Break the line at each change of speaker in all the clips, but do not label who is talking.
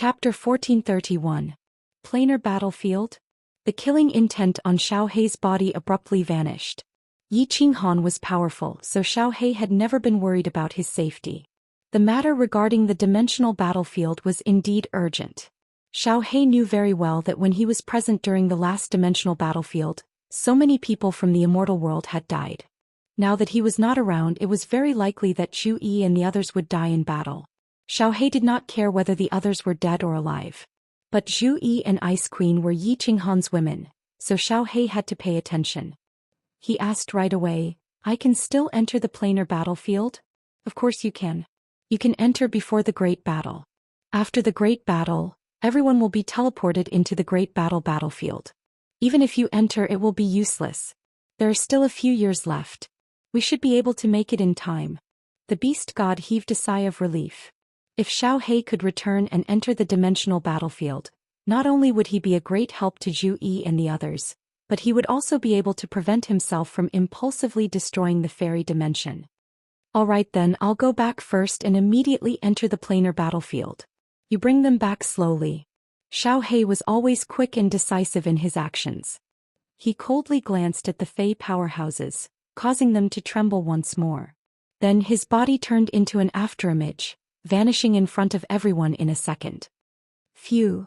Chapter 1431. Planar Battlefield? The killing intent on Xiao Hei's body abruptly vanished. Yi Qinghan was powerful, so Xiao Hei had never been worried about his safety. The matter regarding the dimensional battlefield was indeed urgent. Xiao Hei knew very well that when he was present during the last dimensional battlefield, so many people from the immortal world had died. Now that he was not around, it was very likely that Zhu Yi and the others would die in battle. Xiao Hei did not care whether the others were dead or alive. But Zhu Yi and Ice Queen were Yi Qinghan's women, so Xiao Hei had to pay attention. He asked right away, "I can still enter the planar battlefield?" "Of course you can. You can enter before the great battle. After the great battle, everyone will be teleported into the great battlefield. Even if you enter, it will be useless. There are still a few years left. We should be able to make it in time." The beast god heaved a sigh of relief. If Xiao Hei could return and enter the dimensional battlefield, not only would he be a great help to Zhu Yi and the others, but he would also be able to prevent himself from impulsively destroying the fairy dimension. "All right then, I'll go back first and immediately enter the planar battlefield. You bring them back slowly." Xiao Hei was always quick and decisive in his actions. He coldly glanced at the Fey powerhouses, causing them to tremble once more. Then his body turned into an afterimage, vanishing in front of everyone in a second. Phew!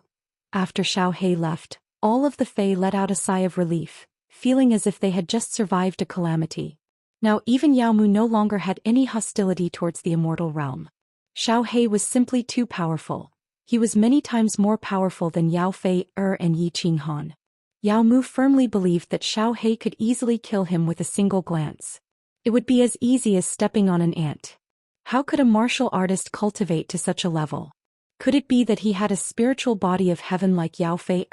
After Xiao Hei left, all of the Fey let out a sigh of relief, feeling as if they had just survived a calamity. Now even Yao Mu no longer had any hostility towards the immortal realm. Xiao Hei was simply too powerful. He was many times more powerful than Yao Fei, and Yi Qinghan. Yao Mu firmly believed that Xiao Hei could easily kill him with a single glance. It would be as easy as stepping on an ant. How could a martial artist cultivate to such a level? Could it be that he had a spiritual body of heaven like Yao Fei?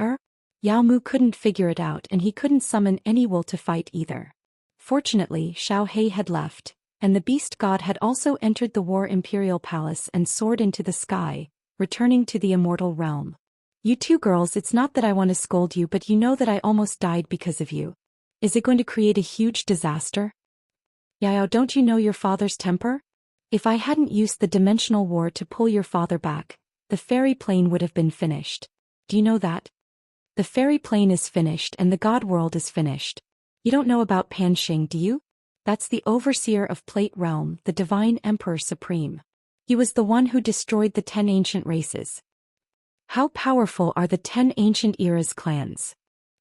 Yao Mu couldn't figure it out, and he couldn't summon any will to fight either. Fortunately, Xiao Hei had left, and the beast god had also entered the War Imperial Palace and soared into the sky, returning to the immortal realm. "You two girls, it's not that I want to scold you, but you know that I almost died because of you. Is it going to create a huge disaster? Yao, don't you know your father's temper? If I hadn't used the dimensional war to pull your father back, the fairy plane would have been finished. Do you know that? The fairy plane is finished and the god world is finished. You don't know about Pan Xing, do you? That's the overseer of Plate Realm, the divine emperor supreme. He was the one who destroyed the 10 ancient races. How powerful are the 10 ancient eras clans?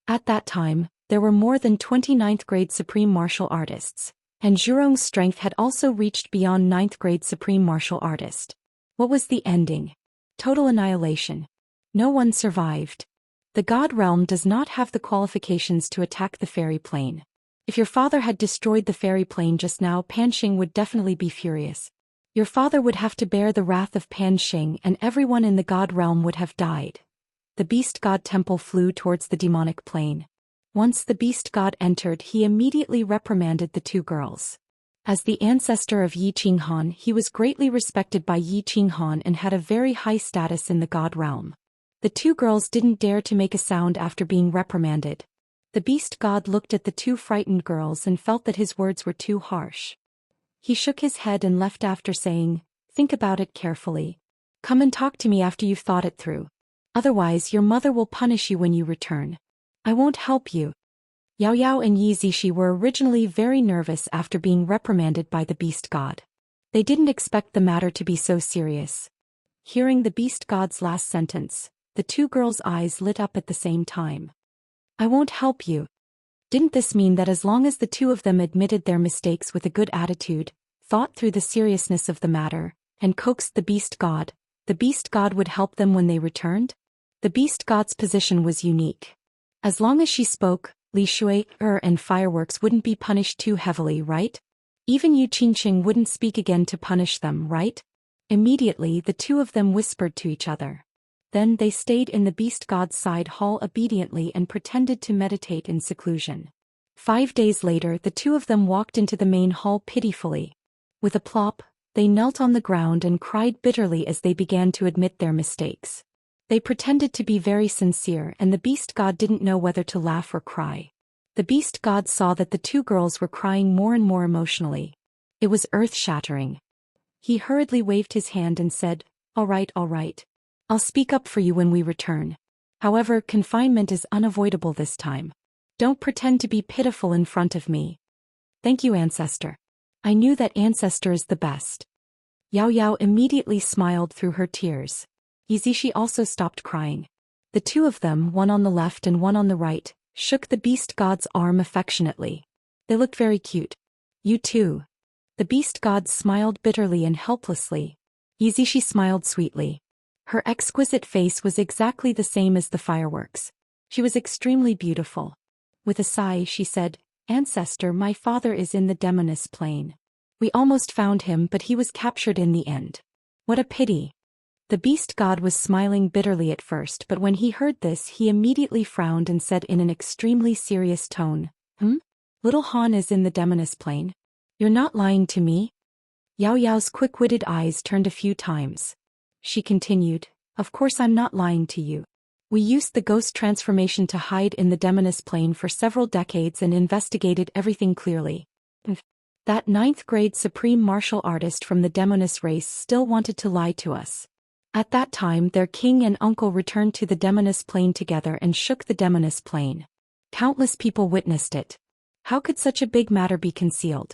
At that time, there were more than 29th grade supreme martial artists. And Zhurong's strength had also reached beyond 9th grade supreme martial artist. What was the ending? Total annihilation. No one survived. The god realm does not have the qualifications to attack the fairy plane. If your father had destroyed the fairy plane just now, Pan Xing would definitely be furious. Your father would have to bear the wrath of Pan Xing, and everyone in the god realm would have died. The beast god temple flew towards the demonic plane. Once the beast god entered, he immediately reprimanded the two girls. As the ancestor of Yi Qinghan, he was greatly respected by Yi Qinghan and had a very high status in the god realm. The two girls didn't dare to make a sound after being reprimanded. The beast god looked at the two frightened girls and felt that his words were too harsh. He shook his head and left after saying, "Think about it carefully. Come and talk to me after you've thought it through. Otherwise your mother will punish you when you return. I won't help you." Yao Yao and Yi Zishi were originally very nervous after being reprimanded by the beast god. They didn't expect the matter to be so serious. Hearing the beast god's last sentence, the two girls' eyes lit up at the same time. "I won't help you." Didn't this mean that as long as the two of them admitted their mistakes with a good attitude, thought through the seriousness of the matter, and coaxed the beast god would help them when they returned? The beast god's position was unique. As long as she spoke, Li Shui, and fireworks wouldn't be punished too heavily, right? Even Yu Qingqing wouldn't speak again to punish them, right? Immediately the two of them whispered to each other. Then they stayed in the beast god's side hall obediently and pretended to meditate in seclusion. 5 days later, the two of them walked into the main hall pitifully. With a plop, they knelt on the ground and cried bitterly as they began to admit their mistakes. They pretended to be very sincere, and the beast god didn't know whether to laugh or cry. The beast god saw that the two girls were crying more and more emotionally. It was earth-shattering. He hurriedly waved his hand and said, all right. I'll speak up for you when we return. However, confinement is unavoidable this time. Don't pretend to be pitiful in front of me. Thank you, Ancestor. I knew that Ancestor is the best. Yao Yao immediately smiled through her tears. Yizishi also stopped crying. The two of them, one on the left and one on the right, shook the beast god's arm affectionately. They looked very cute. You too. The beast god smiled bitterly and helplessly. Yizishi smiled sweetly. Her exquisite face was exactly the same as the fireworks. She was extremely beautiful. With a sigh, she said, Ancestor, my father is in the Demoness Plain. We almost found him, but he was captured in the end. What a pity. The beast god was smiling bitterly at first, but when he heard this, he immediately frowned and said in an extremely serious tone, Little Han is in the Demoness Plain? You're not lying to me? Yao Yao's quick-witted eyes turned a few times. She continued, Of course I'm not lying to you. We used the ghost transformation to hide in the Demoness Plain for several decades and investigated everything clearly. That 9th grade supreme martial artist from the Demoness race still wanted to lie to us. At that time their king and uncle returned to the Demoness Plain together and shook the Demoness Plain. Countless people witnessed it. How could such a big matter be concealed?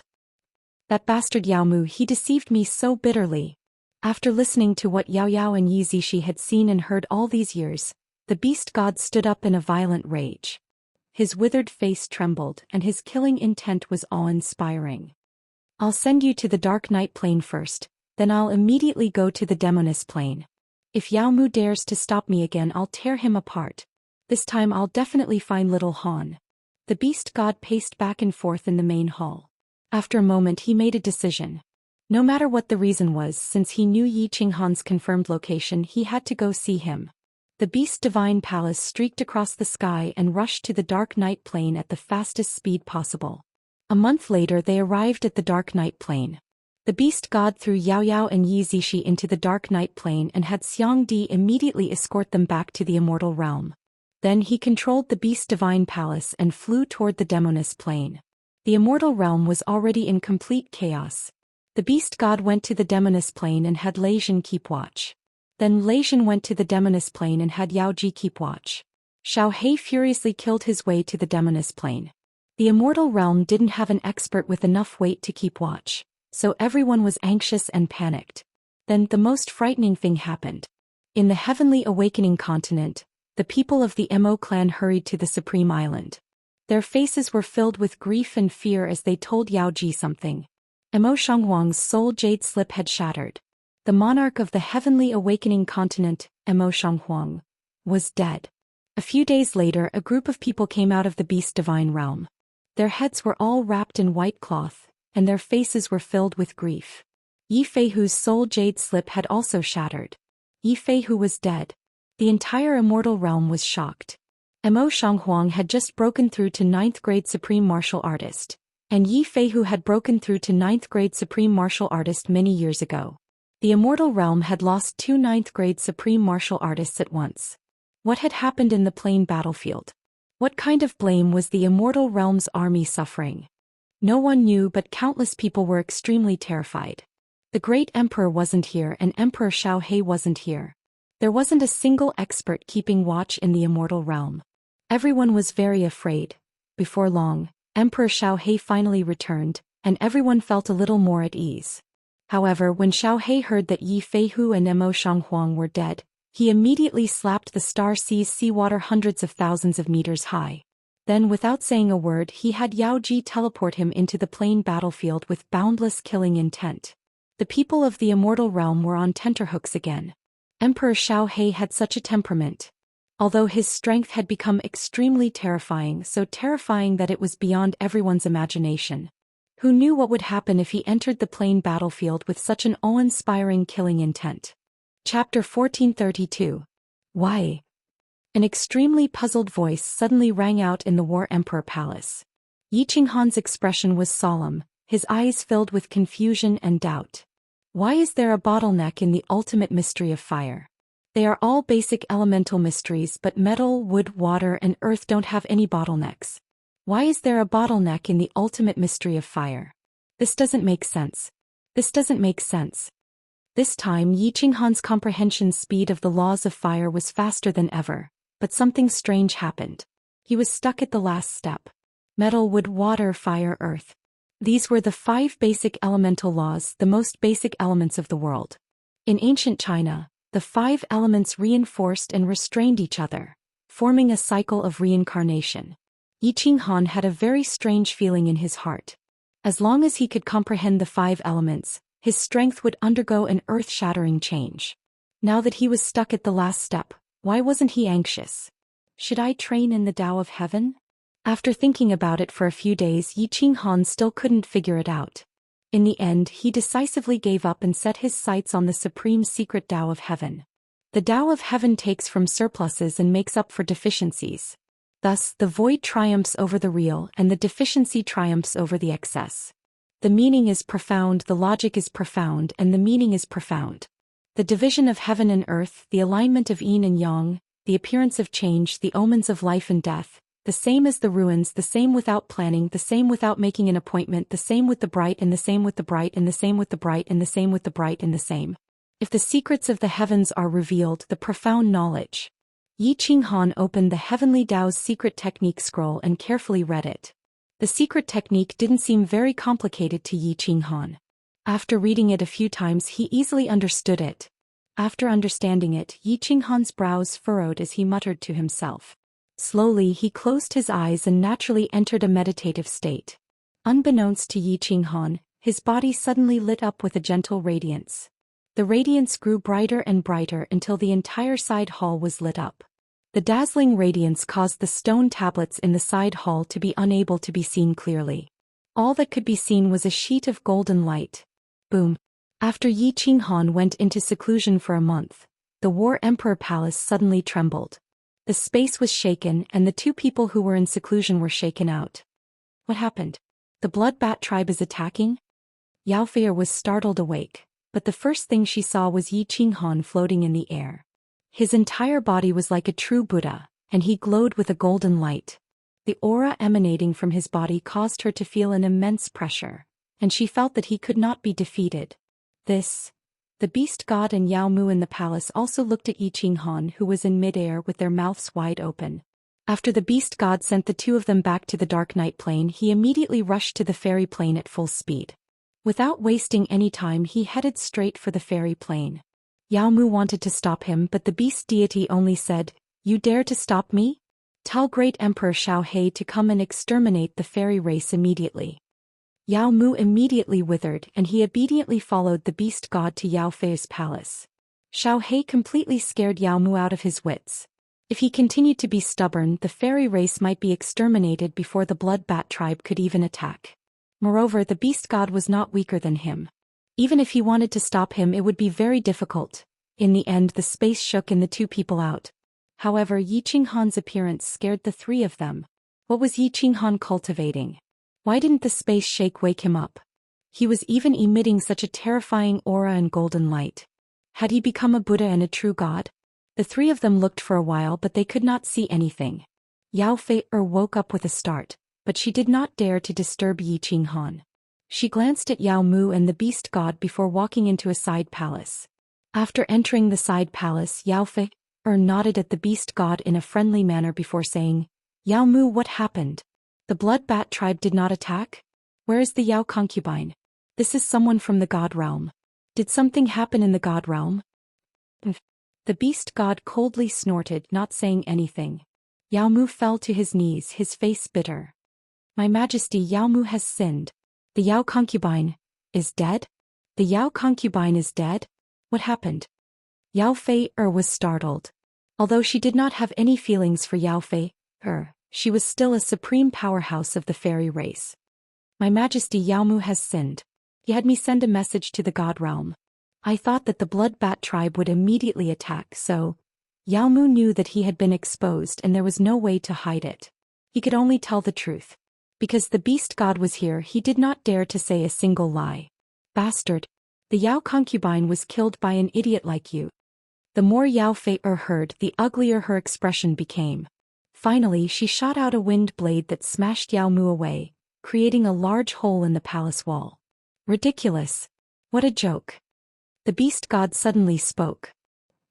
That bastard Yao Mu, he deceived me so bitterly. After listening to what Yao Yao and Yizishi had seen and heard all these years, the beast god stood up in a violent rage. His withered face trembled and his killing intent was awe-inspiring. I'll send you to the Dark Night Plain first, then I'll immediately go to the Demoness Plain. If Yao Mu dares to stop me again, I'll tear him apart. This time I'll definitely find little Han. The beast god paced back and forth in the main hall. After a moment he made a decision. No matter what the reason was, since he knew Yi Qinghan's confirmed location, he had to go see him. The Beast Divine Palace streaked across the sky and rushed to the Dark Night Plain at the fastest speed possible. A month later they arrived at the Dark Night Plain. The Beast God threw Yao Yao and Yizishi into the Dark Night Plain and had Xiang Di immediately escort them back to the Immortal Realm. Then he controlled the Beast Divine Palace and flew toward the Demoness Plain. The Immortal Realm was already in complete chaos. The Beast God went to the Demoness Plain and had Lei Zhen keep watch. Then Lei Zhen went to the Demoness Plain and had Yao Ji keep watch. Xiao He furiously killed his way to the Demoness Plain. The Immortal Realm didn't have an expert with enough weight to keep watch, so everyone was anxious and panicked. Then the most frightening thing happened. In the Heavenly Awakening continent, the people of the Mo clan hurried to the Supreme Island. Their faces were filled with grief and fear as they told Yao Ji something. Mo Shanghuang's soul jade slip had shattered. The monarch of the Heavenly Awakening continent, Mo Shanghuang, was dead. A few days later a group of people came out of the Beast Divine Realm. Their heads were all wrapped in white cloth, and their faces were filled with grief. Yi Feihu's soul jade slip had also shattered. Yi Feihu was dead. The entire Immortal Realm was shocked. Mo Shanghuang had just broken through to 9th grade Supreme Martial Artist, and Yi Feihu had broken through to 9th grade Supreme Martial Artist many years ago. The Immortal Realm had lost 2 9th grade Supreme Martial Artists at once. What had happened in the plain battlefield? What kind of blame was the Immortal Realm's army suffering? No one knew, but countless people were extremely terrified. The Great Emperor wasn't here and Emperor Xiao He wasn't here. There wasn't a single expert keeping watch in the Immortal Realm. Everyone was very afraid. Before long, Emperor Xiao He finally returned, and everyone felt a little more at ease. However, when Xiao He heard that Yi Feihu and Mo Shanghuang were dead, he immediately slapped the Star Sea's seawater hundreds of thousands of meters high. Then, without saying a word, he had Yao Ji teleport him into the plain battlefield with boundless killing intent. The people of the Immortal Realm were on tenterhooks again. Emperor Xiao He had such a temperament. Although his strength had become extremely terrifying, so terrifying that it was beyond everyone's imagination. Who knew what would happen if he entered the plain battlefield with such an awe-inspiring killing intent? Chapter 1432. Why? An extremely puzzled voice suddenly rang out in the War Emperor Palace. Yi Qinghan's expression was solemn, his eyes filled with confusion and doubt. Why is there a bottleneck in the ultimate mystery of fire? They are all basic elemental mysteries, but metal, wood, water, and earth don't have any bottlenecks. Why is there a bottleneck in the ultimate mystery of fire? This doesn't make sense. This doesn't make sense. This time Yi Qinghan's comprehension speed of the laws of fire was faster than ever, but something strange happened. He was stuck at the last step. Metal, wood, water, fire, earth. These were the 5 basic elemental laws, the most basic elements of the world. In ancient China, the 5 elements reinforced and restrained each other, forming a cycle of reincarnation. Yi Qinghan had a very strange feeling in his heart. As long as he could comprehend the 5 elements, his strength would undergo an earth-shattering change. Now that he was stuck at the last step, why wasn't he anxious? Should I train in the Tao of Heaven? After thinking about it for a few days, Yi Qinghan still couldn't figure it out. In the end, he decisively gave up and set his sights on the supreme secret Tao of Heaven. The Tao of Heaven takes from surpluses and makes up for deficiencies. Thus, the void triumphs over the real and the deficiency triumphs over the excess. The meaning is profound, the logic is profound, and the meaning is profound. The division of heaven and earth, the alignment of yin and yang, the appearance of change, the omens of life and death, the same as the ruins, the same without planning, the same without making an appointment, the same with the bright and the same with the bright and the same with the bright and the same with the bright and the same. If the secrets of the heavens are revealed, the profound knowledge. Yi Qinghan opened the Heavenly Tao's secret technique scroll and carefully read it. The secret technique didn't seem very complicated to Yi Qinghan. After reading it a few times, he easily understood it. After understanding it, Yi Qinghan's brows furrowed as he muttered to himself. Slowly he closed his eyes and naturally entered a meditative state. Unbeknownst to Yi Qinghan, his body suddenly lit up with a gentle radiance. The radiance grew brighter and brighter until the entire side hall was lit up. The dazzling radiance caused the stone tablets in the side hall to be unable to be seen clearly. All that could be seen was a sheet of golden light. Boom. After Yi Qinghan went into seclusion for a month, the War Emperor Palace suddenly trembled. The space was shaken and the 2 people who were in seclusion were shaken out. What happened? The Blood Bat tribe is attacking? Yao Fei was startled awake, but the first thing she saw was Yi Qinghan floating in the air. His entire body was like a true Buddha, and he glowed with a golden light. The aura emanating from his body caused her to feel an immense pressure, and she felt that he could not be defeated. The beast god and Yao Mu in the palace also looked at Yi Qinghan, who was in midair with their mouths wide open. After the beast god sent the 2 of them back to the Dark Night Plane, he immediately rushed to the fairy plane at full speed. Without wasting any time, he headed straight for the fairy plane. Yao Mu wanted to stop him, but the beast deity only said, "You dare to stop me? Tell Great Emperor Xiaohe to come and exterminate the fairy race immediately." Yao Mu immediately withered and he obediently followed the beast god to Yao Fei's palace. Xiaohe completely scared Yao Mu out of his wits. If he continued to be stubborn, the fairy race might be exterminated before the Blood Bat tribe could even attack. Moreover, the beast god was not weaker than him. Even if he wanted to stop him, it would be very difficult. In the end, the space shook and the 2 people out. However, Yi Qinghan's appearance scared the 3 of them. What was Yi Qinghan cultivating? Why didn't the space shake wake him up? He was even emitting such a terrifying aura and golden light. Had he become a Buddha and a true god? The 3 of them looked for a while, but they could not see anything. Yao Fei woke up with a start, but she did not dare to disturb Yi Qinghan. She glanced at Yao Mu and the beast god before walking into a side palace. After entering the side palace, Yao Fei nodded at the beast god in a friendly manner before saying, "Yao Mu, what happened? The Blood Bat tribe did not attack? Where is the Yao concubine? This is someone from the god realm. Did something happen in the god realm?" The beast god coldly snorted, not saying anything. Yao Mu fell to his knees, his face bitter. "My Majesty, Yao Mu has sinned. The Yao concubine is dead? The Yao concubine is dead? What happened?" Yao Fei was startled. Although she did not have any feelings for Yao Fei she was still a supreme powerhouse of the fairy race. "My Majesty, Yao Mu has sinned. He had me send a message to the god realm. I thought that the Blood Bat tribe would immediately attack, so..." Yao Mu knew that he had been exposed and there was no way to hide it. He could only tell the truth. Because the beast god was here, he did not dare to say a single lie. "Bastard! The Yao concubine was killed by an idiot like you." The more Yao Fei heard, the uglier her expression became. Finally, she shot out a wind blade that smashed Yao Mu away, creating a large hole in the palace wall. Ridiculous! What a joke! The beast god suddenly spoke.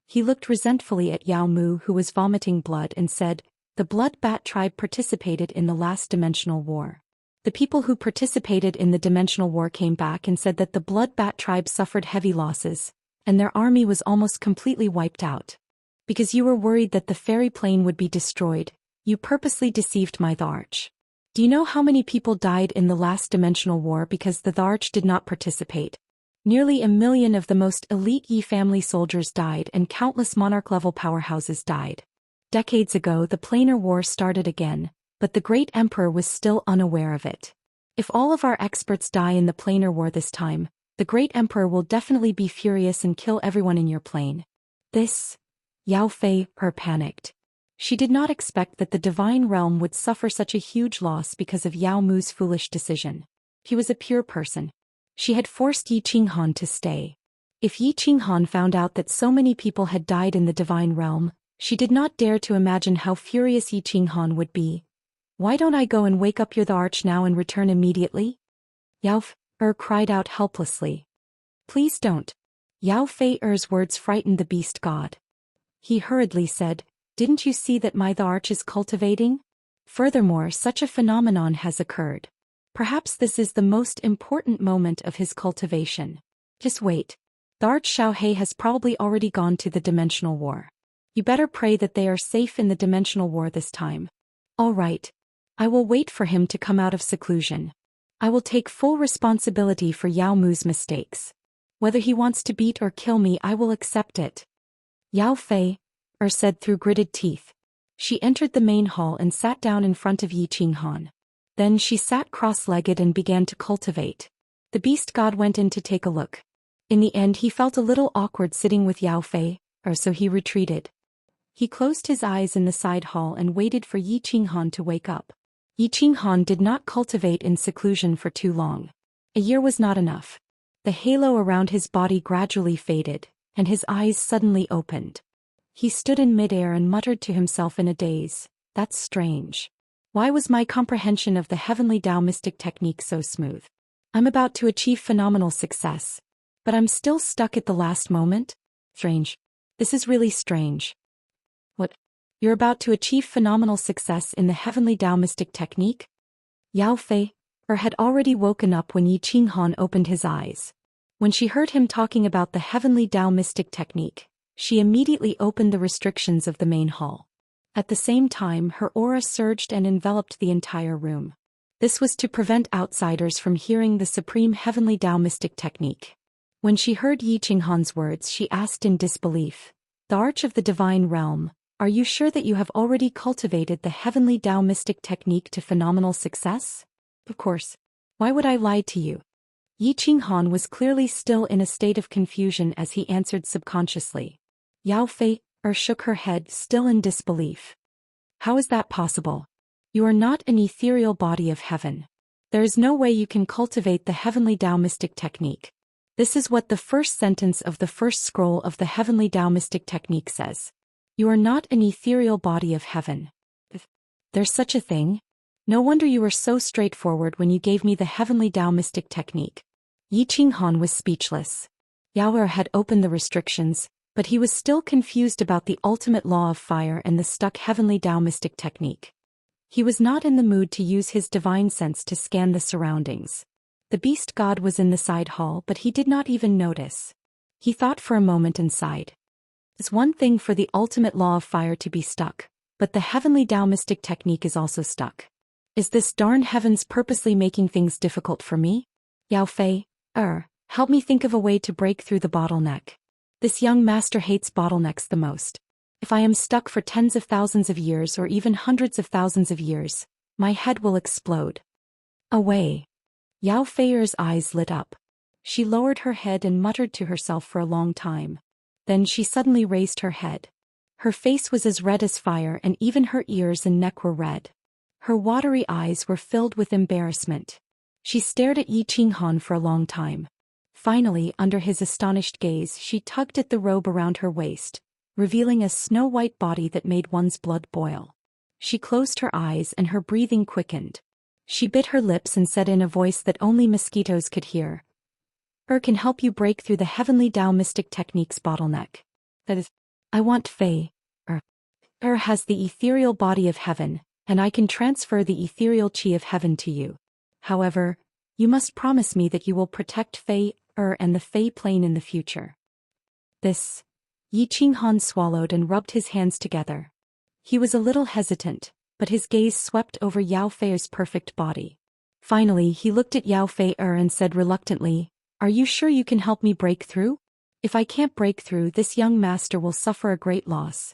He looked resentfully at Yao Mu, who was vomiting blood, and said, "The Blood Bat tribe participated in the last dimensional war. The people who participated in the dimensional war came back and said that the Blood Bat tribe suffered heavy losses, and their army was almost completely wiped out. Because you were worried that the fairy plane would be destroyed, you purposely deceived my Tharch. Do you know how many people died in the last dimensional war because the Tharch did not participate? Nearly 1 million of the most elite Yi family soldiers died, and countless monarch-level powerhouses died. Decades ago the planar war started again, but the great emperor was still unaware of it. If all of our experts die in the planar war this time, the great emperor will definitely be furious and kill everyone in your plane." This, Yao Fei panicked. She did not expect that the divine realm would suffer such a huge loss because of Yao Mu's foolish decision. He was a pure person. She had forced Yi Qinghan to stay. If Yi Qinghan found out that so many people had died in the divine realm, she did not dare to imagine how furious Yi Qinghan would be. "Why don't I go and wake up your Tharch now and return immediately?" Yao Fei cried out helplessly. "Please don't." Yao Fei's words frightened the beast god. He hurriedly said, "Didn't you see that my Tharch is cultivating? Furthermore, such a phenomenon has occurred. Perhaps this is the most important moment of his cultivation. Just wait. Tharch Xiaohe has probably already gone to the dimensional war. You better pray that they are safe in the dimensional war this time." "All right. I will wait for him to come out of seclusion. I will take full responsibility for Yao Mu's mistakes. Whether he wants to beat or kill me, I will accept it." Yao Fei said through gritted teeth. She entered the main hall and sat down in front of Yi Qinghan. Then she sat cross-legged and began to cultivate. The beast god went in to take a look. In the end he felt a little awkward sitting with Yao Fei, so he retreated. He closed his eyes in the side hall and waited for Yi Qinghan to wake up. Yi Qinghan did not cultivate in seclusion for too long. A year was not enough. The halo around his body gradually faded, and his eyes suddenly opened. He stood in midair and muttered to himself in a daze, "That's strange. Why was my comprehension of the heavenly Tao mystic technique so smooth? I'm about to achieve phenomenal success, but I'm still stuck at the last moment? Strange. This is really strange." "What? You're about to achieve phenomenal success in the heavenly Tao mystic technique?" Yao Fei had already woken up when Yi Qinghan opened his eyes. When she heard him talking about the heavenly Tao mystic technique, she immediately opened the restrictions of the main hall. At the same time, her aura surged and enveloped the entire room. This was to prevent outsiders from hearing the supreme heavenly Tao mystic technique. When she heard Yi Qinghan's words, she asked in disbelief, "The Arch of the Divine Realm, are you sure that you have already cultivated the heavenly Tao mystic technique to phenomenal success?" "Of course. Why would I lie to you?" Yi Qinghan was clearly still in a state of confusion as he answered subconsciously. Yao Fei shook her head, still in disbelief. "How is that possible? You are not an ethereal body of heaven. There is no way you can cultivate the heavenly Tao mystic technique. This is what the first sentence of the first scroll of the heavenly Tao mystic technique says. You are not an ethereal body of heaven. There's such a thing? No wonder you were so straightforward when you gave me the heavenly Tao mystic technique." Yi Qinghan was speechless. Yao had opened the restrictions, but he was still confused about the ultimate law of fire and the stuck heavenly Tao mystic technique. He was not in the mood to use his divine sense to scan the surroundings. The beast god was in the side hall, but he did not even notice. He thought for a moment and sighed. It's one thing for the ultimate law of fire to be stuck, but the heavenly Tao mystic technique is also stuck. Is this darn heavens purposely making things difficult for me? Yao Fei, help me think of a way to break through the bottleneck. This young master hates bottlenecks the most. If I am stuck for tens of thousands of years or even hundreds of thousands of years, my head will explode. Away. Yao Fei's eyes lit up. She lowered her head and muttered to herself for a long time. Then she suddenly raised her head. Her face was as red as fire, and even her ears and neck were red. Her watery eyes were filled with embarrassment. She stared at Yi Qinghan for a long time. Finally, under his astonished gaze, she tugged at the robe around her waist, revealing a snow-white body that made one's blood boil. She closed her eyes and her breathing quickened. She bit her lips and said in a voice that only mosquitoes could hear, can help you break through the heavenly Tao mystic techniques bottleneck. That is, I want Fei. Has the ethereal body of heaven, and I can transfer the ethereal chi of heaven to you. However, you must promise me that you will protect Fei, and the Fei plane in the future. This. Yi Qinghan swallowed and rubbed his hands together. He was a little hesitant, but his gaze swept over Yao Fei's perfect body. Finally, he looked at Yao Fei and said reluctantly, "Are you sure you can help me break through? If I can't break through, this young master will suffer a great loss."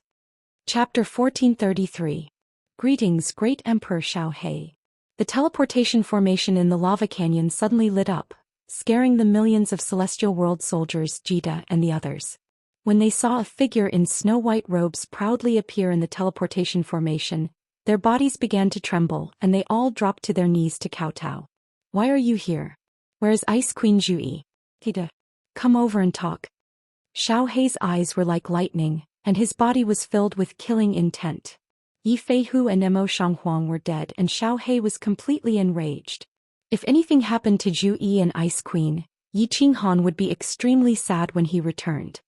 Chapter 1433. Greetings, Great Emperor Xiaohe. The teleportation formation in the lava canyon suddenly lit up, scaring the millions of Celestial World soldiers, Jida and the others. When they saw a figure in snow-white robes proudly appear in the teleportation formation, their bodies began to tremble and they all dropped to their knees to kowtow. "Why are you here? Where is Ice Queen Zhu? Jida, come over and talk." Xiaohe's eyes were like lightning, and his body was filled with killing intent. Yi Feihu and Mo Shanghuang were dead and Xiaohe was completely enraged. If anything happened to Zhu Yi and Ice Queen, Yi Qinghan would be extremely sad when he returned.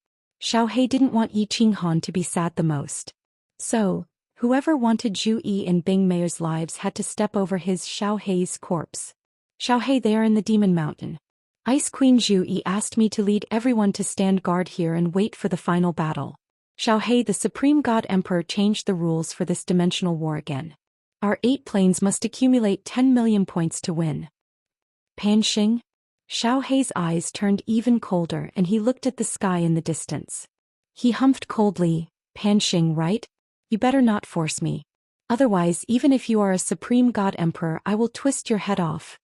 Xiaohe didn't want Yi Qinghan to be sad the most. So, whoever wanted Zhu Yi and Bing Mei's lives had to step over his Xiaohe's corpse. "Xiaohe, they are in the Demon Mountain. Ice Queen Zhu Yi asked me to lead everyone to stand guard here and wait for the final battle. Xiaohe, the Supreme God Emperor changed the rules for this dimensional war again. Our 8 planes must accumulate 10 million points to win." Panxing? Xiaohe's eyes turned even colder and he looked at the sky in the distance. He humphed coldly, "Panxing, right? You better not force me. Otherwise, even if you are a Supreme God Emperor, I will twist your head off."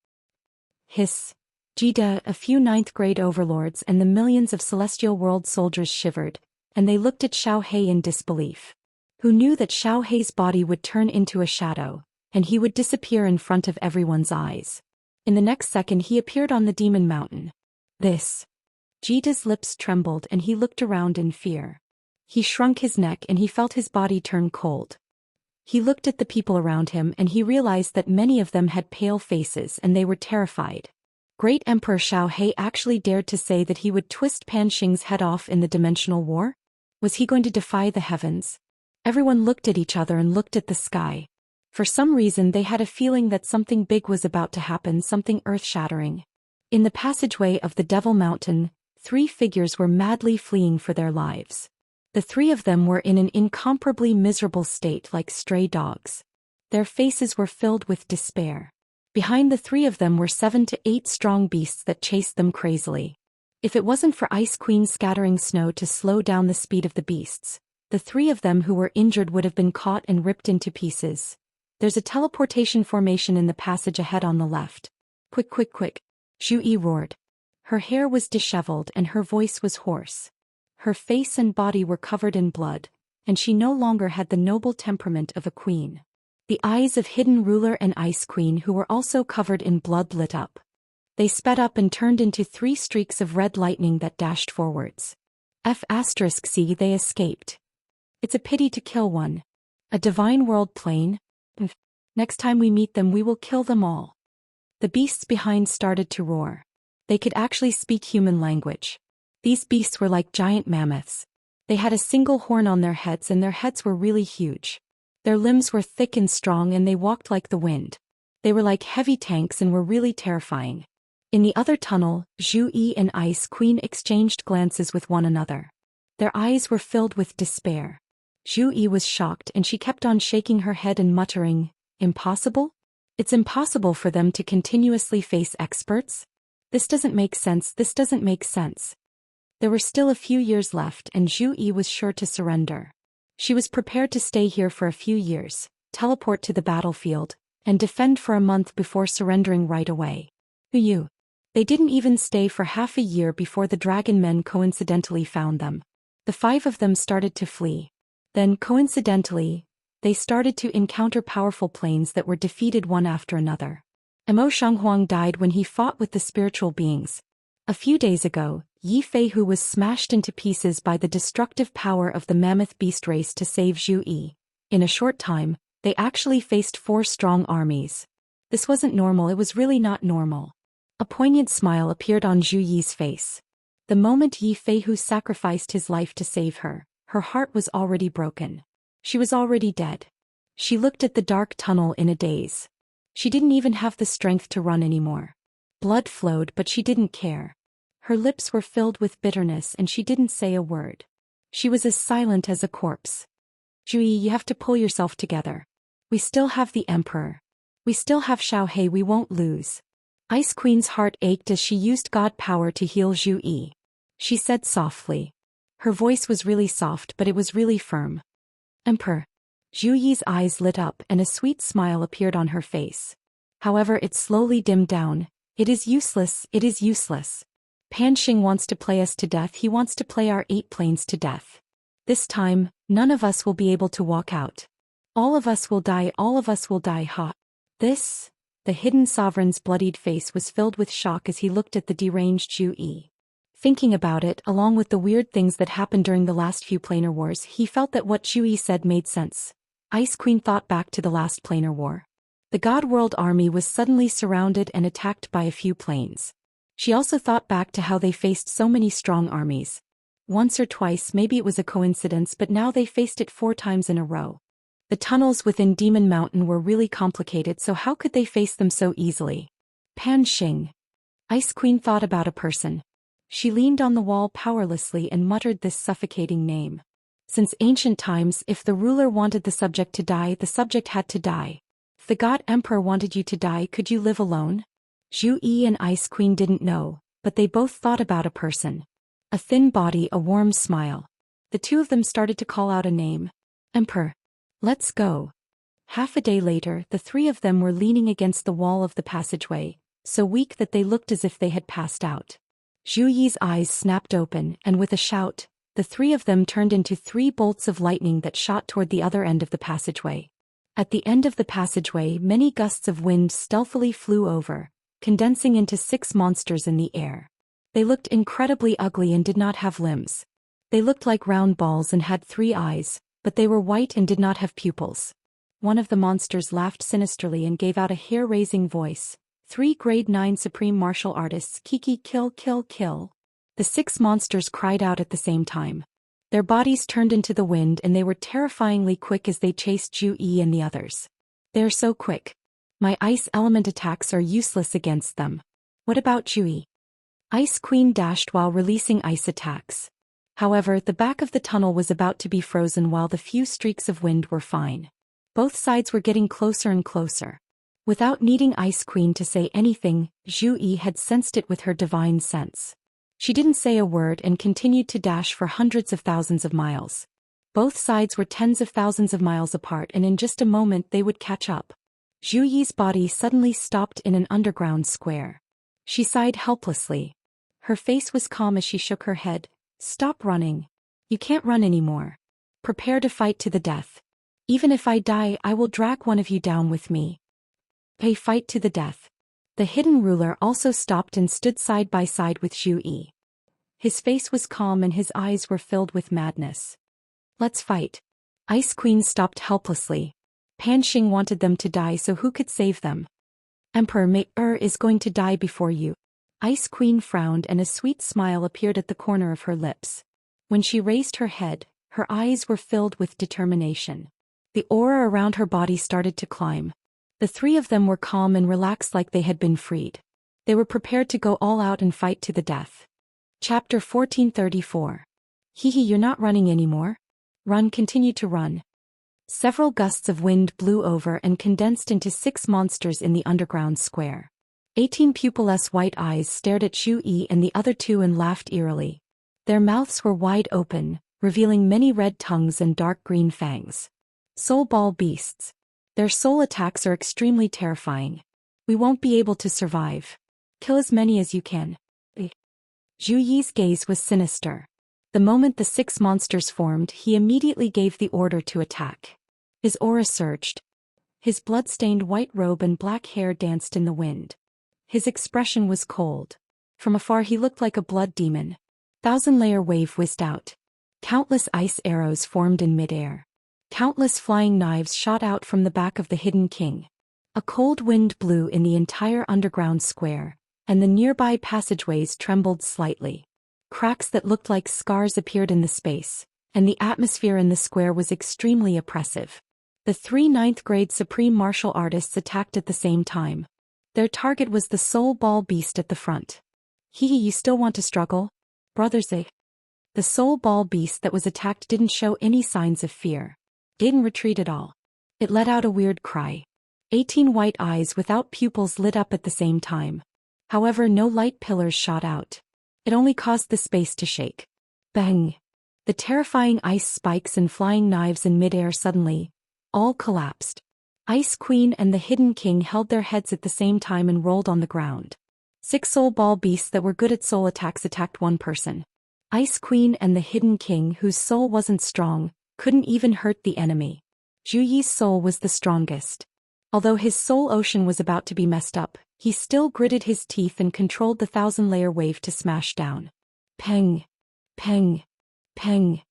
Hiss. Jida, a few 9th grade overlords and the millions of Celestial World soldiers shivered, and they looked at Xiaohe in disbelief. Who knew that Xiaohe's body would turn into a shadow, and he would disappear in front of everyone's eyes. In the next second he appeared on the Demon Mountain. This. Jida's lips trembled and he looked around in fear. He shrunk his neck and he felt his body turn cold. He looked at the people around him and he realized that many of them had pale faces and they were terrified. Great Emperor Xiaohe actually dared to say that he would twist Panxing's head off in the dimensional war? Was he going to defy the heavens? Everyone looked at each other and looked at the sky. For some reason they had a feeling that something big was about to happen, something earth-shattering. In the passageway of the Devil Mountain, 3 figures were madly fleeing for their lives. The 3 of them were in an incomparably miserable state like stray dogs. Their faces were filled with despair. Behind the 3 of them were 7 to 8 strong beasts that chased them crazily. If it wasn't for Ice Queen scattering snow to slow down the speed of the beasts, the 3 of them who were injured would have been caught and ripped into pieces. "There's a teleportation formation in the passage ahead on the left. Quick, quick, quick," Zhu Yi roared. Her hair was disheveled and her voice was hoarse. Her face and body were covered in blood, and she no longer had the noble temperament of a queen. The eyes of Hidden Ruler and Ice Queen, who were also covered in blood, lit up. They sped up and turned into 3 streaks of red lightning that dashed forwards. F*C, they escaped. It's a pity to kill one. A divine world plane? Next time we meet them we will kill them all. The beasts behind started to roar. They could actually speak human language. These beasts were like giant mammoths. They had a single horn on their heads and their heads were really huge. Their limbs were thick and strong and they walked like the wind. They were like heavy tanks and were really terrifying. In the other tunnel, Zhu Yi and Ice Queen exchanged glances with one another. Their eyes were filled with despair. Zhu Yi was shocked and she kept on shaking her head and muttering, "Impossible? It's impossible for them to continuously face experts? This doesn't make sense, this doesn't make sense." There were still a few years left and Zhu Yi was sure to surrender. She was prepared to stay here for a few years, teleport to the battlefield, and defend for a month before surrendering right away. You. They didn't even stay for half a year before the dragon men coincidentally found them. The 5 of them started to flee. Then, coincidentally, they started to encounter powerful planes that were defeated one after another. Mo Shanghuang died when he fought with the spiritual beings. A few days ago, Yi Feihu was smashed into pieces by the destructive power of the mammoth beast race to save Zhu Yi. In a short time, they actually faced 4 strong armies. This wasn't normal, it was really not normal. A poignant smile appeared on Zhu Yi's face. The moment Yi Feihu sacrificed his life to save her, her heart was already broken. She was already dead. She looked at the dark tunnel in a daze. She didn't even have the strength to run anymore. Blood flowed, but she didn't care. Her lips were filled with bitterness and she didn't say a word. She was as silent as a corpse. Zhu Yi, you have to pull yourself together. We still have the Emperor. We still have Xiaohei, we won't lose. Ice Queen's heart ached as she used God power to heal Zhu Yi. She said softly. Her voice was really soft, but it was really firm. Emperor. Zhu Yi's eyes lit up and a sweet smile appeared on her face. However, it slowly dimmed down. It is useless, it is useless. Pan Xing wants to play us to death, he wants to play our 8 planes to death. This time, none of us will be able to walk out. All of us will die ha. The hidden sovereign's bloodied face was filled with shock as he looked at the deranged Zhu Yi. Thinking about it, along with the weird things that happened during the last few planar wars, he felt that what Zhu Yi said made sense. Ice Queen thought back to the last planar war. The God World army was suddenly surrounded and attacked by a few planes. She also thought back to how they faced so many strong armies. Once or twice, maybe it was a coincidence, but now they faced it 4 times in a row. The tunnels within Demon Mountain were really complicated, so how could they face them so easily? Pan Xing. Ice Queen thought about a person. She leaned on the wall powerlessly and muttered this suffocating name. Since ancient times, if the ruler wanted the subject to die, the subject had to die. If the God Emperor wanted you to die, could you live alone? Zhu Yi and Ice Queen didn't know, but they both thought about a person. A thin body, a warm smile. The two of them started to call out a name. Emperor. Let's go. Half a day later, the 3 of them were leaning against the wall of the passageway, so weak that they looked as if they had passed out. Zhu Yi's eyes snapped open, and with a shout, the 3 of them turned into 3 bolts of lightning that shot toward the other end of the passageway. At the end of the passageway, many gusts of wind stealthily flew over, condensing into 6 monsters in the air. They looked incredibly ugly and did not have limbs. They looked like round balls and had 3 eyes, but they were white and did not have pupils. One of the monsters laughed sinisterly and gave out a hair-raising voice. 3 grade 9 supreme martial artists, Kiki, kill, kill, kill. The 6 monsters cried out at the same time. Their bodies turned into the wind and they were terrifyingly quick as they chased Zhu Yi and the others. They're so quick. My ice element attacks are useless against them. What about Zhu Yi? Ice Queen dashed while releasing ice attacks. However, the back of the tunnel was about to be frozen while the few streaks of wind were fine. Both sides were getting closer and closer. Without needing Ice Queen to say anything, Zhu Yi had sensed it with her divine sense. She didn't say a word and continued to dash for hundreds of thousands of miles. Both sides were tens of thousands of miles apart and in just a moment they would catch up. Zhu Yi's body suddenly stopped in an underground square. She sighed helplessly. Her face was calm as she shook her head. Stop running. You can't run anymore. Prepare to fight to the death. Even if I die, I will drag one of you down with me. Hey, fight to the death. The hidden ruler also stopped and stood side by side with Zhu Yi. His face was calm and his eyes were filled with madness. Let's fight. Ice Queen stopped helplessly. Pan Xing wanted them to die, so who could save them? Emperor Mei-er is going to die before you. Ice Queen frowned and a sweet smile appeared at the corner of her lips. When she raised her head, her eyes were filled with determination. The aura around her body started to climb. The 3 of them were calm and relaxed like they had been freed. They were prepared to go all out and fight to the death. Chapter 1434. Hehe, you're not running anymore. Run, continue to run. Several gusts of wind blew over and condensed into 6 monsters in the underground square. 18 pupilless white eyes stared at Zhu Yi and the other 2 and laughed eerily. Their mouths were wide open, revealing many red tongues and dark green fangs. Soul ball beasts. Their soul attacks are extremely terrifying. We won't be able to survive. Kill as many as you can. Zhu Yi's gaze was sinister. The moment the 6 monsters formed, he immediately gave the order to attack. His aura surged. His blood-stained white robe and black hair danced in the wind. His expression was cold. From afar he looked like a blood demon. 1,000-layer wave whizzed out. Countless ice arrows formed in midair. Countless flying knives shot out from the back of the hidden king. A cold wind blew in the entire underground square, and the nearby passageways trembled slightly. Cracks that looked like scars appeared in the space, and the atmosphere in the square was extremely oppressive. The 3 ninth-grade supreme martial artists attacked at the same time. Their target was the soul ball beast at the front. Hehe, you still want to struggle? Brothers, eh? The soul ball beast that was attacked didn't show any signs of fear. Didn't retreat at all. It let out a weird cry. 18 white eyes without pupils lit up at the same time. However, no light pillars shot out. It only caused the space to shake. Bang! The terrifying ice spikes and flying knives in midair suddenly, all collapsed. Ice Queen and the Hidden King held their heads at the same time and rolled on the ground. 6 soul ball beasts that were good at soul attacks attacked one person. Ice Queen and the Hidden King, whose soul wasn't strong, couldn't even hurt the enemy. Zhu Yi's soul was the strongest. Although his soul ocean was about to be messed up, he still gritted his teeth and controlled the 1,000-layer wave to smash down. Peng! Peng! Peng!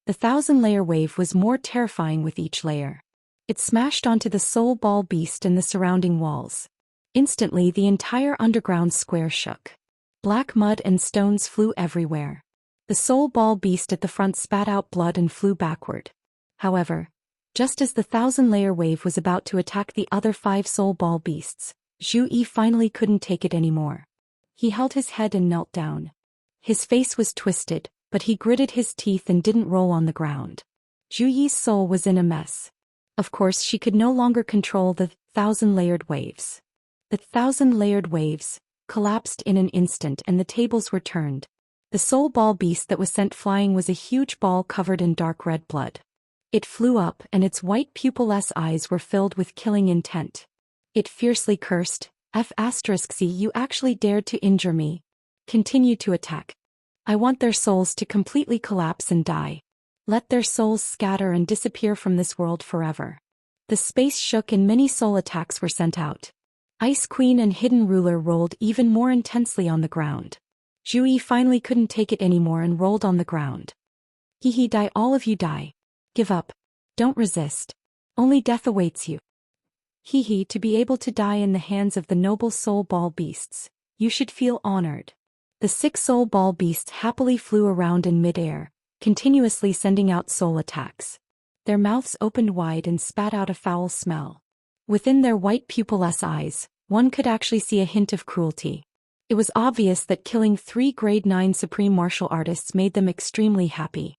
The 1,000-layer wave was more terrifying with each layer. It smashed onto the soul ball beast and the surrounding walls. Instantly, the entire underground square shook. Black mud and stones flew everywhere. The soul ball beast at the front spat out blood and flew backward. However, just as the 1,000-layer wave was about to attack the other 5 soul ball beasts, Zhu Yi finally couldn't take it anymore. He held his head and knelt down. His face was twisted, but he gritted his teeth and didn't roll on the ground. Zhu Yi's soul was in a mess. Of course, she could no longer control the 1,000-layered waves. The 1,000-layered waves collapsed in an instant and the tables were turned. The soul ball beast that was sent flying was a huge ball covered in dark red blood. It flew up and its white pupilless eyes were filled with killing intent. It fiercely cursed, "F***, you actually dared to injure me. Continue to attack. I want their souls to completely collapse and die. Let their souls scatter and disappear from this world forever." The space shook and many soul attacks were sent out. Ice Queen and Hidden Ruler rolled even more intensely on the ground. Zhu Yi finally couldn't take it anymore and rolled on the ground. Hehe, die, all of you die. Give up. Don't resist. Only death awaits you. Hehe, to be able to die in the hands of the noble soul ball beasts, you should feel honored. The 6 soul ball beasts happily flew around in midair, continuously sending out soul attacks. Their mouths opened wide and spat out a foul smell. Within their white pupilless eyes, one could actually see a hint of cruelty. It was obvious that killing 3 grade 9 supreme martial artists made them extremely happy.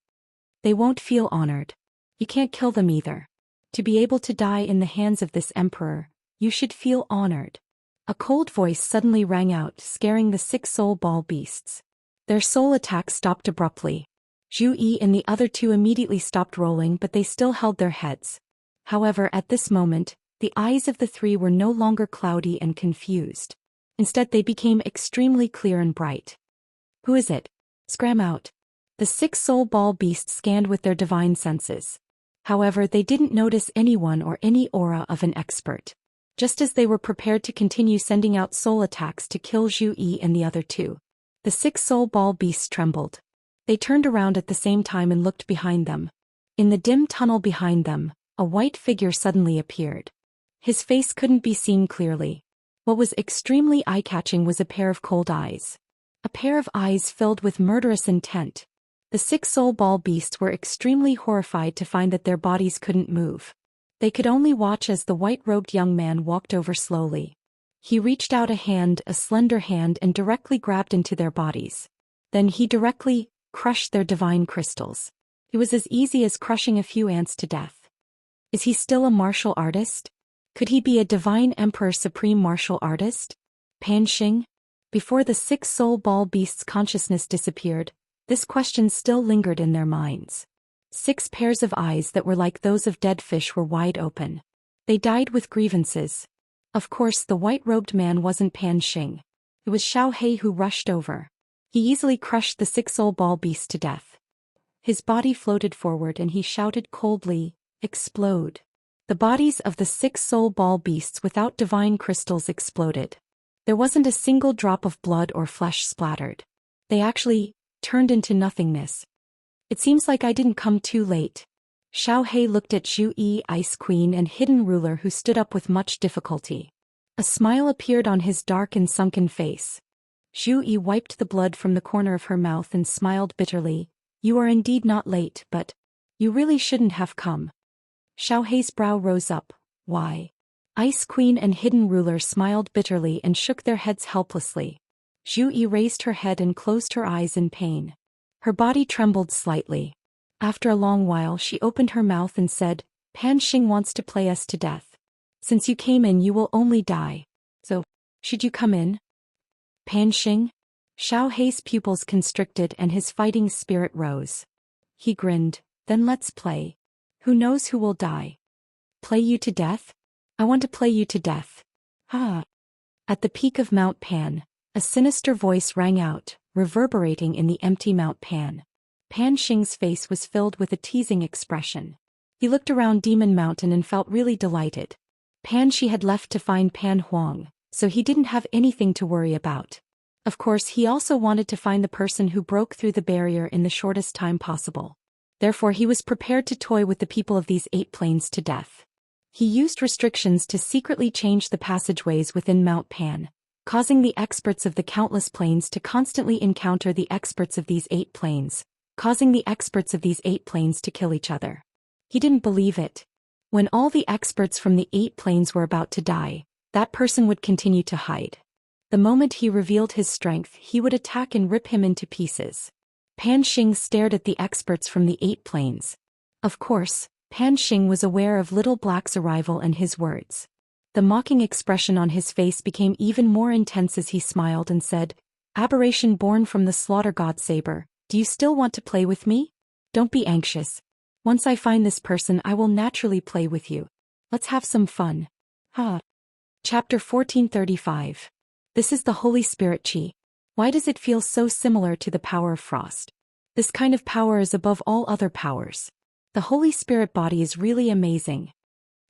They won't feel honored. You can't kill them either. To be able to die in the hands of this emperor, you should feel honored. A cold voice suddenly rang out, scaring the 6 soul ball beasts. Their soul attacks stopped abruptly. Zhu Yi and the other 2 immediately stopped rolling, but they still held their heads. However, at this moment, the eyes of the 3 were no longer cloudy and confused. Instead, they became extremely clear and bright. Who is it? Scram out. The 6 soul ball beasts scanned with their divine senses. However, they didn't notice anyone or any aura of an expert. Just as they were prepared to continue sending out soul attacks to kill Zhu Yi and the other 2, the 6 soul ball beasts trembled. They turned around at the same time and looked behind them. In the dim tunnel behind them, a white figure suddenly appeared. His face couldn't be seen clearly. What was extremely eye-catching was a pair of cold eyes. A pair of eyes filled with murderous intent. The 6 soul ball beasts were extremely horrified to find that their bodies couldn't move. They could only watch as the white-robed young man walked over slowly. He reached out a hand, a slender hand, and directly grabbed into their bodies. Then he directly crushed their divine crystals. It was as easy as crushing a few ants to death. Is he still a martial artist? Could he be a divine emperor supreme martial artist? Pan Xing? Before the 6 soul ball beasts' consciousness disappeared, this question still lingered in their minds. 6 pairs of eyes that were like those of dead fish were wide open. They died with grievances. Of course, the white-robed man wasn't Pan Xing. It was Xianxia who rushed over. He easily crushed the 6 soul ball beasts to death. His body floated forward and he shouted coldly, "Explode." The bodies of the 6 soul ball beasts without divine crystals exploded. There wasn't a single drop of blood or flesh splattered. They actually turned into nothingness. It seems like I didn't come too late. Xianxia looked at Zhu Yi, Ice Queen and Hidden Ruler, who stood up with much difficulty. A smile appeared on his dark and sunken face. Zhu Yi wiped the blood from the corner of her mouth and smiled bitterly. You are indeed not late, but you really shouldn't have come. Xiaohei's brow rose up. Why? Ice Queen and Hidden Ruler smiled bitterly and shook their heads helplessly. Zhu Yi raised her head and closed her eyes in pain. Her body trembled slightly. After a long while she opened her mouth and said, Pan Xing wants to play us to death. Since you came in you will only die. So, should you come in? Pan Xing? Xiaohei's pupils constricted and his fighting spirit rose. He grinned, then let's play. Who knows who will die? Play you to death? I want to play you to death. Ah. At the peak of Mount Pan, a sinister voice rang out, reverberating in the empty Mount Pan. Pan Xing's face was filled with a teasing expression. He looked around Demon Mountain and felt really delighted. Pan Xi had left to find Pan Huang, so he didn't have anything to worry about. Of course, he also wanted to find the person who broke through the barrier in the shortest time possible. Therefore he was prepared to toy with the people of these 8 planes to death. He used restrictions to secretly change the passageways within Mount Pan, causing the experts of the countless planes to constantly encounter the experts of these 8 planes, causing the experts of these 8 planes to kill each other. He didn't believe it. When all the experts from the 8 planes were about to die, that person would continue to hide. The moment he revealed his strength, he would attack and rip him into pieces. Pan Xing stared at the experts from the 8 planes. Of course, Pan Xing was aware of Little Black's arrival and his words. The mocking expression on his face became even more intense as he smiled and said, Aberration born from the slaughter god Saber, do you still want to play with me? Don't be anxious. Once I find this person I will naturally play with you. Let's have some fun. Chapter 1435. This is the Holy Spirit Qi. Why does it feel so similar to the power of frost? This kind of power is above all other powers. The Holy Spirit body is really amazing.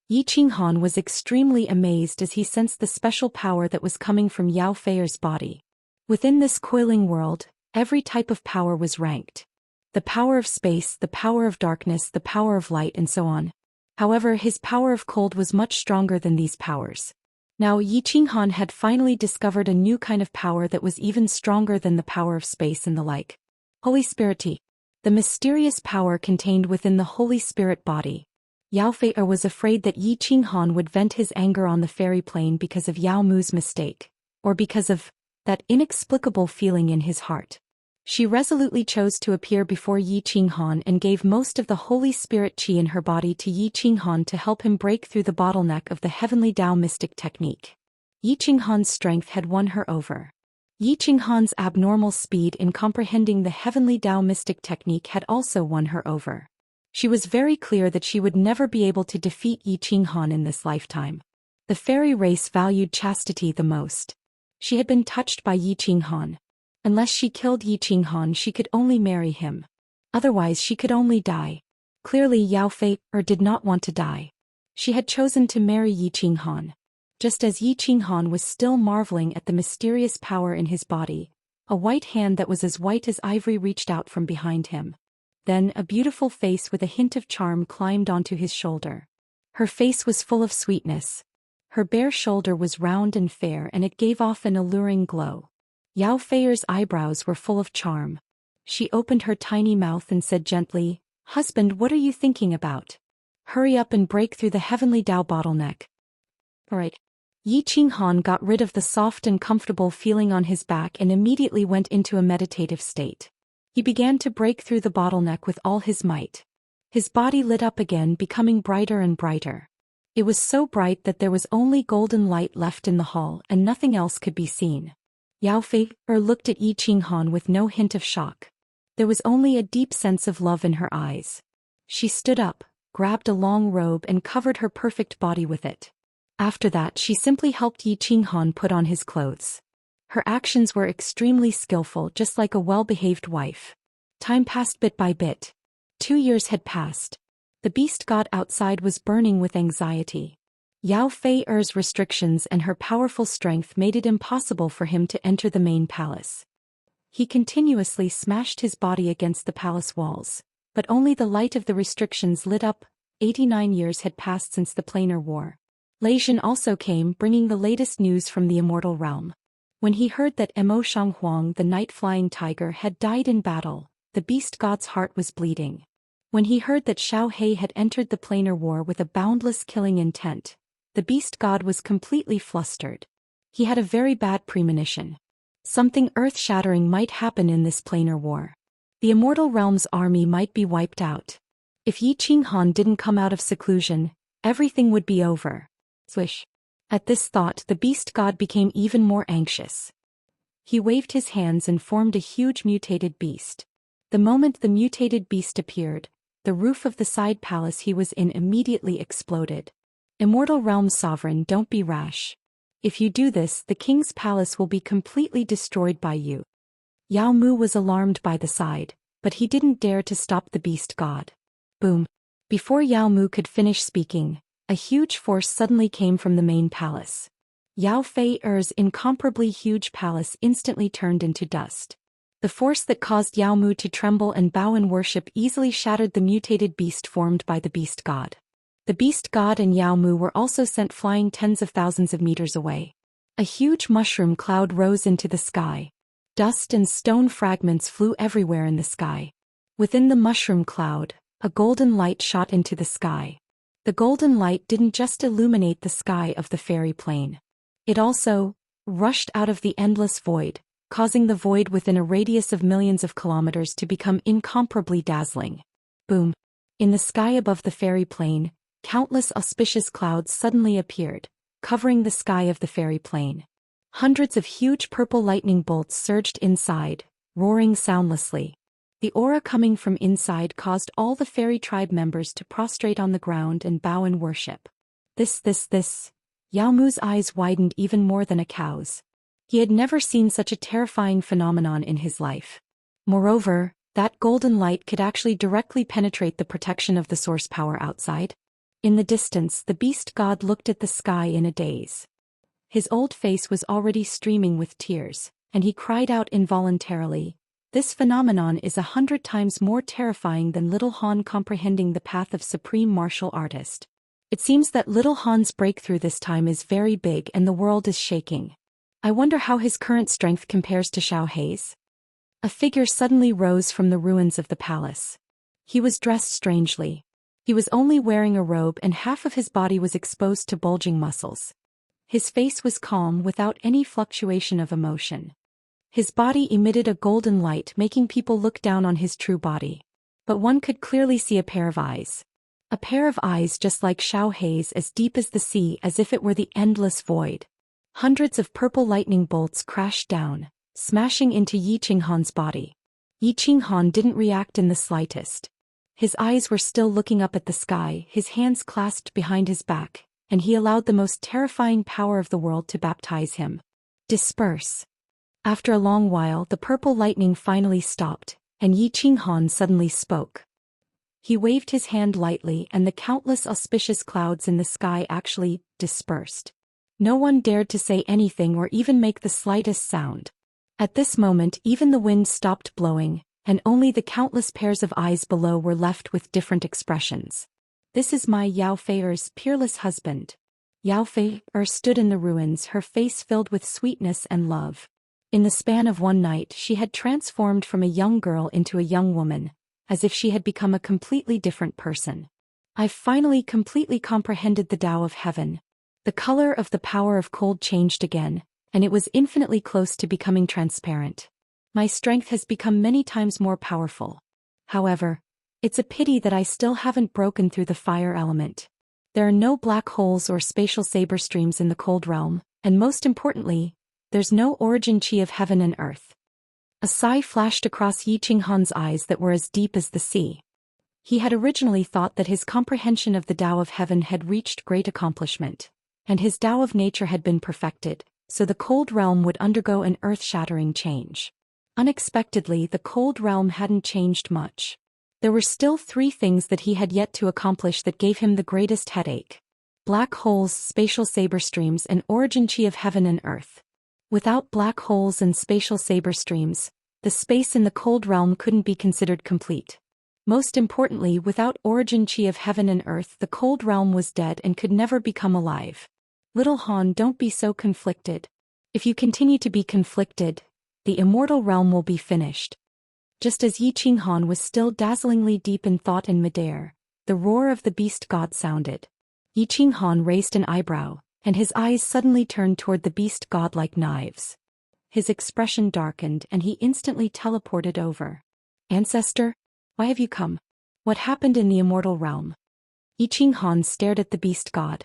Yi Qinghan was extremely amazed as he sensed the special power that was coming from Yao Feier's body. Within this coiling world, every type of power was ranked. The power of space, the power of darkness, the power of light, and so on. However, his power of cold was much stronger than these powers. Now Yi Qinghan had finally discovered a new kind of power that was even stronger than the power of space and the like. Holy Spirit Qi. The mysterious power contained within the Holy Spirit body. Yao Fei'er was afraid that Yi Qinghan would vent his anger on the fairy plane because of Yao Mu's mistake, or because of that inexplicable feeling in his heart. She resolutely chose to appear before Yi Qinghan and gave most of the Holy Spirit Qi in her body to Yi Qinghan to help him break through the bottleneck of the Heavenly Tao mystic technique. Yi Qinghan's strength had won her over. Yi Qinghan's abnormal speed in comprehending the Heavenly Tao mystic technique had also won her over. She was very clear that she would never be able to defeat Yi Qinghan in this lifetime. The fairy race valued chastity the most. She had been touched by Yi Qinghan. Unless she killed Yi Qinghan, she could only marry him. Otherwise she could only die. Clearly Yao Fei'er did not want to die. She had chosen to marry Yi Qinghan. Just as Yi Qinghan was still marveling at the mysterious power in his body, a white hand that was as white as ivory reached out from behind him. Then a beautiful face with a hint of charm climbed onto his shoulder. Her face was full of sweetness. Her bare shoulder was round and fair and it gave off an alluring glow. Yao Feier's eyebrows were full of charm. She opened her tiny mouth and said gently, Husband, what are you thinking about? Hurry up and break through the Heavenly Tao bottleneck. Alright. Yi Qinghan got rid of the soft and comfortable feeling on his back and immediately went into a meditative state. He began to break through the bottleneck with all his might. His body lit up again, becoming brighter and brighter. It was so bright that there was only golden light left in the hall and nothing else could be seen. Yao Fei'er looked at Yi Qinghan with no hint of shock. There was only a deep sense of love in her eyes. She stood up, grabbed a long robe and covered her perfect body with it. After that she simply helped Yi Qinghan put on his clothes. Her actions were extremely skillful, just like a well-behaved wife. Time passed bit by bit. 2 years had passed. The beast god outside was burning with anxiety. Yao Feier's restrictions and her powerful strength made it impossible for him to enter the main palace. He continuously smashed his body against the palace walls, but only the light of the restrictions lit up. 89 years had passed since the planar war. Lei Zhen also came, bringing the latest news from the Immortal realm. When he heard that Mo Shanghuang, the night-flying tiger, had died in battle, the beast god's heart was bleeding. When he heard that Xianxia had entered the planar war with a boundless killing intent, the beast god was completely flustered. He had a very bad premonition. Something earth-shattering might happen in this planar war. The Immortal Realm's army might be wiped out. If Yi Qinghan didn't come out of seclusion, everything would be over. Swish. At this thought, the beast god became even more anxious. He waved his hands and formed a huge mutated beast. The moment the mutated beast appeared, the roof of the side palace he was in immediately exploded. Immortal Realm Sovereign, don't be rash. If you do this, the king's palace will be completely destroyed by you. Yao Mu was alarmed by the side, but he didn't dare to stop the beast god. Boom. Before Yao Mu could finish speaking, a huge force suddenly came from the main palace. Yao Fei-er's incomparably huge palace instantly turned into dust. The force that caused Yao Mu to tremble and bow in worship easily shattered the mutated beast formed by the beast god. The beast god and Yao Mu were also sent flying tens of thousands of meters away. A huge mushroom cloud rose into the sky. Dust and stone fragments flew everywhere in the sky. Within the mushroom cloud, a golden light shot into the sky. The golden light didn't just illuminate the sky of the fairy plain. It also rushed out of the endless void, causing the void within a radius of millions of kilometers to become incomparably dazzling. Boom. In the sky above the fairy plain, countless auspicious clouds suddenly appeared, covering the sky of the fairy plain. Hundreds of huge purple lightning bolts surged inside, roaring soundlessly. The aura coming from inside caused all the fairy tribe members to prostrate on the ground and bow in worship. This. Yao Mu's eyes widened even more than a cow's. He had never seen such a terrifying phenomenon in his life. Moreover, that golden light could actually directly penetrate the protection of the source power outside. In the distance, the beast god looked at the sky in a daze. His old face was already streaming with tears, and he cried out involuntarily, "This phenomenon is 100 times more terrifying than Little Han comprehending the path of supreme martial artist. It seems that Little Han's breakthrough this time is very big and the world is shaking. I wonder how his current strength compares to Xianxia's." A figure suddenly rose from the ruins of the palace. He was dressed strangely. He was only wearing a robe and half of his body was exposed to bulging muscles. His face was calm without any fluctuation of emotion. His body emitted a golden light, making people look down on his true body. But one could clearly see a pair of eyes. A pair of eyes just like Xianxia's, as deep as the sea, as if it were the endless void. Hundreds of purple lightning bolts crashed down, smashing into Yi Qinghan's body. Yi Qinghan didn't react in the slightest. His eyes were still looking up at the sky, his hands clasped behind his back, and he allowed the most terrifying power of the world to baptize him. Disperse. After a long while, the purple lightning finally stopped, and Yi Qinghan suddenly spoke. He waved his hand lightly and the countless auspicious clouds in the sky actually dispersed. No one dared to say anything or even make the slightest sound. At this moment, even the wind stopped blowing, and only the countless pairs of eyes below were left with different expressions. "This is my Yao Fei-er's peerless husband." Yao Fei-er stood in the ruins, her face filled with sweetness and love. In the span of one night, she had transformed from a young girl into a young woman, as if she had become a completely different person. "I've finally completely comprehended the Tao of Heaven." The color of the power of cold changed again, and it was infinitely close to becoming transparent. "My strength has become many times more powerful. However, it's a pity that I still haven't broken through the fire element. There are no black holes or spatial saber streams in the cold realm, and most importantly, there's no origin chi of heaven and earth." A sigh flashed across Yi Qinghan's eyes that were as deep as the sea. He had originally thought that his comprehension of the Tao of Heaven had reached great accomplishment, and his Tao of nature had been perfected, so the cold realm would undergo an earth-shattering change. Unexpectedly, the cold realm hadn't changed much. There were still 3 things that he had yet to accomplish that gave him the greatest headache: black holes, spatial saber streams, and origin chi of heaven and earth. Without black holes and spatial saber streams, the space in the cold realm couldn't be considered complete. Most importantly, without origin chi of heaven and earth, the cold realm was dead and could never become alive. "Little Han, don't be so conflicted. If you continue to be conflicted, the immortal realm will be finished. Just as Yi Qinghan was still dazzlingly deep in thought in midair, the roar of the beast god sounded. Yi Qinghan raised an eyebrow, and his eyes suddenly turned toward the beast god like knives. His expression darkened and he instantly teleported over. Ancestor, why have you come? What happened in the immortal realm? Yi Qinghan stared at the beast god.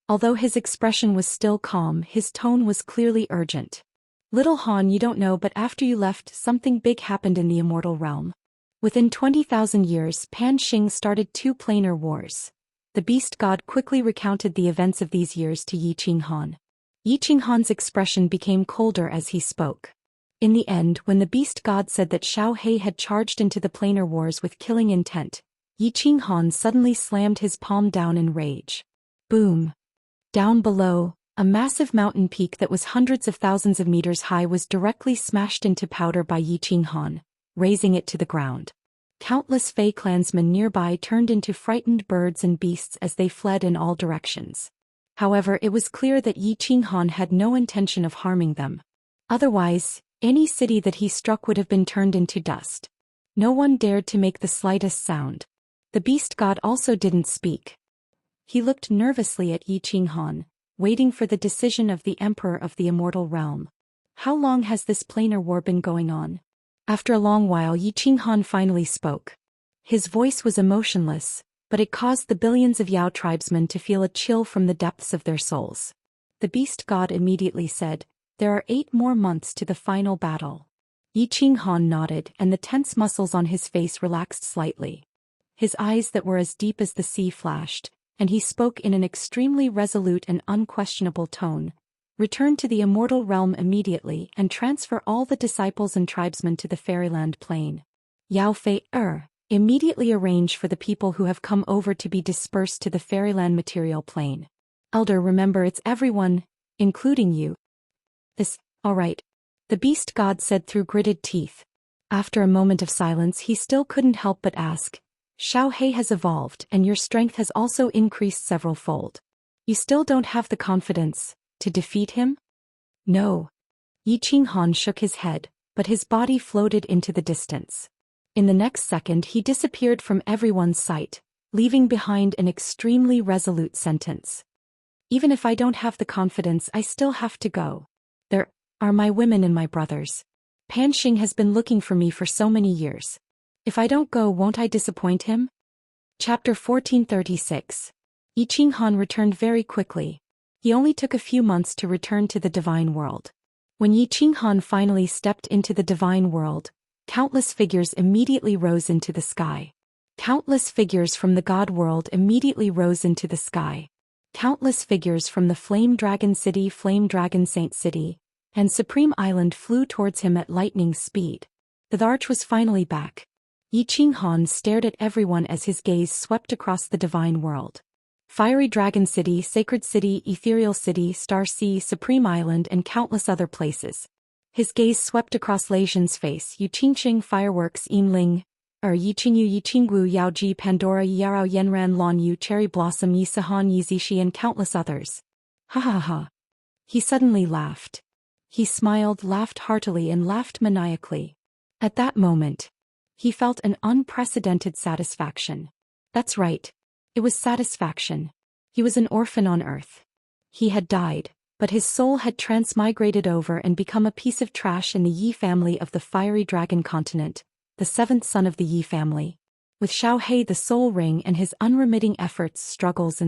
Although his expression was still calm, his tone was clearly urgent. Little Han, you don't know, but after you left, something big happened in the immortal realm. Within 20,000 years, Pan Xing started 2 planar wars. The beast god quickly recounted the events of these years to Yi Qinghan. Yi Qinghan's expression became colder as he spoke. In the end, when the beast god said that Xiao He had charged into the planar wars with killing intent, Yi Qinghan suddenly slammed his palm down in rage. Boom! Down below, a massive mountain peak that was hundreds of thousands of meters high was directly smashed into powder by Yi Qinghan, razing it to the ground. Countless Fey clansmen nearby turned into frightened birds and beasts as they fled in all directions. However, it was clear that Yi Qinghan had no intention of harming them. Otherwise, any city that he struck would have been turned into dust. No one dared to make the slightest sound. The beast god also didn't speak. He looked nervously at Yi Qinghan, waiting for the decision of the Emperor of the Immortal Realm. How long has this planar war been going on? After a long while, Yi Qinghan finally spoke. His voice was emotionless, but it caused the billions of Yao tribesmen to feel a chill from the depths of their souls. The beast god immediately said, "There are 8 more months to the final battle." Yi Qinghan nodded and the tense muscles on his face relaxed slightly. His eyes that were as deep as the sea flashed, and he spoke in an extremely resolute and unquestionable tone. "Return to the immortal realm immediately and transfer all the disciples and tribesmen to the fairyland plain. Yao Fei immediately arrange for the people who have come over to be dispersed to the fairyland material plane. Elder, remember, it's everyone, including you." All right," the beast god said through gritted teeth. After a moment of silence, he still couldn't help but ask, "Xiao He has evolved and your strength has also increased several-fold. You still don't have the confidence to defeat him?" "No." Yi Qinghan shook his head, but his body floated into the distance. In the next second he disappeared from everyone's sight, leaving behind an extremely resolute sentence. "Even if I don't have the confidence, I still have to go. There are my women and my brothers. Pan Xing has been looking for me for so many years. If I don't go, won't I disappoint him?" Chapter 1436. Yi Qinghan returned very quickly. He only took a few months to return to the divine world. When Yi Qinghan finally stepped into the divine world, countless figures immediately rose into the sky. Countless figures from the god world immediately rose into the sky. Countless figures from the Flame Dragon City, Flame Dragon Saint City, and Supreme Island flew towards him at lightning speed. The arch was finally back. Yi Qinghan stared at everyone as his gaze swept across the divine world. Fiery Dragon City, Sacred City, Ethereal City, Star Sea, Supreme Island, and countless other places. His gaze swept across Lei Zhen's face. Yu Qingxing, Fireworks, Yinling, Yi Qingyu, Yi Qinggu, Yao Ji, Pandora, Yarao, Yenran, Lan Yu, Cherry Blossom, Yi Sihan, Yi Zishi, and countless others. Ha ha ha. He suddenly laughed. He smiled, laughed heartily, and laughed maniacally. At that moment, he felt an unprecedented satisfaction. That's right. It was satisfaction. He was an orphan on Earth. He had died, but his soul had transmigrated over and become a piece of trash in the Yi family of the Fiery Dragon Continent, the 7th son of the Yi family. With Xiao He the soul ring and his unremitting efforts, struggles,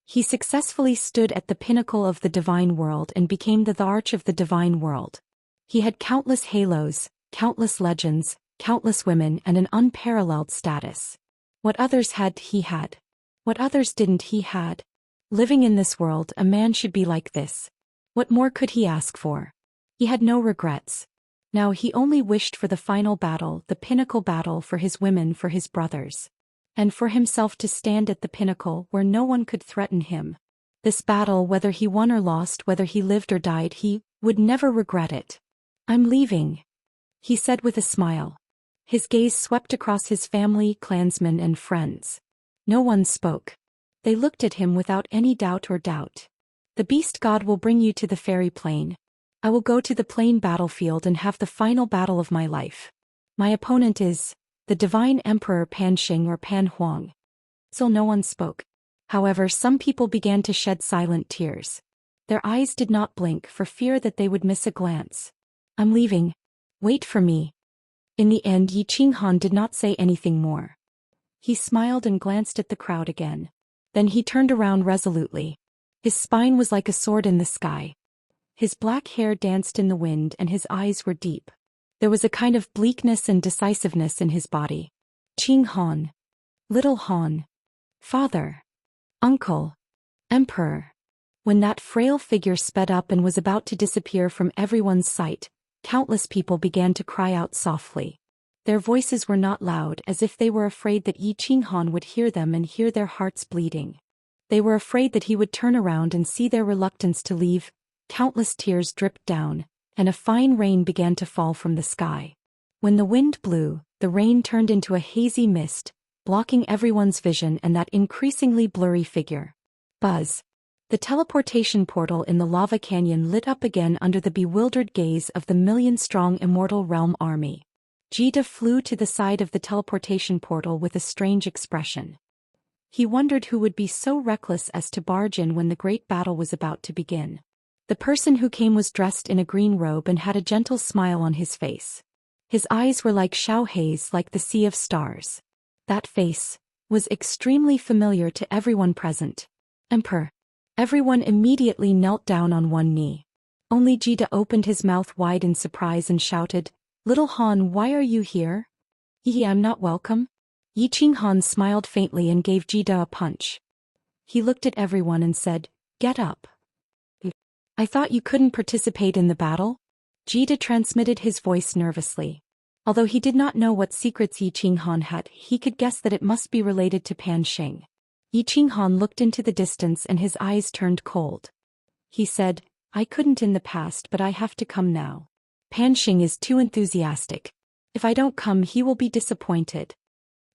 he successfully stood at the pinnacle of the divine world and became the arch of the divine world. He had countless halos, countless legends, countless women, and an unparalleled status. What others had, he had. What others didn't, he had. Living in this world, a man should be like this. What more could he ask for? He had no regrets. Now he only wished for the final battle, the pinnacle battle, for his women, for his brothers. And for himself to stand at the pinnacle where no one could threaten him. This battle, whether he won or lost, whether he lived or died, he would never regret it. "I'm leaving," he said with a smile. His gaze swept across his family, clansmen, and friends. No one spoke. They looked at him without any doubt. The beast god will bring you to the fairy plain. I will go to the plain battlefield and have the final battle of my life. My opponent is the divine emperor Pan Xing or Pan Huang. Still no one spoke. However, some people began to shed silent tears. Their eyes did not blink for fear that they would miss a glance. I'm leaving. Wait for me. In the end, Yi Qinghan did not say anything more. He smiled and glanced at the crowd again. Then he turned around resolutely. His spine was like a sword in the sky. His black hair danced in the wind and his eyes were deep. There was a kind of bleakness and decisiveness in his body. Qinghan. Little Han. Father. Uncle. Emperor. When that frail figure sped up and was about to disappear from everyone's sight, countless people began to cry out softly. Their voices were not loud, as if they were afraid that Yi Qinghan would hear them and hear their hearts bleeding. They were afraid that he would turn around and see their reluctance to leave. Countless tears dripped down, and a fine rain began to fall from the sky. When the wind blew, the rain turned into a hazy mist, blocking everyone's vision and that increasingly blurry figure. Buzz. The teleportation portal in the lava canyon lit up again under the bewildered gaze of the million-strong Immortal Realm army. Jita flew to the side of the teleportation portal with a strange expression. He wondered who would be so reckless as to barge in when the great battle was about to begin. The person who came was dressed in a green robe and had a gentle smile on his face. His eyes were like Xianxia's, like the sea of stars. That face was extremely familiar to everyone present. Emperor. Everyone immediately knelt down on one knee. Only Jita opened his mouth wide in surprise and shouted, "Little Han, why are you here?" I'm not welcome." Yi Qinghan smiled faintly and gave Jita a punch. He looked at everyone and said, "Get up." "I thought you couldn't participate in the battle?" Jita transmitted his voice nervously. Although he did not know what secrets Yi Qinghan had, he could guess that it must be related to Pan Xing. Yi Qinghan looked into the distance and his eyes turned cold. He said, "I couldn't in the past, but I have to come now. Pan Xing is too enthusiastic. If I don't come, he will be disappointed."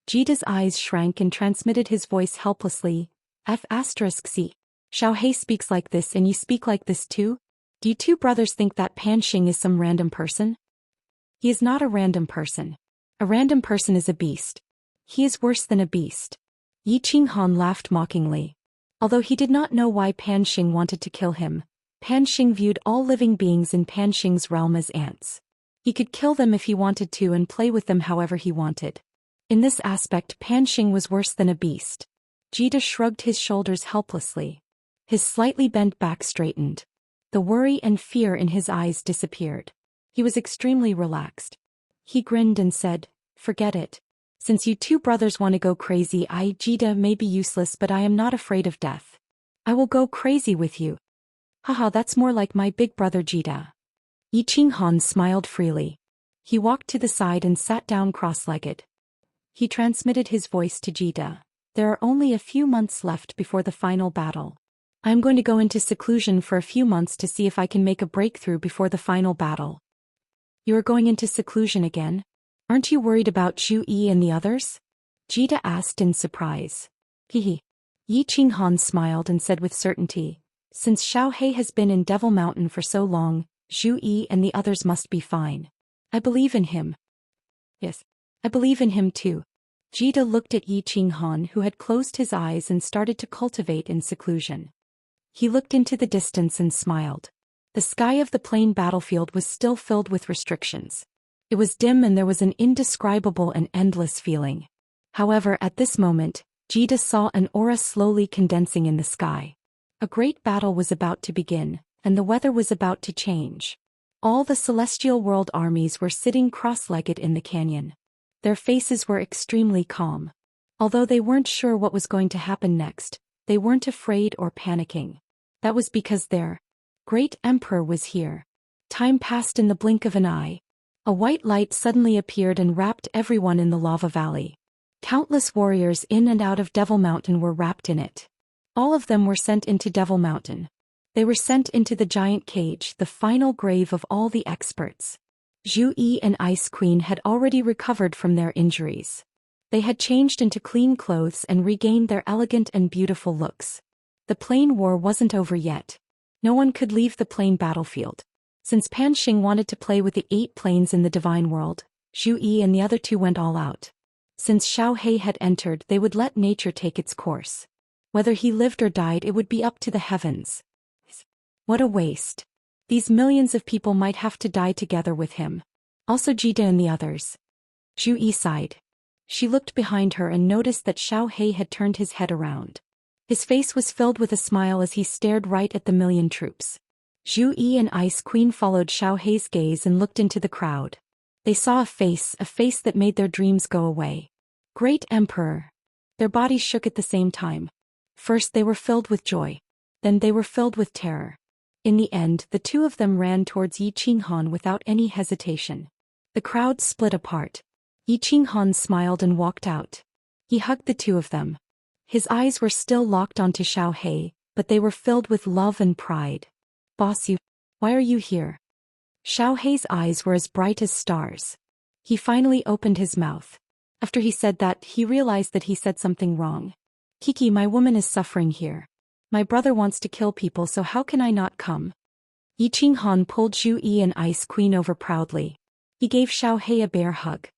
Jita's eyes shrank and transmitted his voice helplessly. F***C. Xiaohei speaks like this and you speak like this too? Do you two brothers think that Pan Xing is some random person? He is not a random person. A random person is a beast. He is worse than a beast. Yi Qinghan laughed mockingly. Although he did not know why Pan Xing wanted to kill him, Pan Xing viewed all living beings in Pan Xing's realm as ants. He could kill them if he wanted to and play with them however he wanted. In this aspect, Pan Xing was worse than a beast. Jita shrugged his shoulders helplessly. His slightly bent back straightened. The worry and fear in his eyes disappeared. He was extremely relaxed. He grinned and said, "Forget it. Since you two brothers want to go crazy, Jita may be useless, but I am not afraid of death. I will go crazy with you." "Haha, that's more like my big brother Jita." Yi Qinghan smiled freely. He walked to the side and sat down cross-legged. He transmitted his voice to Jita. "There are only a few months left before the final battle. I am going to go into seclusion for a few months to see if I can make a breakthrough before the final battle." "You are going into seclusion again? Aren't you worried about Zhu Yi and the others?" Jita asked in surprise. Hehe. Yi Qinghan smiled and said with certainty, "Since Xiaohei has been in Devil Mountain for so long, Zhu Yi and the others must be fine. I believe in him." "Yes, I believe in him too." Jita looked at Yi Qinghan, who had closed his eyes and started to cultivate in seclusion. He looked into the distance and smiled. The sky of the plain battlefield was still filled with restrictions. It was dim and there was an indescribable and endless feeling. However, at this moment, Jita saw an aura slowly condensing in the sky. A great battle was about to begin, and the weather was about to change. All the celestial world armies were sitting cross-legged in the canyon. Their faces were extremely calm. Although they weren't sure what was going to happen next, they weren't afraid or panicking. That was because their great emperor was here. Time passed in the blink of an eye. A white light suddenly appeared and wrapped everyone in the lava valley. Countless warriors in and out of Devil Mountain were wrapped in it. All of them were sent into Devil Mountain. They were sent into the giant cage, the final grave of all the experts. Zhu Yi and Ice Queen had already recovered from their injuries. They had changed into clean clothes and regained their elegant and beautiful looks. The plain war wasn't over yet. No one could leave the plane battlefield. Since Pan Xing wanted to play with the 8 planes in the divine world, Zhu Yi and the other 2 went all out. Since Xiao Hei had entered, they would let nature take its course. Whether he lived or died, it would be up to the heavens. What a waste. These millions of people might have to die together with him. Also Jida and the others. Zhu Yi sighed. She looked behind her and noticed that Xiao Hei had turned his head around. His face was filled with a smile as he stared right at the million troops. Zhu Yi and Ice Queen followed Xiao Hei's gaze and looked into the crowd. They saw a face that made their dreams go away. Great Emperor. Their bodies shook at the same time. First they were filled with joy. Then they were filled with terror. In the end, the 2 of them ran towards Yi Qinghan without any hesitation. The crowd split apart. Yi Qinghan smiled and walked out. He hugged the 2 of them. His eyes were still locked onto Xiao Hei, but they were filled with love and pride. Boss, why are you here? Xiao Hei's eyes were as bright as stars. He finally opened his mouth. After he said that, he realized that he said something wrong. Kiki, my woman is suffering here. My brother wants to kill people, so how can I not come? Yi Qinghan pulled Zhu Yi and Ice Queen over proudly. He gave Xiao Hei a bear hug.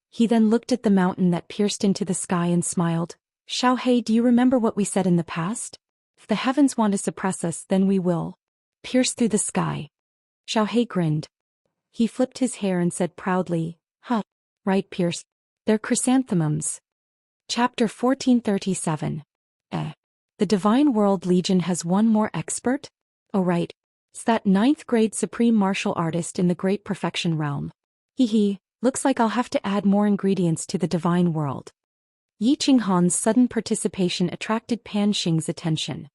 He then looked at the mountain that pierced into the sky and smiled. Xiao Hei, do you remember what we said in the past? If the heavens want to suppress us, then we will pierce through the sky. Xiao Hei grinned. He flipped his hair and said proudly, "Huh, right, pierce. They're chrysanthemums." Chapter 1437. The Divine World Legion has one more expert? Oh right. It's that 9th grade supreme martial artist in the Great Perfection realm. Hee, looks like I'll have to add more ingredients to the Divine World. Yi Qinghan's sudden participation attracted Pan Xing's attention.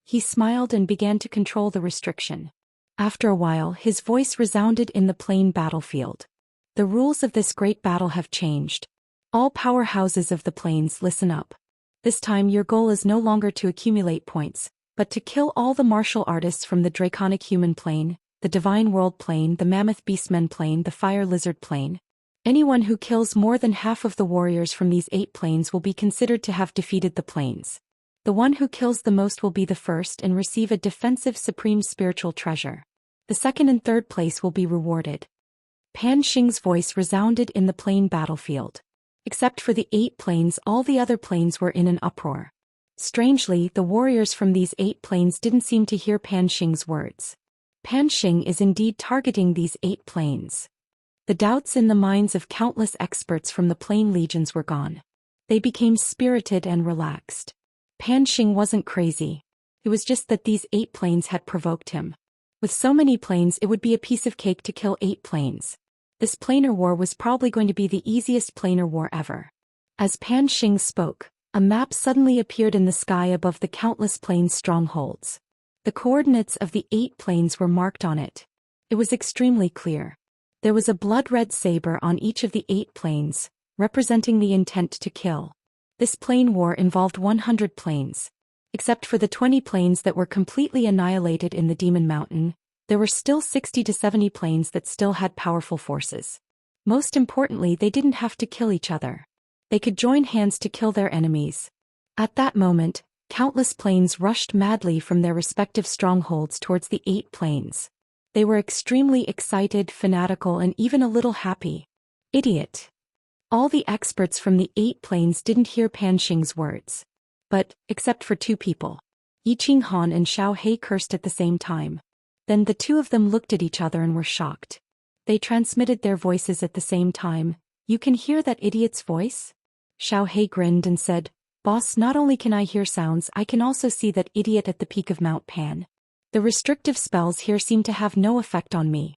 He smiled and began to control the restriction. After a while, his voice resounded in the plain battlefield. The rules of this great battle have changed. All powerhouses of the plains, listen up. This time your goal is no longer to accumulate points, but to kill all the martial artists from the Draconic Human Plane, the Divine World Plane, the Mammoth Beastmen Plane, the Fire Lizard Plane. Anyone who kills more than half of the warriors from these 8 planes will be considered to have defeated the planes. The one who kills the most will be the first and receive a defensive supreme spiritual treasure. The 2nd and 3rd place will be rewarded. Pan Xing's voice resounded in the plain battlefield. Except for the 8 planes, all the other planes were in an uproar. Strangely, the warriors from these 8 planes didn't seem to hear Pan Xing's words. Pan Xing is indeed targeting these 8 planes. The doubts in the minds of countless experts from the plane legions were gone. They became spirited and relaxed. Pan Xing wasn't crazy. It was just that these 8 planes had provoked him. With so many planes, it would be a piece of cake to kill 8 planes. This planar war was probably going to be the easiest planar war ever. As Pan Xing spoke, a map suddenly appeared in the sky above the countless planes' strongholds. The coordinates of the 8 planes were marked on it. It was extremely clear. There was a blood-red saber on each of the 8 planes, representing the intent to kill. This plane war involved 100 planes. Except for the 20 planes that were completely annihilated in the Demon Mountain, there were still 60 to 70 planes that still had powerful forces. Most importantly, they didn't have to kill each other. They could join hands to kill their enemies. At that moment, countless planes rushed madly from their respective strongholds towards the 8 planes. They were extremely excited, fanatical, and even a little happy. Idiot. All the experts from the 8 planes didn't hear Pan Xing's words. But, except for 2 people. Yi Qinghan and Xiao Hei cursed at the same time. Then the 2 of them looked at each other and were shocked. They transmitted their voices at the same time. You can hear that idiot's voice? Xiao Hei grinned and said, Boss, not only can I hear sounds, I can also see that idiot at the peak of Mount Pan. The restrictive spells here seem to have no effect on me.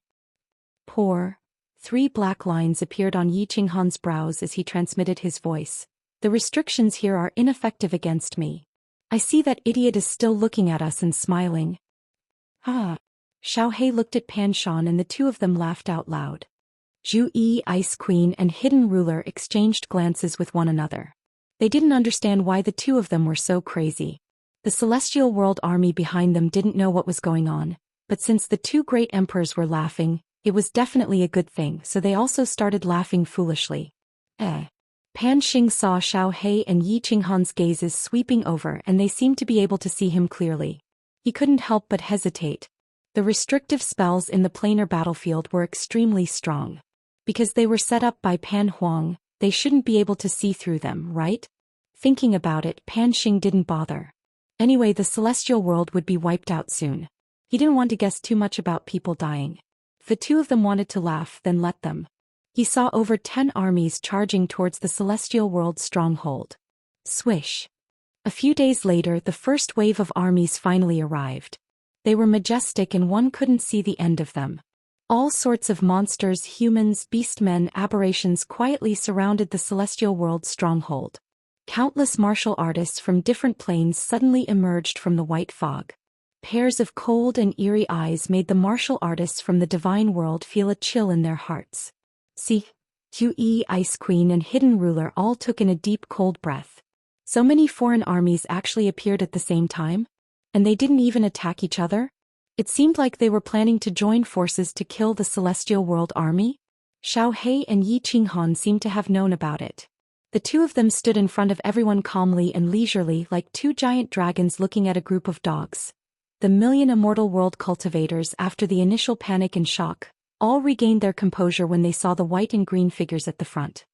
Poor. 3 black lines appeared on Yi Qinghan's brows as he transmitted his voice. The restrictions here are ineffective against me. I see that idiot is still looking at us and smiling. Ah. Xiao Hei looked at Pan Shan and the 2 of them laughed out loud. Zhu Yi, Ice Queen, and Hidden Ruler exchanged glances with one another. They didn't understand why the 2 of them were so crazy. The Celestial World Army behind them didn't know what was going on, but since the 2 great emperors were laughing, it was definitely a good thing, so they also started laughing foolishly. Pan Xing saw Xiao Hei and Yi Qinghan's gazes sweeping over and they seemed to be able to see him clearly. He couldn't help but hesitate. The restrictive spells in the planar battlefield were extremely strong. Because they were set up by Pan Huang, they shouldn't be able to see through them, right? Thinking about it, Pan Xing didn't bother. Anyway, the celestial world would be wiped out soon. He didn't want to guess too much about people dying. If the two of them wanted to laugh, then let them. He saw over 10 armies charging towards the celestial world's stronghold. Swish. A few days later, the first wave of armies finally arrived. They were majestic and one couldn't see the end of them. All sorts of monsters, humans, beastmen, aberrations quietly surrounded the celestial world's stronghold. Countless martial artists from different planes suddenly emerged from the white fog. Pairs of cold and eerie eyes made the martial artists from the divine world feel a chill in their hearts. See, Qi, Ice Queen and Hidden Ruler all took in a deep cold breath. So many foreign armies actually appeared at the same time? And they didn't even attack each other? It seemed like they were planning to join forces to kill the Celestial World Army. Xiaohe and Yi Qinghan seemed to have known about it. The two of them stood in front of everyone calmly and leisurely like two giant dragons looking at a group of dogs. The million Immortal World cultivators, after the initial panic and shock, all regained their composure when they saw the white and green figures at the front.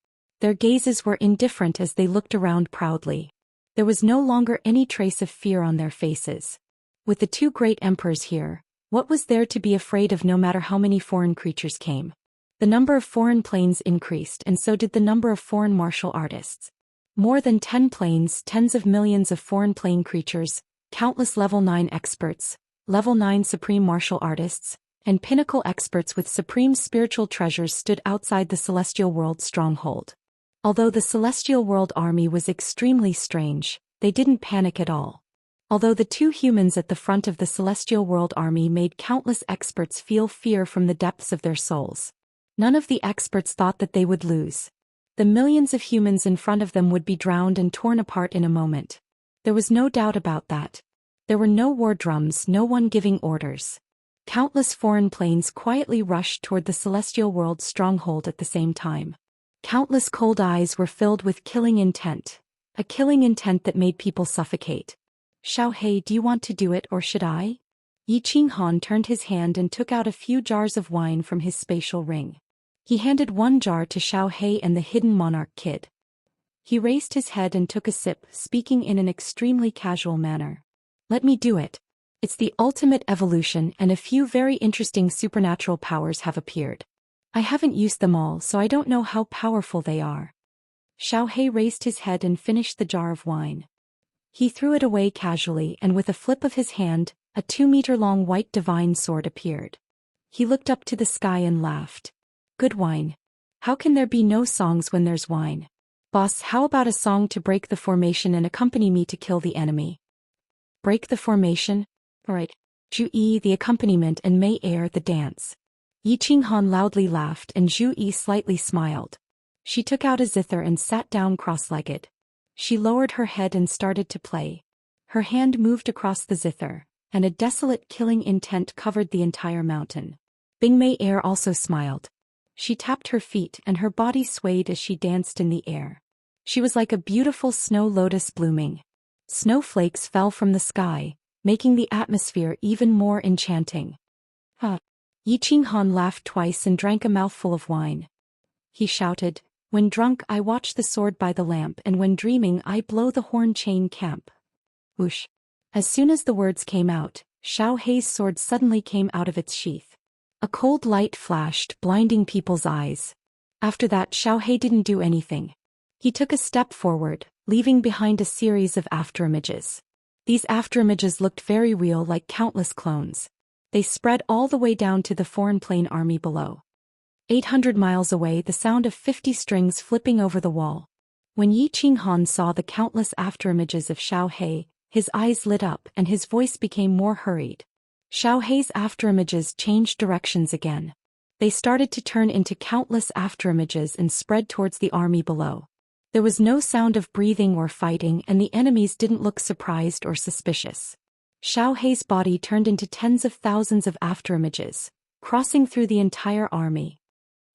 Their gazes were indifferent as they looked around proudly. There was no longer any trace of fear on their faces. With the two great emperors here, what was there to be afraid of no matter how many foreign creatures came? The number of foreign planes increased and so did the number of foreign martial artists. More than 10 planes, tens of millions of foreign plane creatures, countless level 9 experts, level 9 supreme martial artists, and pinnacle experts with supreme spiritual treasures stood outside the Celestial World stronghold. Although the Celestial World army was extremely strange, they didn't panic at all. Although the two humans at the front of the Celestial World army made countless experts feel fear from the depths of their souls. None of the experts thought that they would lose. The millions of humans in front of them would be drowned and torn apart in a moment. There was no doubt about that. There were no war drums, no one giving orders. Countless foreign planes quietly rushed toward the Celestial World's stronghold at the same time. Countless cold eyes were filled with killing intent. A killing intent that made people suffocate. Xiaohe, do you want to do it or should I? Yi Qinghan turned his hand and took out a few jars of wine from his spatial ring. He handed one jar to Xiaohe and the hidden monarch kid. He raised his head and took a sip, speaking in an extremely casual manner. Let me do it. It's the ultimate evolution and a few very interesting supernatural powers have appeared. I haven't used them all so I don't know how powerful they are. Xiaohe raised his head and finished the jar of wine. He threw it away casually and with a flip of his hand, a 2-meter-long white divine sword appeared. He looked up to the sky and laughed. Good wine. How can there be no songs when there's wine? Boss, how about a song to break the formation and accompany me to kill the enemy? Break the formation? Alright. Zhu Yi the accompaniment and Mei Er the dance. Yi Qinghan loudly laughed and Zhu Yi slightly smiled. She took out a zither and sat down cross-legged. She lowered her head and started to play. Her hand moved across the zither, and a desolate killing intent covered the entire mountain. Bing Mei Er also smiled. She tapped her feet and her body swayed as she danced in the air. She was like a beautiful snow lotus blooming. Snowflakes fell from the sky, making the atmosphere even more enchanting. Yi Qinghan laughed twice and drank a mouthful of wine. He shouted, when drunk I watch the sword by the lamp and when dreaming I blow the horn chain camp. Whoosh. As soon as the words came out, Xiaohe's sword suddenly came out of its sheath. A cold light flashed, blinding people's eyes. After that Xiaohe didn't do anything. He took a step forward, leaving behind a series of afterimages. These afterimages looked very real like countless clones. They spread all the way down to the foreign plane army below. 800 miles away the sound of 50 strings flipping over the wall. When Yi Qinghan saw the countless afterimages of Xiaohe, his eyes lit up and his voice became more hurried. Xiaohe's afterimages changed directions again. They started to turn into countless afterimages and spread towards the army below. There was no sound of breathing or fighting and the enemies didn't look surprised or suspicious. Xiaohe's body turned into tens of thousands of afterimages, crossing through the entire army.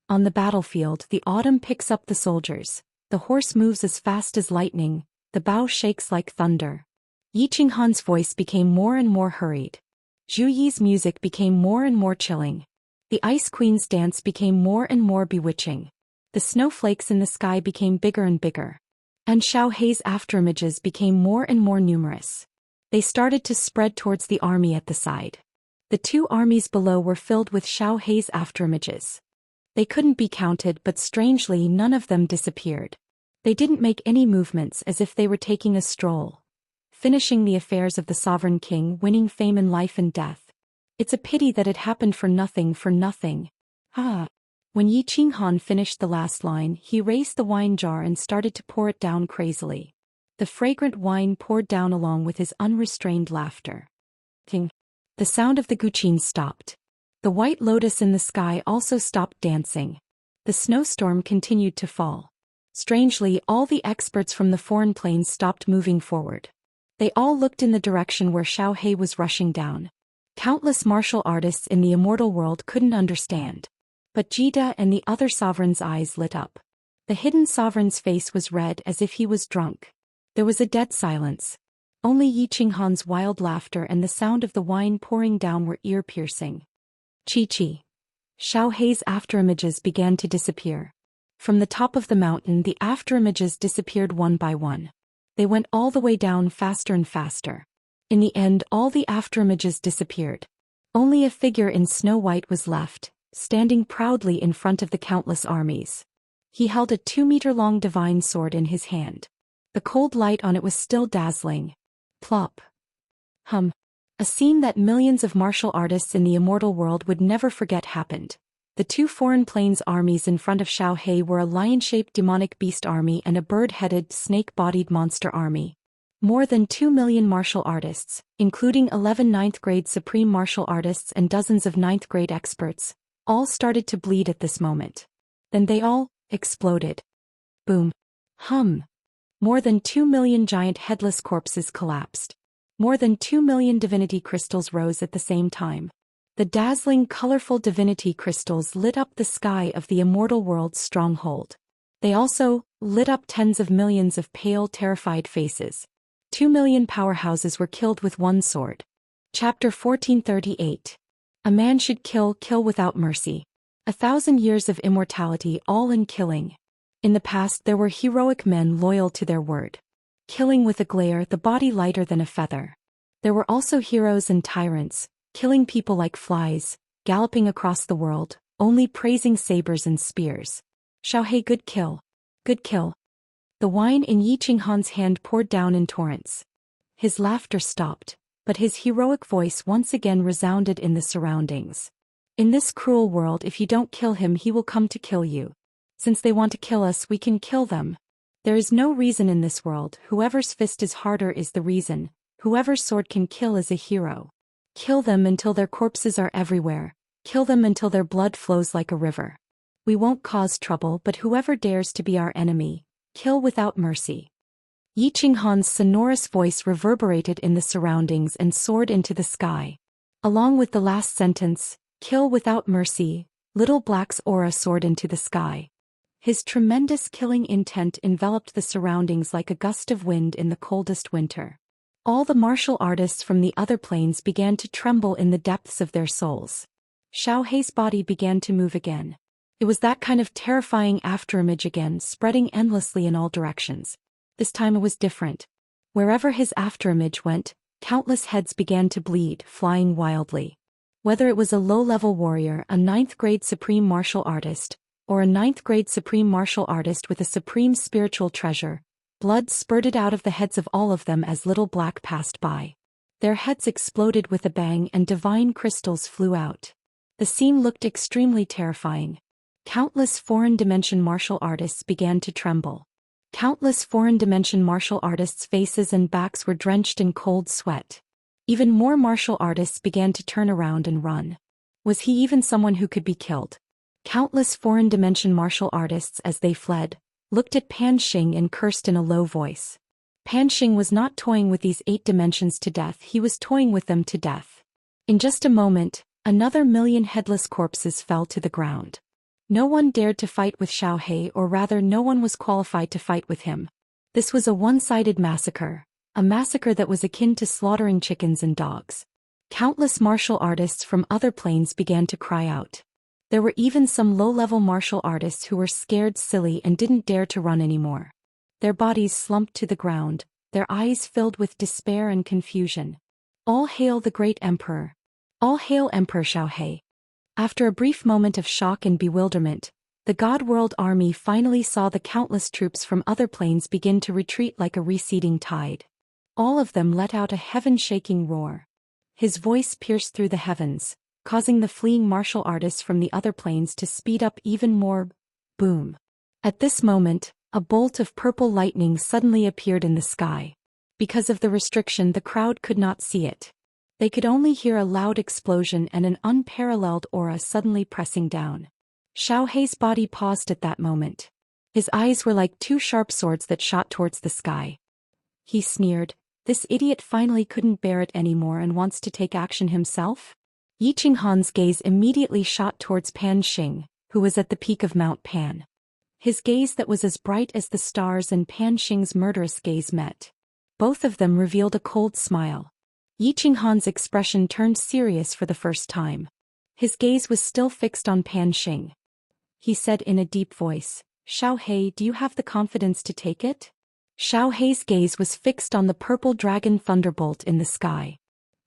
On the battlefield, the autumn picks up the soldiers, the horse moves as fast as lightning, the bow shakes like thunder. Yi Qinghan's voice became more and more hurried. Zhu Yi's music became more and more chilling. The Ice Queen's dance became more and more bewitching. The snowflakes in the sky became bigger and bigger. And Xiao Hei's afterimages became more and more numerous. They started to spread towards the army at the side. The two armies below were filled with Xiao Hei's afterimages. They couldn't be counted, but strangely none of them disappeared. They didn't make any movements, as if they were taking a stroll, finishing the affairs of the sovereign king, winning fame in life and death. It's a pity that it happened for nothing. When Yi Qinghan finished the last line, he raised the wine jar and started to pour it down crazily. The fragrant wine poured down along with his unrestrained laughter. Ting. The sound of the guqin stopped. The white lotus in the sky also stopped dancing. The snowstorm continued to fall. Strangely, all the experts from the foreign plains stopped moving forward. They all looked in the direction where Xiao Hei was rushing down. Countless martial artists in the immortal world couldn't understand. But Jida and the other sovereign's eyes lit up. The hidden sovereign's face was red as if he was drunk. There was a dead silence. Only Yi Qinghan's wild laughter and the sound of the wine pouring down were ear-piercing. Chi. Xiao Hei's afterimages began to disappear. From the top of the mountain, the afterimages disappeared one by one. They went all the way down faster and faster. In the end, all the afterimages disappeared. Only a figure in snow white was left, standing proudly in front of the countless armies. He held a 2-meter-long divine sword in his hand. The cold light on it was still dazzling. Plop. A scene that millions of martial artists in the immortal world would never forget happened. The two foreign plains armies in front of Xiao Hei were a lion-shaped demonic beast army and a bird-headed, snake-bodied monster army. More than 2 million martial artists, including 11 ninth-grade supreme martial artists and dozens of ninth-grade experts, all started to bleed at this moment. Then they all exploded. Boom. More than 2 million giant headless corpses collapsed. More than 2 million divinity crystals rose at the same time. The dazzling, colorful divinity crystals lit up the sky of the immortal world's stronghold. They also lit up tens of millions of pale, terrified faces. 2 million powerhouses were killed with one sword. Chapter 1438. A man should kill without mercy. 1,000 years of immortality, all in killing. In the past there were heroic men loyal to their word. Killing with a glare, the body lighter than a feather. There were also heroes and tyrants, killing people like flies, galloping across the world, only praising sabers and spears. Xiao Hei, good kill. Good kill. The wine in Yi Qinghan's hand poured down in torrents. His laughter stopped, but his heroic voice once again resounded in the surroundings. In this cruel world, if you don't kill him, he will come to kill you. Since they want to kill us, we can kill them. There is no reason in this world. Whoever's fist is harder is the reason. Whoever's sword can kill is a hero. Kill them until their corpses are everywhere. Kill them until their blood flows like a river. We won't cause trouble, but whoever dares to be our enemy, kill without mercy. Yi Qinghan's sonorous voice reverberated in the surroundings and soared into the sky. Along with the last sentence, kill without mercy, Little Black's aura soared into the sky. His tremendous killing intent enveloped the surroundings like a gust of wind in the coldest winter. All the martial artists from the other planes began to tremble in the depths of their souls. Xiao Hei's body began to move again. It was that kind of terrifying afterimage again, spreading endlessly in all directions. This time it was different. Wherever his afterimage went, countless heads began to bleed, flying wildly. Whether it was a low-level warrior, a ninth-grade supreme martial artist, or a ninth-grade supreme martial artist with a supreme spiritual treasure, blood spurted out of the heads of all of them as Little Black passed by. Their heads exploded with a bang and divine crystals flew out. The scene looked extremely terrifying. Countless foreign dimension martial artists began to tremble. Countless foreign dimension martial artists' faces and backs were drenched in cold sweat. Even more martial artists began to turn around and run. Was he even someone who could be killed? Countless foreign dimension martial artists, as they fled, looked at Pan Xing and cursed in a low voice. Pan Xing was not toying with these 8 dimensions to death, he was toying with them to death. In just a moment, another 1,000,000 headless corpses fell to the ground. No one dared to fight with Xiao Hei, or rather no one was qualified to fight with him. This was a one-sided massacre, a massacre that was akin to slaughtering chickens and dogs. Countless martial artists from other planes began to cry out. There were even some low-level martial artists who were scared silly and didn't dare to run anymore. Their bodies slumped to the ground, their eyes filled with despair and confusion. All hail the great emperor! All hail Emperor Xiaohe! After a brief moment of shock and bewilderment, the God-World army finally saw the countless troops from other planes begin to retreat like a receding tide. All of them let out a heaven-shaking roar. His voice pierced through the heavens, causing the fleeing martial artists from the other planes to speed up even more. Boom! At this moment, a bolt of purple lightning suddenly appeared in the sky. Because of the restriction, the crowd could not see it. They could only hear a loud explosion and an unparalleled aura suddenly pressing down. Xiaohe's body paused at that moment. His eyes were like two sharp swords that shot towards the sky. He sneered, "This idiot finally couldn't bear it anymore and wants to take action himself?" Yi Qinghan's gaze immediately shot towards Pan Xing, who was at the peak of Mount Pan. His gaze that was as bright as the stars and Pan Xing's murderous gaze met. Both of them revealed a cold smile. Yi Qinghan's expression turned serious for the first time. His gaze was still fixed on Pan Xing. He said in a deep voice, "Xiaohe, do you have the confidence to take it?" Xiaohe's gaze was fixed on the purple dragon thunderbolt in the sky.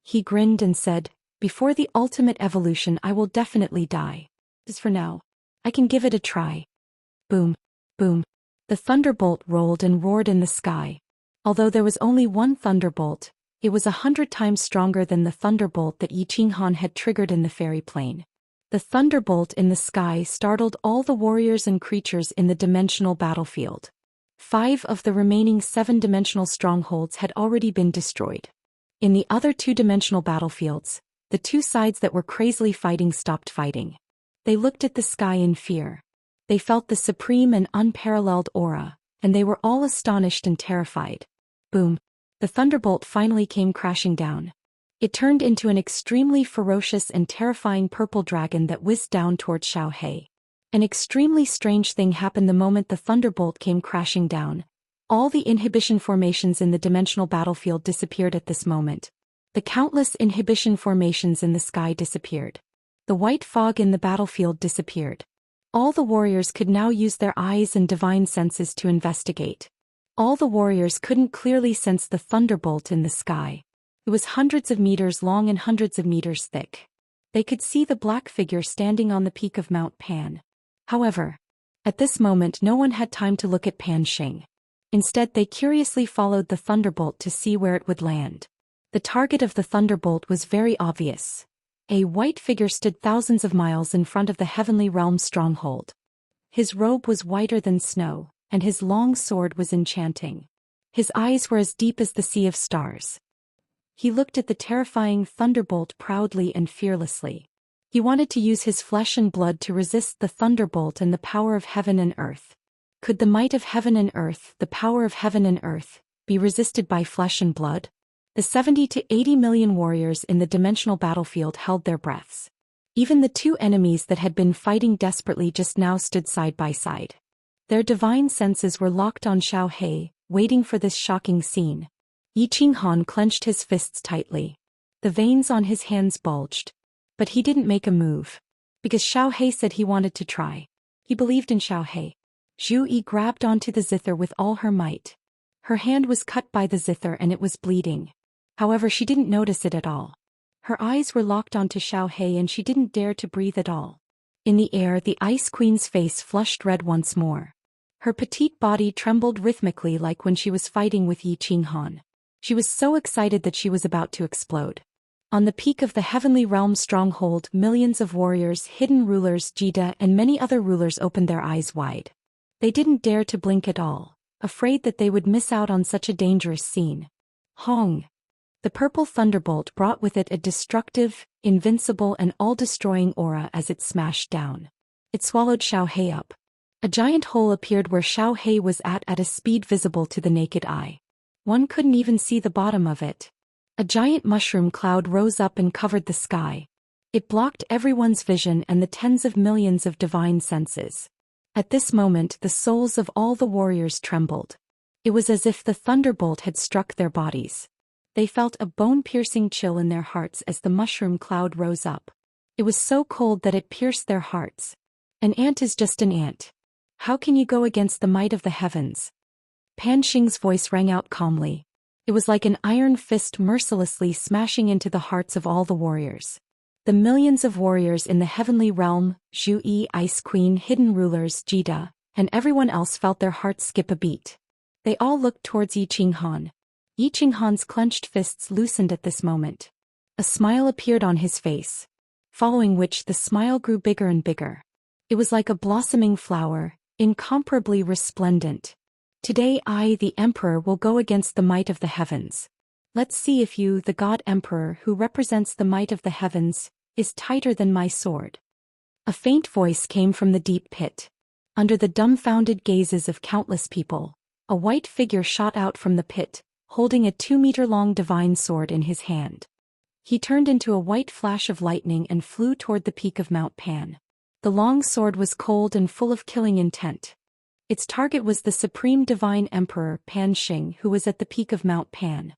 He grinned and said, "Before the ultimate evolution I will definitely die. As for now, I can give it a try." Boom, boom. The thunderbolt rolled and roared in the sky. Although there was only one thunderbolt, it was 100 times stronger than the thunderbolt that Yi Qinghan had triggered in the fairy plane. The thunderbolt in the sky startled all the warriors and creatures in the dimensional battlefield. 5 of the remaining 7-dimensional strongholds had already been destroyed. In the other 2-dimensional battlefields, the two sides that were crazily fighting stopped fighting. They looked at the sky in fear. They felt the supreme and unparalleled aura, and they were all astonished and terrified. Boom! The thunderbolt finally came crashing down. It turned into an extremely ferocious and terrifying purple dragon that whizzed down towards Xiaohe. An extremely strange thing happened the moment the thunderbolt came crashing down. All the inhibition formations in the dimensional battlefield disappeared at this moment. The countless inhibition formations in the sky disappeared. The white fog in the battlefield disappeared. All the warriors could now use their eyes and divine senses to investigate. All the warriors couldn't clearly sense the thunderbolt in the sky. It was hundreds of meters long and hundreds of meters thick. They could see the black figure standing on the peak of Mount Pan. However, at this moment no one had time to look at Pan Xing. Instead they curiously followed the thunderbolt to see where it would land. The target of the thunderbolt was very obvious. A white figure stood thousands of miles in front of the heavenly realm stronghold. His robe was whiter than snow, and his long sword was enchanting. His eyes were as deep as the sea of stars. He looked at the terrifying thunderbolt proudly and fearlessly. He wanted to use his flesh and blood to resist the thunderbolt and the power of heaven and earth. Could the might of heaven and earth, the power of heaven and earth, be resisted by flesh and blood? The 70 to 80 million warriors in the dimensional battlefield held their breaths. Even the two enemies that had been fighting desperately just now stood side by side. Their divine senses were locked on Xiaohe, waiting for this shocking scene. Yi Qinghan clenched his fists tightly. The veins on his hands bulged. But he didn't make a move. Because Xiaohe said he wanted to try. He believed in Xiaohe. Zhu Yi grabbed onto the zither with all her might. Her hand was cut by the zither and it was bleeding. However, she didn't notice it at all. Her eyes were locked onto Xiaohe and she didn't dare to breathe at all. In the air, the Ice Queen's face flushed red once more. Her petite body trembled rhythmically like when she was fighting with Yi Qinghan. She was so excited that she was about to explode. On the peak of the heavenly realm stronghold, millions of warriors, hidden rulers, Jida, and many other rulers opened their eyes wide. They didn't dare to blink at all, afraid that they would miss out on such a dangerous scene. Hong! The purple thunderbolt brought with it a destructive, invincible and all-destroying aura as it smashed down. It swallowed Xiaohe up. A giant hole appeared where Xiaohe was at a speed visible to the naked eye. One couldn't even see the bottom of it. A giant mushroom cloud rose up and covered the sky. It blocked everyone's vision and the tens of millions of divine senses. At this moment the souls of all the warriors trembled. It was as if the thunderbolt had struck their bodies. They felt a bone-piercing chill in their hearts as the mushroom cloud rose up. It was so cold that it pierced their hearts. An ant is just an ant. How can you go against the might of the heavens? Pan Xing's voice rang out calmly. It was like an iron fist mercilessly smashing into the hearts of all the warriors. The millions of warriors in the heavenly realm, Zhu Yi, Ice Queen, hidden rulers, Jida, and everyone else felt their hearts skip a beat. They all looked towards Yi Qinghan. Yi Qinghan's clenched fists loosened at this moment. A smile appeared on his face, following which the smile grew bigger and bigger. It was like a blossoming flower, incomparably resplendent. Today I, the Emperor, will go against the might of the heavens. Let's see if you, the God Emperor who represents the might of the heavens, is tighter than my sword. A faint voice came from the deep pit. Under the dumbfounded gazes of countless people, a white figure shot out from the pit, holding a 2-meter-long divine sword in his hand. He turned into a white flash of lightning and flew toward the peak of Mount Pan. The long sword was cold and full of killing intent. Its target was the Supreme Divine Emperor Pan Xing, who was at the peak of Mount Pan.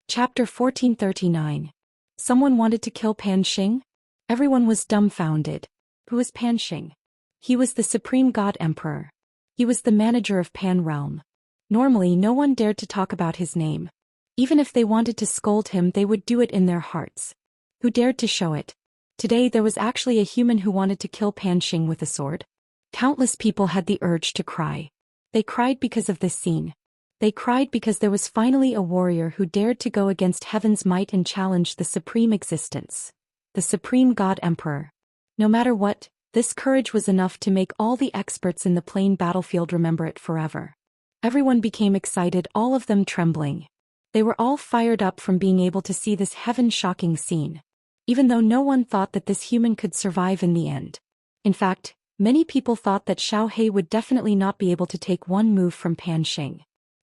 Chapter 1439. Someone wanted to kill Pan Xing? Everyone was dumbfounded. Who was Pan Xing? He was the Supreme God Emperor. He was the manager of Pan Realm. Normally no one dared to talk about his name. Even if they wanted to scold him, they would do it in their hearts. Who dared to show it? Today there was actually a human who wanted to kill Pan Xing with a sword. Countless people had the urge to cry. They cried because of this scene. They cried because there was finally a warrior who dared to go against heaven's might and challenge the supreme existence. The Supreme God Emperor. No matter what, this courage was enough to make all the experts in the plain battlefield remember it forever. Everyone became excited, all of them trembling. They were all fired up from being able to see this heaven-shocking scene. Even though no one thought that this human could survive in the end. In fact, many people thought that Xianxia would definitely not be able to take one move from Pan Xing.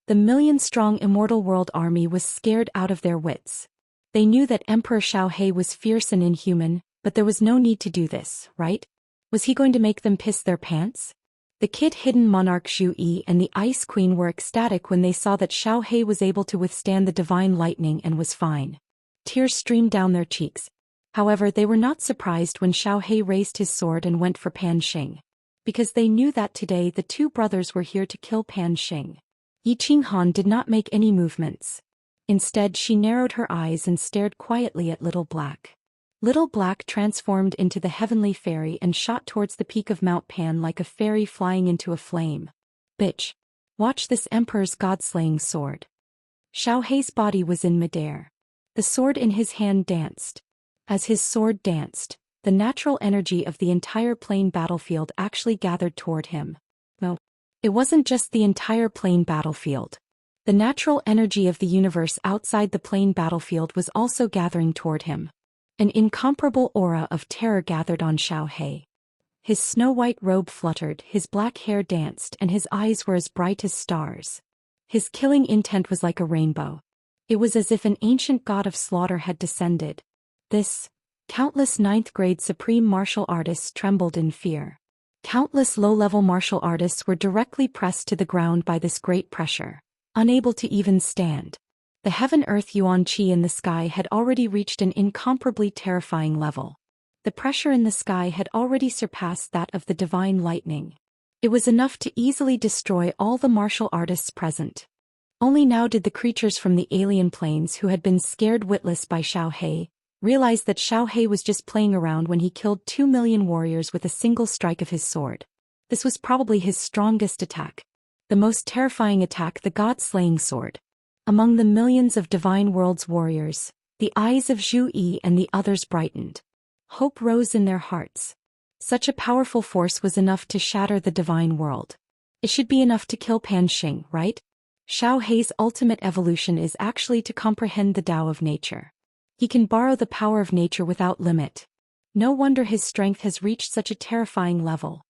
The million-strong Immortal World Army was scared out of their wits. They knew that Emperor Xianxia was fierce and inhuman, but there was no need to do this, right? Was he going to make them piss their pants? The kid-hidden monarch Zhu Yi and the Ice Queen were ecstatic when they saw that Xianxia was able to withstand the divine lightning and was fine. Tears streamed down their cheeks. However, they were not surprised when Xianxia raised his sword and went for Pan Xing. Because they knew that today the two brothers were here to kill Pan Xing. Yi Qinghan did not make any movements. Instead, she narrowed her eyes and stared quietly at Little Black. Little Black transformed into the heavenly fairy and shot towards the peak of Mount Pan like a fairy flying into a flame. Bitch. Watch this Emperor's god-slaying sword. Xianxia's body was in midair. The sword in his hand danced. As his sword danced, the natural energy of the entire plain battlefield actually gathered toward him. No. It wasn't just the entire plain battlefield. The natural energy of the universe outside the plain battlefield was also gathering toward him. An incomparable aura of terror gathered on Xianxia. His snow-white robe fluttered, his black hair danced, and his eyes were as bright as stars. His killing intent was like a rainbow. It was as if an ancient god of slaughter had descended. Countless ninth-grade supreme martial artists trembled in fear. Countless low-level martial artists were directly pressed to the ground by this great pressure, unable to even stand. The heaven-earth yuan qi in the sky had already reached an incomparably terrifying level. The pressure in the sky had already surpassed that of the divine lightning. It was enough to easily destroy all the martial artists present. Only now did the creatures from the alien planes who had been scared witless by Xianxia realize that Xianxia was just playing around when he killed 2 million warriors with a single strike of his sword. This was probably his strongest attack. The most terrifying attack, the god-slaying sword. Among the millions of Divine World's warriors, the eyes of Zhu Yi and the others brightened. Hope rose in their hearts. Such a powerful force was enough to shatter the Divine World. It should be enough to kill Pan Xing, right? Xianxia's ultimate evolution is actually to comprehend the Tao of nature. He can borrow the power of nature without limit. No wonder his strength has reached such a terrifying level.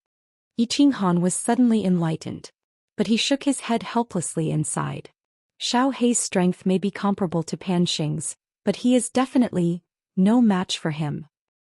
Yi Qinghan was suddenly enlightened. But he shook his head helplessly and sighed. Xianxia's strength may be comparable to Pan Xing's, but he is definitely no match for him.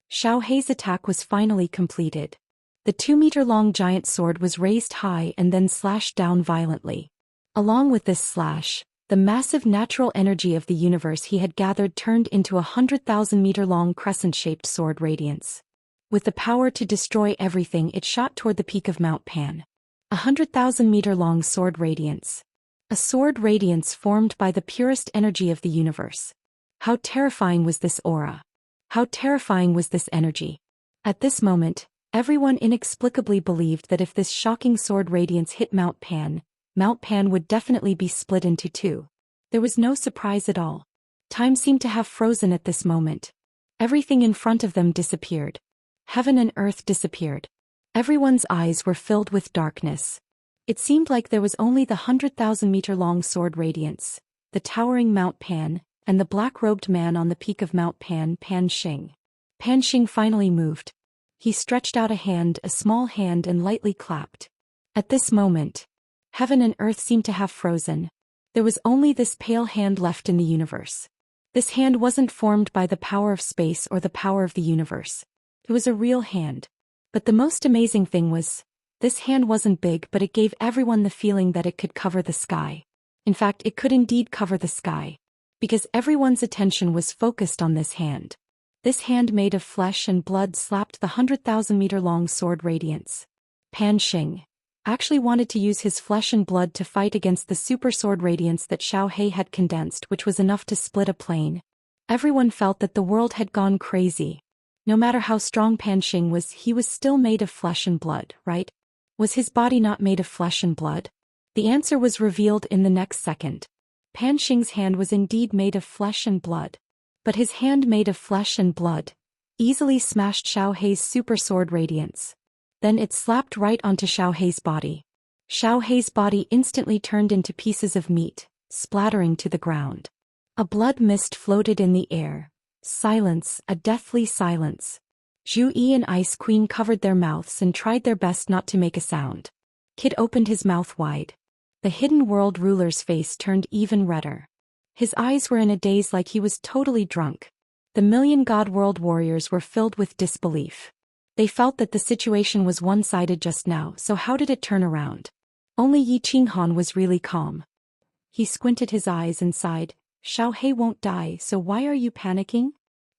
Xianxia's attack was finally completed. The 2-meter-long giant sword was raised high and then slashed down violently. Along with this slash, the The massive natural energy of the universe he had gathered turned into 100,000-meter-long crescent-shaped sword radiance. With the power to destroy everything, it shot toward the peak of Mount Pan. 100,000-meter-long sword radiance. A sword radiance formed by the purest energy of the universe. How terrifying was this aura? How terrifying was this energy? At this moment, everyone inexplicably believed that if this shocking sword radiance hit Mount Pan would definitely be split into two. There was no surprise at all. Time seemed to have frozen at this moment. Everything in front of them disappeared. Heaven and earth disappeared. Everyone's eyes were filled with darkness. It seemed like there was only the 100,000-meter-long sword radiance, the towering Mount Pan, and the black-robed man on the peak of Mount Pan, Pan Xing. Pan Xing finally moved. He stretched out a hand, a small hand, and lightly clapped. At this moment, heaven and earth seemed to have frozen. There was only this pale hand left in the universe. This hand wasn't formed by the power of space or the power of the universe. It was a real hand. But the most amazing thing was, this hand wasn't big, but it gave everyone the feeling that it could cover the sky. In fact, it could indeed cover the sky. Because everyone's attention was focused on this hand. This hand made of flesh and blood slapped the 100,000-meter-long sword radiance. Pan Xing actually wanted to use his flesh and blood to fight against the super sword radiance that Xianxia had condensed, which was enough to split a plane. Everyone felt that the world had gone crazy. No matter how strong Pan Xing was, he was still made of flesh and blood, right? Was his body not made of flesh and blood? The answer was revealed in the next second. Pan Xing's hand was indeed made of flesh and blood. But his hand made of flesh and blood easily smashed Xianxia's super sword radiance. Then it slapped right onto Xianxia's body. Xianxia's body instantly turned into pieces of meat, splattering to the ground. A blood mist floated in the air. Silence, a deathly silence. Zhou Yi and Ice Queen covered their mouths and tried their best not to make a sound. Kid opened his mouth wide. The hidden world ruler's face turned even redder. His eyes were in a daze, like he was totally drunk. The million god world warriors were filled with disbelief. They felt that the situation was one-sided just now, so how did it turn around? Only Yi Qinghan was really calm. He squinted his eyes and sighed. Xianxia won't die, so why are you panicking?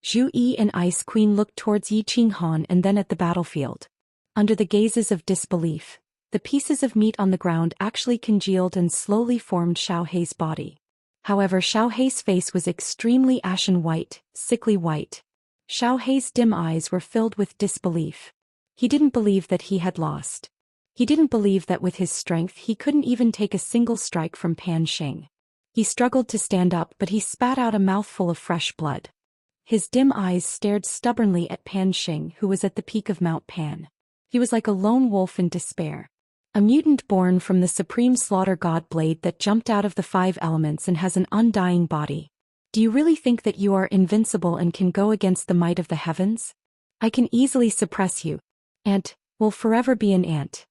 Zhou Yi and Ice Queen looked towards Yi Qinghan and then at the battlefield. Under the gazes of disbelief, the pieces of meat on the ground actually congealed and slowly formed Xianxia's body. However, Xianxia's face was extremely ashen white, sickly white. Xianxia's dim eyes were filled with disbelief. He didn't believe that he had lost. He didn't believe that with his strength he couldn't even take a single strike from Pan Xing. He struggled to stand up, but he spat out a mouthful of fresh blood. His dim eyes stared stubbornly at Pan Xing, who was at the peak of Mount Pan. He was like a lone wolf in despair. A mutant born from the supreme slaughter god blade that jumped out of the 5 elements and has an undying body. Do you really think that you are invincible and can go against the might of the heavens? I can easily suppress you. Ant will forever be an ant.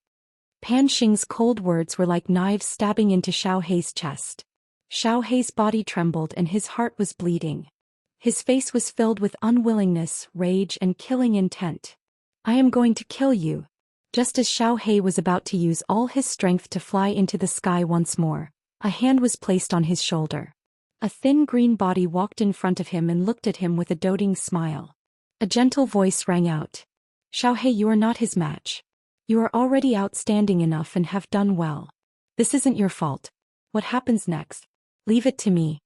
Pan Xing's cold words were like knives stabbing into Xianxia's chest. Xianxia's body trembled and his heart was bleeding. His face was filled with unwillingness, rage, and killing intent. I am going to kill you. Just as Xianxia was about to use all his strength to fly into the sky once more, a hand was placed on his shoulder. A thin green body walked in front of him and looked at him with a doting smile. A gentle voice rang out. Xianxia, you are not his match. You are already outstanding enough and have done well. This isn't your fault. What happens next? Leave it to me.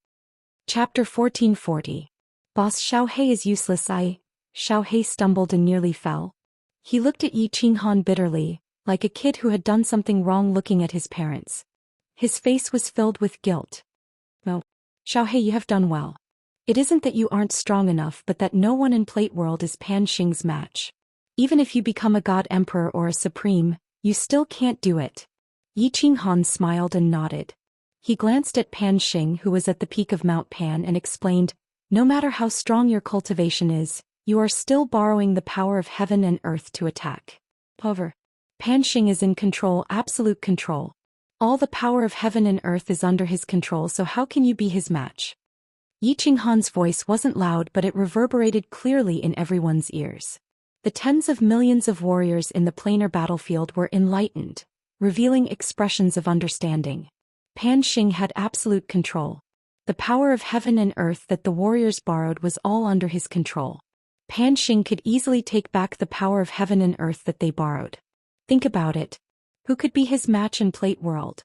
Chapter 1440. Boss, Xianxia is useless. Xianxia stumbled and nearly fell. He looked at Yi Qinghan bitterly, like a kid who had done something wrong looking at his parents. His face was filled with guilt. No. Xianxia, you have done well. It isn't that you aren't strong enough, but that no one in Plate World is Pan Xing's match. Even if you become a god emperor or a supreme, you still can't do it. Yi Qinghan smiled and nodded. He glanced at Pan Xing, who was at the peak of Mount Pan, and explained, no matter how strong your cultivation is, you are still borrowing the power of heaven and earth to attack. However, Pan Xing is in control, absolute control. All the power of heaven and earth is under his control, so how can you be his match? Yi Qinghan's voice wasn't loud, but it reverberated clearly in everyone's ears. The tens of millions of warriors in the planar battlefield were enlightened, revealing expressions of understanding. Pan Xing had absolute control. The power of heaven and earth that the warriors borrowed was all under his control. Pan Xing could easily take back the power of heaven and earth that they borrowed. Think about it. Who could be his match in Plate World?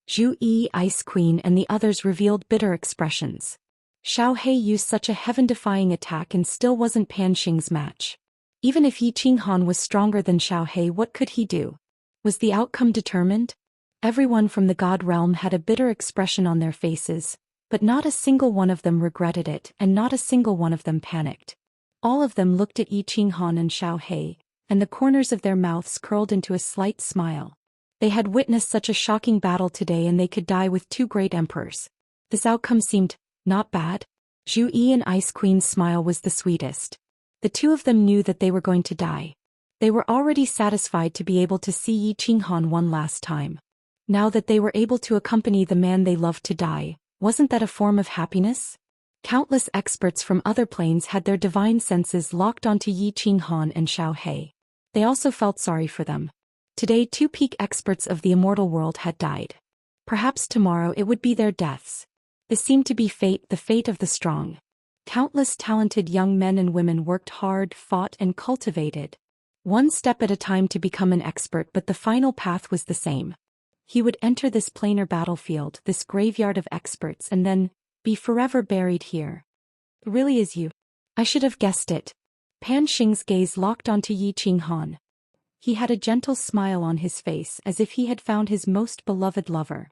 Zhu Yi, Ice Queen, and the others revealed bitter expressions. Xiao He used such a heaven-defying attack and still wasn't Pan Xing's match. Even if Yi Qinghan was stronger than Xiao He, what could he do? Was the outcome determined? Everyone from the God realm had a bitter expression on their faces, but not a single one of them regretted it, and not a single one of them panicked. All of them looked at Yi Qinghan and Xiao He, and the corners of their mouths curled into a slight smile. They had witnessed such a shocking battle today, and they could die with two great emperors. This outcome seemed not bad. Zhu Yi and Ice Queen's smile was the sweetest. The two of them knew that they were going to die. They were already satisfied to be able to see Yi Qinghan one last time. Now that they were able to accompany the man they loved to die, wasn't that a form of happiness? Countless experts from other planes had their divine senses locked onto Yi Qinghan and Xiao He. They also felt sorry for them. Today, two peak experts of the immortal world had died. Perhaps tomorrow it would be their deaths. This seemed to be fate, the fate of the strong. Countless talented young men and women worked hard, fought, and cultivated. One step at a time to become an expert, but the final path was the same. He would enter this planar battlefield, this graveyard of experts, and then be forever buried here. It really is you. I should have guessed it. Pan Xing's gaze locked onto Yi Qinghan. He had a gentle smile on his face, as if he had found his most beloved lover.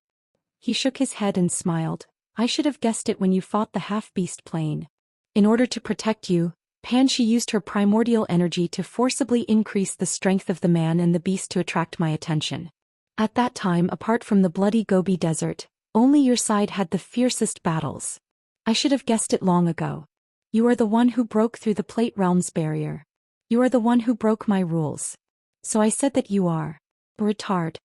He shook his head and smiled. I should have guessed it when you fought the half-beast plane. In order to protect you, Pan Xi used her primordial energy to forcibly increase the strength of the man and the beast to attract my attention. At that time, apart from the bloody Gobi Desert, only your side had the fiercest battles. I should have guessed it long ago. You are the one who broke through the Plate Realm's barrier. You are the one who broke my rules. So I said that you are a retard.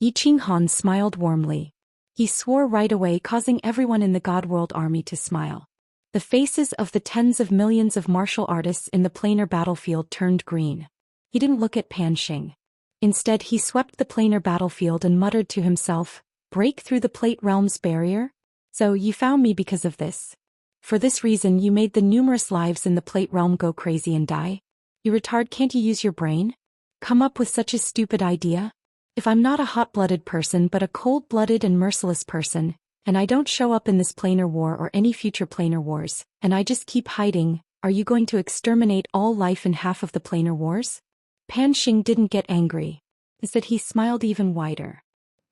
Yi Qinghan smiled warmly. He swore right away, causing everyone in the Godworld army to smile. The faces of the tens of millions of martial artists in the planar battlefield turned green. He didn't look at Pan Xing. Instead, he swept the planar battlefield and muttered to himself, break through the Plate Realm's barrier? So you found me because of this. For this reason you made the numerous lives in the Plate Realm go crazy and die? You retard, can't you use your brain? Come up with such a stupid idea? If I'm not a hot-blooded person but a cold-blooded and merciless person, and I don't show up in this planar war or any future planar wars, and I just keep hiding, are you going to exterminate all life in half of the planar wars? Pan Xing didn't get angry. Instead, he smiled even wider.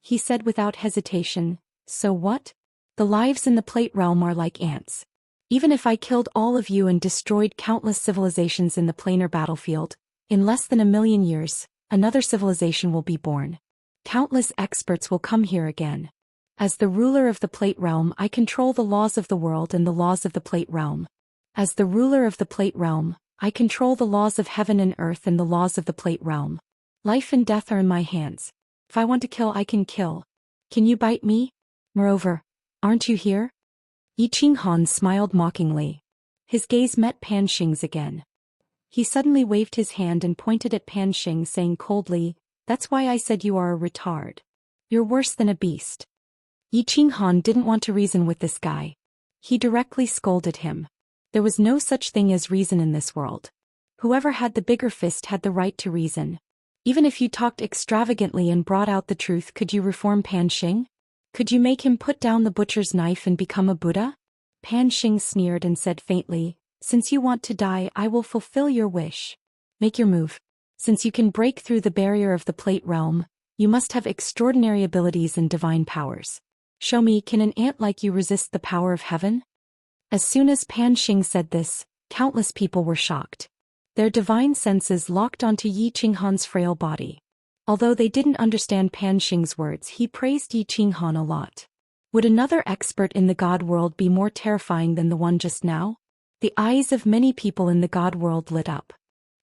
He said without hesitation, so what? The lives in the Plate Realm are like ants. Even if I killed all of you and destroyed countless civilizations in the planar battlefield, in less than 1,000,000 years, another civilization will be born. Countless experts will come here again. As the ruler of the Plate Realm, I control the laws of the world and the laws of the Plate Realm. As the ruler of the Plate Realm, I control the laws of heaven and earth and the laws of the Plate Realm. Life and death are in my hands. If I want to kill, I can kill. Can you bite me? Moreover, aren't you here? Yi Qinghan smiled mockingly. His gaze met Pan Xing's again. He suddenly waved his hand and pointed at Pan Xing, saying coldly, that's why I said you are a retard. You're worse than a beast. Yi Qinghan didn't want to reason with this guy. He directly scolded him. There was no such thing as reason in this world. Whoever had the bigger fist had the right to reason. Even if you talked extravagantly and brought out the truth, could you reform Pan Xing? Could you make him put down the butcher's knife and become a Buddha? Pan Xing sneered and said faintly, since you want to die, I will fulfill your wish. Make your move. Since you can break through the barrier of the Plate Realm, you must have extraordinary abilities and divine powers. Show me, can an ant like you resist the power of heaven? As soon as Pan Xing said this, countless people were shocked. Their divine senses locked onto Yi Qinghan's frail body. Although they didn't understand Pan Xing's words, he praised Yi Qinghan a lot. Would another expert in the God world be more terrifying than the one just now? The eyes of many people in the God world lit up.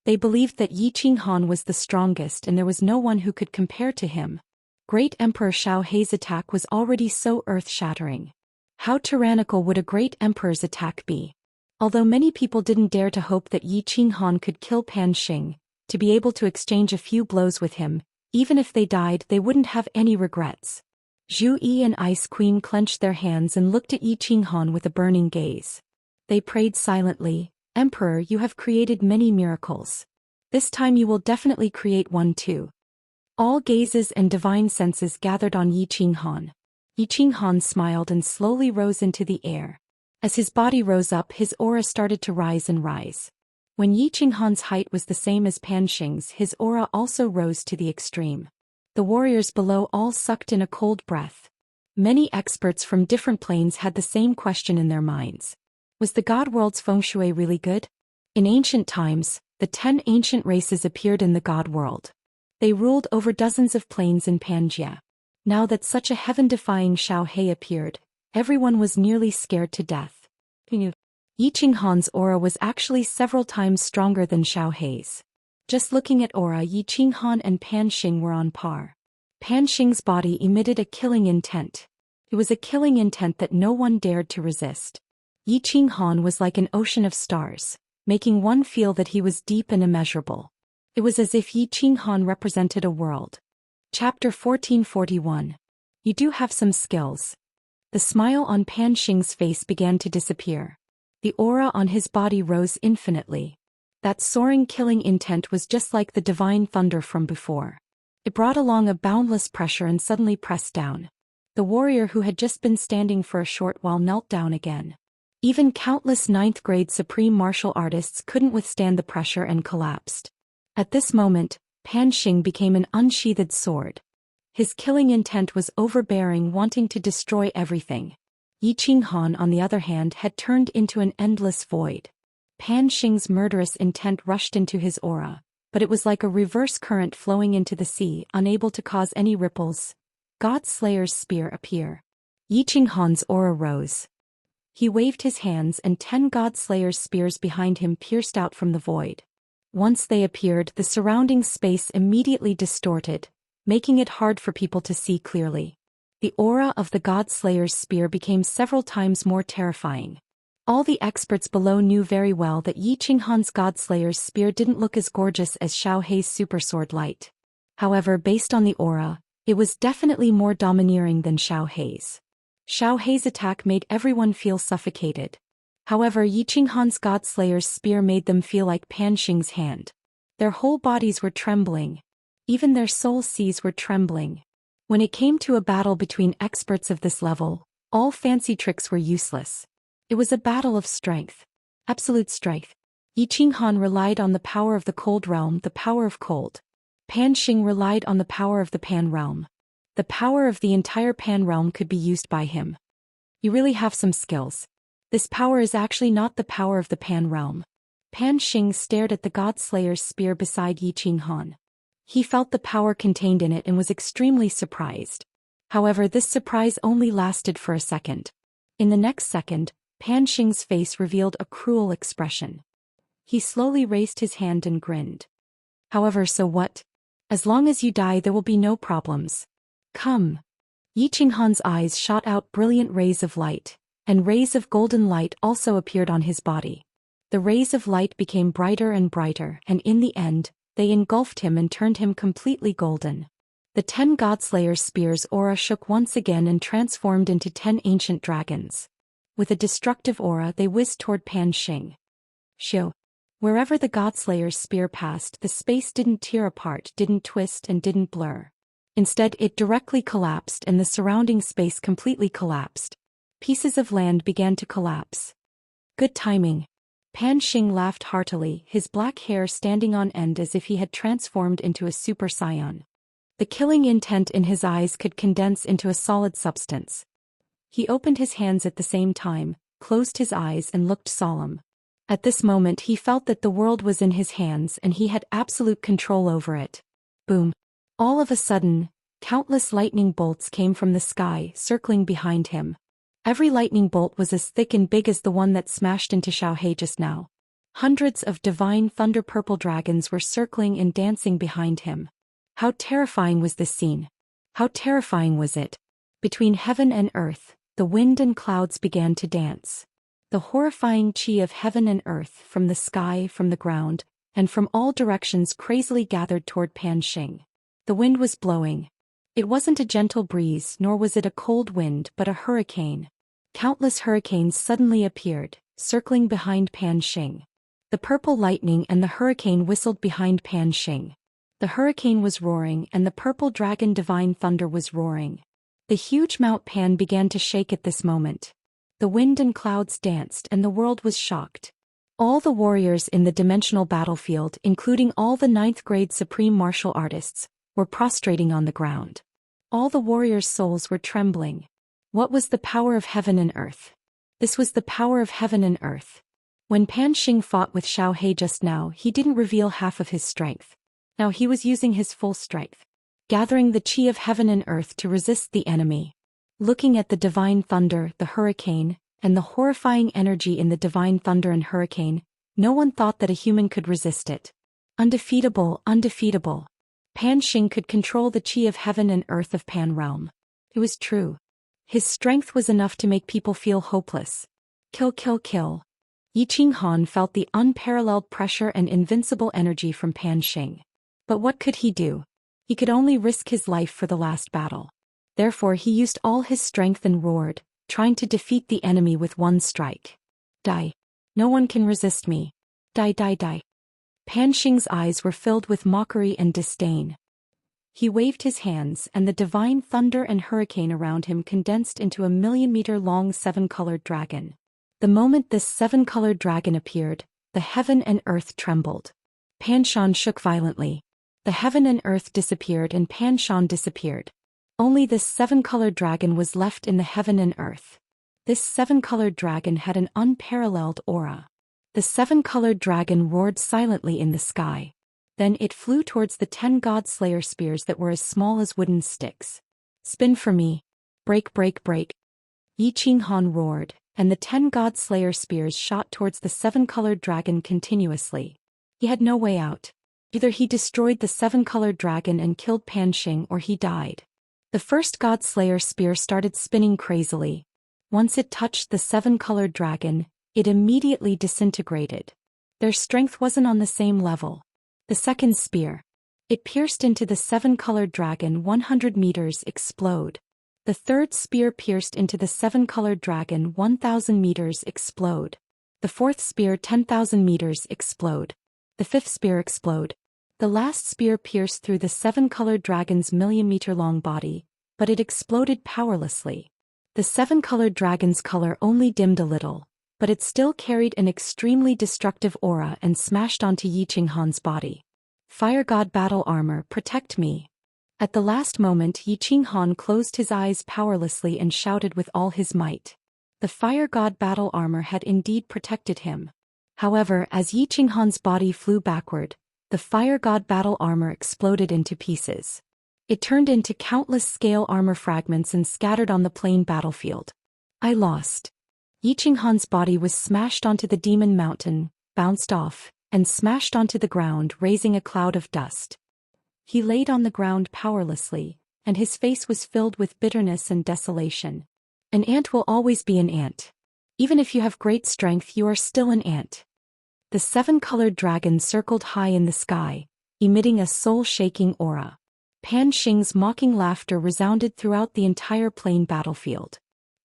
They believed that Yi Qinghan was the strongest and there was no one who could compare to him. Great Emperor Xiao He's attack was already so earth-shattering. How tyrannical would a great emperor's attack be? Although many people didn't dare to hope that Yi Qinghan could kill Pan Xing, to be able to exchange a few blows with him, even if they died they wouldn't have any regrets. Zhu Yi and Ice Queen clenched their hands and looked at Yi Qinghan with a burning gaze. They prayed silently, "Emperor, you have created many miracles. This time you will definitely create one too." All gazes and divine senses gathered on Yi Qinghan. Yi Qinghan smiled and slowly rose into the air. As his body rose up, his aura started to rise and rise. When Yi Qinghan's height was the same as Pan Xing's, his aura also rose to the extreme. The warriors below all sucked in a cold breath. Many experts from different planes had the same question in their minds. Was the God world's feng shui really good? In ancient times, the 10 ancient races appeared in the God world. They ruled over dozens of planes in Pangaea. Now that such a heaven-defying Xiaohei appeared, everyone was nearly scared to death. Yi Qinghan's aura was actually several times stronger than Xiaohei's. Just looking at aura, Yi Qinghan and Pan Xing were on par. Pan Xing's body emitted a killing intent. It was a killing intent that no one dared to resist. Yi Qinghan was like an ocean of stars, making one feel that he was deep and immeasurable. It was as if Yi Qinghan represented a world. Chapter 1441. You do have some skills. The smile on Pan Xing's face began to disappear. The aura on his body rose infinitely. That soaring killing intent was just like the divine thunder from before. It brought along a boundless pressure and suddenly pressed down. The warrior who had just been standing for a short while knelt down again. Even countless 9th-grade supreme martial artists couldn't withstand the pressure and collapsed. At this moment, Pan Xing became an unsheathed sword. His killing intent was overbearing, wanting to destroy everything. Yi Qinghan, on the other hand, had turned into an endless void. Pan Xing's murderous intent rushed into his aura, but it was like a reverse current flowing into the sea, unable to cause any ripples. God Slayer's spear appear. Yi Qinghan's aura rose. He waved his hands and 10 God Slayer's spears behind him pierced out from the void. Once they appeared, the surrounding space immediately distorted, making it hard for people to see clearly. The aura of the God Slayer's spear became several times more terrifying. All the experts below knew very well that Yi Qinghan's God Slayer's spear didn't look as gorgeous as Xiaohei's super sword light. However, based on the aura, it was definitely more domineering than Xiaohei's. Xiaohei's attack made everyone feel suffocated. However, Yi Qinghan's God Slayer's spear made them feel like Pan Xing's hand. Their whole bodies were trembling. Even their soul seas were trembling. When it came to a battle between experts of this level, all fancy tricks were useless. It was a battle of strength. Absolute strength. Yi Qinghan relied on the power of the cold realm, the power of cold. Pan Xing relied on the power of the Pan realm. The power of the entire Pan realm could be used by him. You really have some skills. This power is actually not the power of the Pan realm. Pan Xing stared at the God Slayer's spear beside Yi Qinghan. He felt the power contained in it and was extremely surprised. However, this surprise only lasted for a second. In the next second, Pan Xing's face revealed a cruel expression. He slowly raised his hand and grinned. However, so what? As long as you die, there will be no problems. Come. Yi Qinghan's eyes shot out brilliant rays of light, and rays of golden light also appeared on his body. The rays of light became brighter and brighter, and in the end, they engulfed him and turned him completely golden. The 10 Godslayer spears' aura shook once again and transformed into 10 ancient dragons. With a destructive aura, they whizzed toward Pan Xing. Shio. Wherever the Godslayer's spear passed, the space didn't tear apart, didn't twist, and didn't blur. Instead, it directly collapsed, and the surrounding space completely collapsed. Pieces of land began to collapse. Good timing. Pan Xing laughed heartily, his black hair standing on end as if he had transformed into a super scion. The killing intent in his eyes could condense into a solid substance. He opened his hands at the same time, closed his eyes and looked solemn. At this moment he felt that the world was in his hands and he had absolute control over it. Boom. All of a sudden, countless lightning bolts came from the sky, circling behind him. Every lightning bolt was as thick and big as the one that smashed into Xiaohei just now. Hundreds of divine thunder-purple dragons were circling and dancing behind him. How terrifying was this scene? How terrifying was it? Between heaven and earth, the wind and clouds began to dance. The horrifying chi of heaven and earth, from the sky, from the ground, and from all directions crazily gathered toward Pan Xing. The wind was blowing. It wasn't a gentle breeze nor was it a cold wind but a hurricane. Countless hurricanes suddenly appeared, circling behind Pan Xing. The purple lightning and the hurricane whistled behind Pan Xing. The hurricane was roaring and the purple dragon divine thunder was roaring. The huge Mount Pan began to shake at this moment. The wind and clouds danced and the world was shocked. All the warriors in the dimensional battlefield, including all the 9th grade supreme martial artists, were prostrating on the ground. All the warriors' souls were trembling. What was the power of heaven and earth? This was the power of heaven and earth. When Pan Xing fought with Xiaohe just now, he didn't reveal half of his strength. Now he was using his full strength, gathering the chi of heaven and earth to resist the enemy. Looking at the divine thunder, the hurricane, and the horrifying energy in the divine thunder and hurricane, no one thought that a human could resist it. Undefeatable, undefeatable. Pan Xing could control the chi of heaven and earth of Pan Realm. It was true. His strength was enough to make people feel hopeless. Kill, kill, kill. Yi Qinghan felt the unparalleled pressure and invincible energy from Pan Xing. But what could he do? He could only risk his life for the last battle. Therefore he used all his strength and roared, trying to defeat the enemy with one strike. Die. No one can resist me. Die, die, die. Pan Xing's eyes were filled with mockery and disdain. He waved his hands and the divine thunder and hurricane around him condensed into a 1,000,000-meter-long 7-colored dragon. The moment this 7-colored dragon appeared, the heaven and earth trembled. Pan Shan shook violently. The heaven and earth disappeared and Pan Shan disappeared. Only this 7-colored dragon was left in the heaven and earth. This 7-colored dragon had an unparalleled aura. The 7-colored dragon roared silently in the sky. Then it flew towards the 10 God Slayer spears that were as small as wooden sticks. Spin for me. Break, break, break. Yi Qinghan roared, and the 10 God Slayer spears shot towards the 7-colored dragon continuously. He had no way out. Either he destroyed the 7-colored dragon and killed Pan Xing or he died. The first God Slayer spear started spinning crazily. Once it touched the 7-colored dragon, it immediately disintegrated. Their strength wasn't on the same level. The second spear. It pierced into the 7-colored dragon 100 meters explode. The third spear pierced into the 7-colored dragon 1,000 meters explode. The fourth spear 10,000 meters explode. The fifth spear explode. The last spear pierced through the 7-colored dragon's 1,000,000-meter-long body, but it exploded powerlessly. The 7-colored dragon's color only dimmed a little, but it still carried an extremely destructive aura and smashed onto Yi Qinghan's body. Fire God battle armor, protect me. At the last moment Yi Qinghan closed his eyes powerlessly and shouted with all his might. The Fire God battle armor had indeed protected him. However, as Yi Qinghan's body flew backward, the Fire God battle armor exploded into pieces. It turned into countless scale armor fragments and scattered on the plain battlefield. I lost. Yi Qinghan's body was smashed onto the demon mountain, bounced off, and smashed onto the ground, raising a cloud of dust. He laid on the ground powerlessly, and his face was filled with bitterness and desolation. An ant will always be an ant. Even if you have great strength, you are still an ant. The 7-colored dragon circled high in the sky, emitting a soul-shaking aura. Pan Xing's mocking laughter resounded throughout the entire plain battlefield.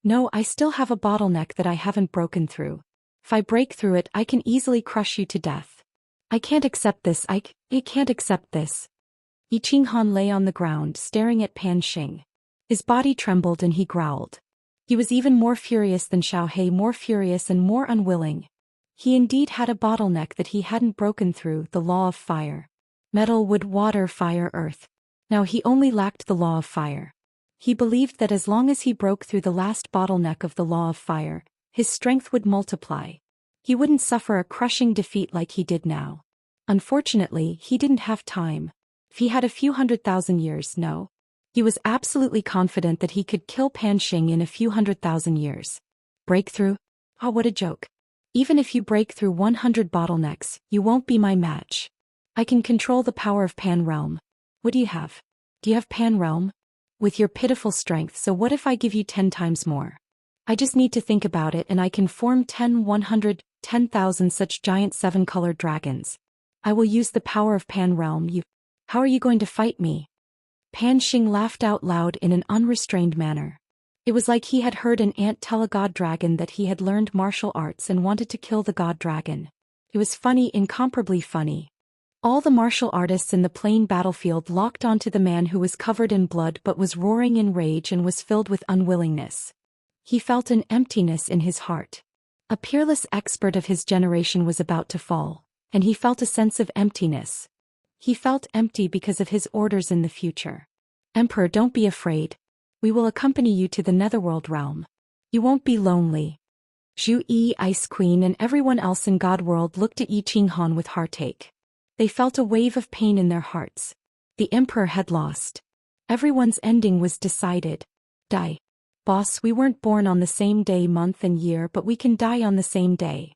No, I still have a bottleneck that I haven't broken through. If I break through it, I can easily crush you to death. I can't accept this, I can't accept this. Yi Qinghan lay on the ground staring at Pan Xing. His body trembled and he growled. He was even more furious than Xiaohe, more furious and more unwilling. He indeed had a bottleneck that he hadn't broken through, the law of fire. Metal, wood, water, fire, earth. Now he only lacked the law of fire. He believed that as long as he broke through the last bottleneck of the law of fire, his strength would multiply. He wouldn't suffer a crushing defeat like he did now. Unfortunately, he didn't have time. If he had a few 100,000 years, no. He was absolutely confident that he could kill Pan Xing in a few 100,000 years. Breakthrough? Oh, what a joke. Even if you break through 100 bottlenecks, you won't be my match. I can control the power of Pan Realm. What do you have? Do you have Pan Realm? With your pitiful strength, so what if I give you 10 times more? I just need to think about it and I can form 10, 100, 10,000 such giant 7-colored dragons. I will use the power of Pan Realm. How are you going to fight me? Pan Xing laughed out loud in an unrestrained manner. It was like he had heard an ant tell a god dragon that he had learned martial arts and wanted to kill the god dragon. It was funny, incomparably funny. All the martial artists in the plain battlefield locked onto the man who was covered in blood but was roaring in rage and was filled with unwillingness. He felt an emptiness in his heart. A peerless expert of his generation was about to fall, and he felt a sense of emptiness. He felt empty because of his orders in the future. Emperor, don't be afraid. We will accompany you to the Netherworld realm. You won't be lonely. Zhu Yi, Ice Queen, and everyone else in God World looked at Yi Qinghan with heartache. They felt a wave of pain in their hearts. The Emperor had lost. Everyone's ending was decided. Die. Boss, we weren't born on the same day, month and year, but we can die on the same day.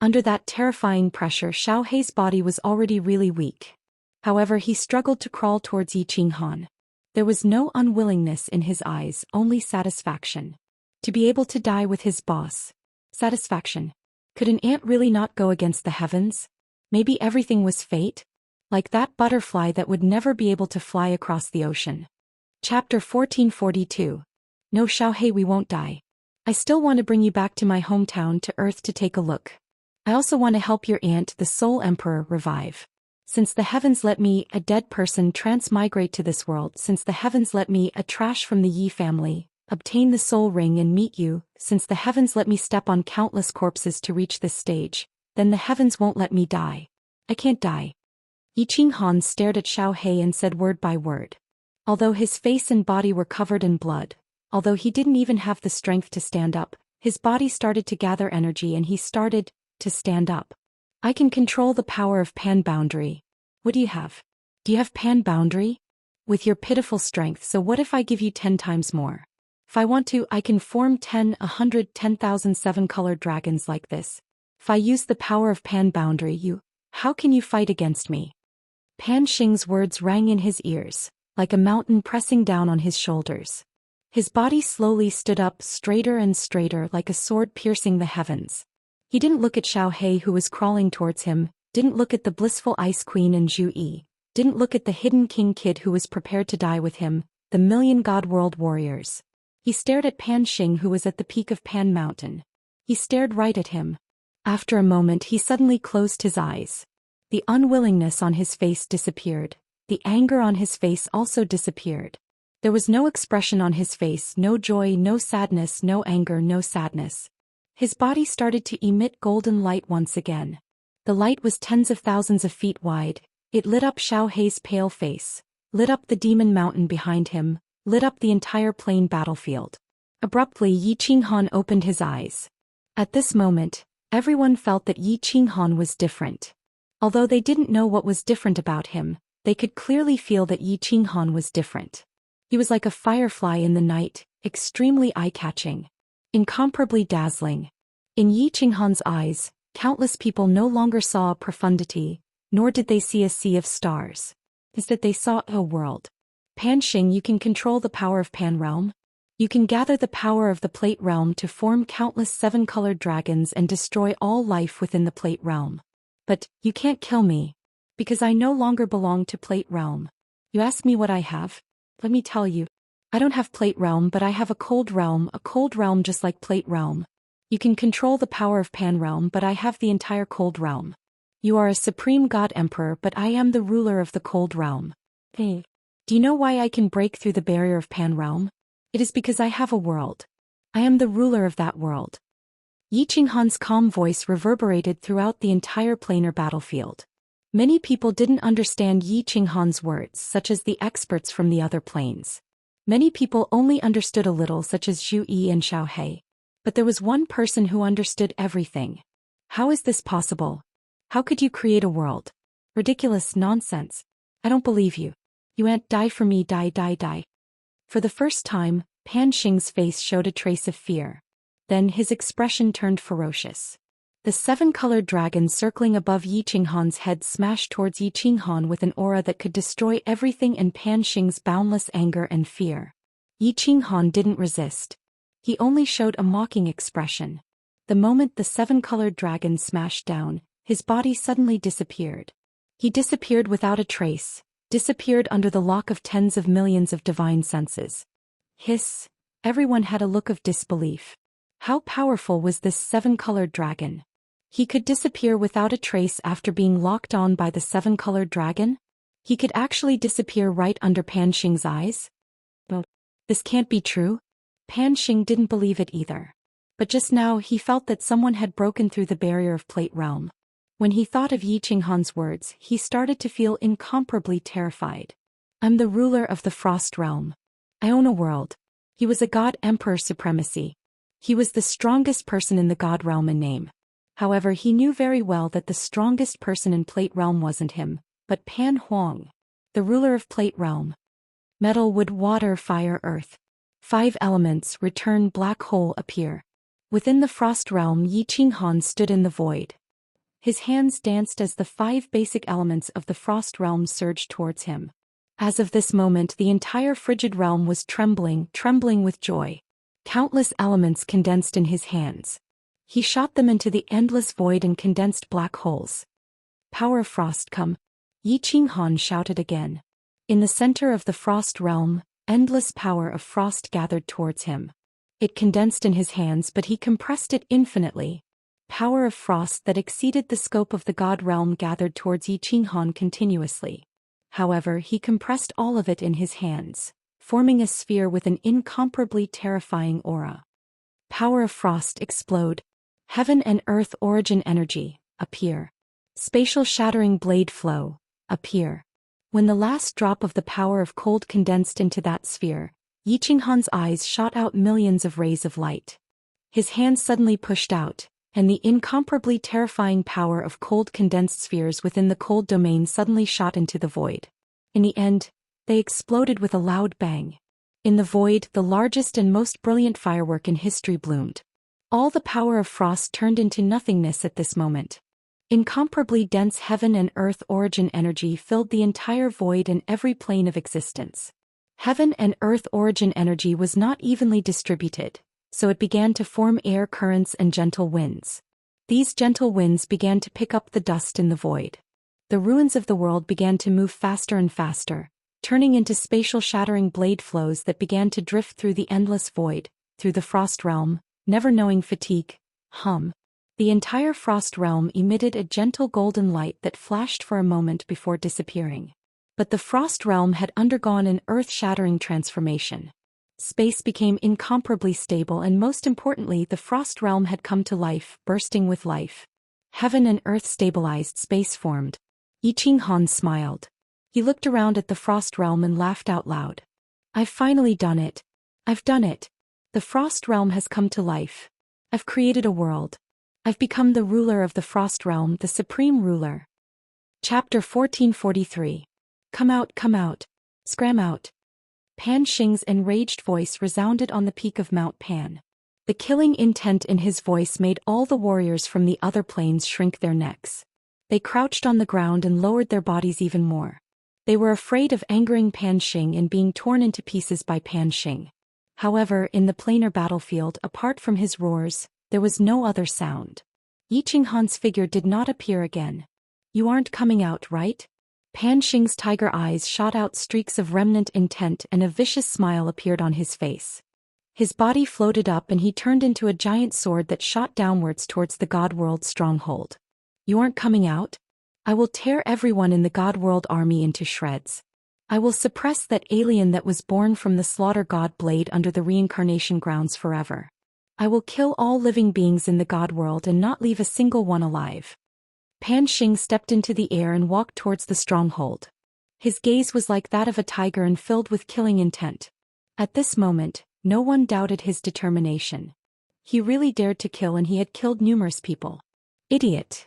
Under that terrifying pressure, Xiao Hei's body was already really weak. However, he struggled to crawl towards Yi Qinghan. There was no unwillingness in his eyes, only satisfaction. To be able to die with his boss. Satisfaction. Could an ant really not go against the heavens? Maybe everything was fate? Like that butterfly that would never be able to fly across the ocean. Chapter 1442. No, Xiao Hei, we won't die. I still want to bring you back to my hometown, to Earth, to take a look. I also want to help your aunt, the Soul Emperor, revive. Since the heavens let me, a dead person, transmigrate to this world, since the heavens let me, a trash from the Yi family, obtain the soul ring and meet you, since the heavens let me step on countless corpses to reach this stage, then the heavens won't let me die. I can't die. Yi Qinghan stared at Xiao Hei and said word by word. Although his face and body were covered in blood, although he didn't even have the strength to stand up, his body started to gather energy and he started to stand up. I can control the power of Pan Boundary. What do you have? Do you have Pan Boundary? With your pitiful strength, so what if I give you 10 times more? If I want to, I can form 10, 100, 10,000 7-colored dragons like this. If I use the power of Pan Boundary, how can you fight against me? Pan Xing's words rang in his ears, like a mountain pressing down on his shoulders. His body slowly stood up straighter and straighter like a sword piercing the heavens. He didn't look at Xiao Hei who was crawling towards him, didn't look at the blissful Ice Queen and Zhu Yi, didn't look at the hidden King Kid who was prepared to die with him, the million God World warriors. He stared at Pan Xing who was at the peak of Pan Mountain. He stared right at him. After a moment he suddenly closed his eyes. The unwillingness on his face disappeared. The anger on his face also disappeared. There was no expression on his face, no joy, no sadness, no anger, no sadness. His body started to emit golden light once again. The light was tens of thousands of feet wide. It lit up Xiao Hei's pale face, lit up the demon mountain behind him, lit up the entire plain battlefield. Abruptly, Yi Qinghan opened his eyes. At this moment, everyone felt that Yi Qinghan was different. Although they didn't know what was different about him, they could clearly feel that Yi Qinghan was different. He was like a firefly in the night, extremely eye-catching, incomparably dazzling. In Yi Qinghan's eyes, countless people no longer saw a profundity, nor did they see a sea of stars. Instead they saw a world. Pan Xing, you can control the power of Pan Realm. You can gather the power of the Plate Realm to form countless 7-colored dragons and destroy all life within the Plate Realm. But, you can't kill me. Because I no longer belong to Plate Realm. You ask me what I have? Let me tell you. I don't have Plate Realm, but I have a cold realm just like Plate Realm. You can control the power of Pan Realm, but I have the entire cold realm. You are a supreme god emperor, but I am the ruler of the cold realm. Hey. Do you know why I can break through the barrier of Pan Realm? It is because I have a world. I am the ruler of that world. Yi Qinghan's calm voice reverberated throughout the entire planar battlefield. Many people didn't understand Yi Qinghan's words, such as the experts from the other planes. Many people only understood a little, such as Zhu Yi and Xiao Hei. But there was one person who understood everything. How is this possible? How could you create a world? Ridiculous nonsense. I don't believe you. You ain't die for me, die, die, die. For the first time, Pan Xing's face showed a trace of fear. Then his expression turned ferocious. The 7-colored dragon circling above Yi Qinghan's head smashed towards Yi Qinghan with an aura that could destroy everything in Pan Xing's boundless anger and fear. Yi Qinghan didn't resist. He only showed a mocking expression. The moment the 7-colored dragon smashed down, his body suddenly disappeared. He disappeared without a trace, disappeared under the lock of tens of millions of divine senses. Hiss! Everyone had a look of disbelief. How powerful was this seven-colored dragon? He could disappear without a trace after being locked on by the seven-colored dragon? He could actually disappear right under Pan Xing's eyes? But this can't be true. Pan Xing didn't believe it either. But just now he felt that someone had broken through the barrier of Plate Realm. When he thought of Yi Qinghan's words, he started to feel incomparably terrified. I'm the ruler of the Frost Realm. I own a world. He was a god emperor supremacy. He was the strongest person in the god realm in name. However, he knew very well that the strongest person in Plate Realm wasn't him, but Pan Huang, the ruler of Plate Realm. Metal, wood, water, fire, earth. 5 elements, return, black hole appear. Within the Frost Realm, Yi Qinghan stood in the void. His hands danced as the 5 basic elements of the Frost Realm surged towards him. As of this moment, the entire frigid realm was trembling with joy. Countless elements condensed in his hands. He shot them into the endless void and condensed black holes. Power of frost come. Yi Qinghan shouted again. In the center of the Frost Realm, endless power of frost gathered towards him. It condensed in his hands, but he compressed it infinitely. Power of frost that exceeded the scope of the god realm gathered towards Yi Qinghan continuously. However, he compressed all of it in his hands, forming a sphere with an incomparably terrifying aura. Power of frost explode. Heaven and earth origin energy, appear. Spatial shattering blade flow, appear. When the last drop of the power of cold condensed into that sphere, Yi Qinghan's eyes shot out millions of rays of light. His hands suddenly pushed out, and the incomparably terrifying power of cold condensed spheres within the cold domain suddenly shot into the void. In the end, they exploded with a loud bang. In the void, the largest and most brilliant firework in history bloomed. All the power of frost turned into nothingness at this moment. Incomparably dense heaven and earth origin energy filled the entire void and every plane of existence. Heaven and earth origin energy was not evenly distributed, so it began to form air currents and gentle winds. These gentle winds began to pick up the dust in the void. The ruins of the world began to move faster and faster, turning into spatial shattering blade flows that began to drift through the endless void, through the Frost Realm, never knowing fatigue. The entire Frost Realm emitted a gentle golden light that flashed for a moment before disappearing. But the Frost Realm had undergone an earth-shattering transformation. Space became incomparably stable, and most importantly, the Frost Realm had come to life, bursting with life. Heaven and earth stabilized, space formed. Yi Qinghan smiled. He looked around at the Frost Realm and laughed out loud. I've finally done it. I've done it. The Frost Realm has come to life. I've created a world. I've become the ruler of the Frost Realm, the supreme ruler. Chapter 1443. Come out, scram out. Pan Xing's enraged voice resounded on the peak of Mount Pan. The killing intent in his voice made all the warriors from the other planes shrink their necks. They crouched on the ground and lowered their bodies even more. They were afraid of angering Pan Xing and being torn into pieces by Pan Xing. However, in the planar battlefield, apart from his roars, there was no other sound. Yi Qinghan's figure did not appear again. You aren't coming out, right? Pan Xing's tiger eyes shot out streaks of remnant intent, and a vicious smile appeared on his face. His body floated up and he turned into a giant sword that shot downwards towards the God World stronghold. You aren't coming out? I will tear everyone in the God World army into shreds. I will suppress that alien that was born from the slaughter god blade under the reincarnation grounds forever. I will kill all living beings in the God World and not leave a single one alive. Pan Xing stepped into the air and walked towards the stronghold. His gaze was like that of a tiger and filled with killing intent. At this moment, no one doubted his determination. He really dared to kill, and he had killed numerous people. Idiot.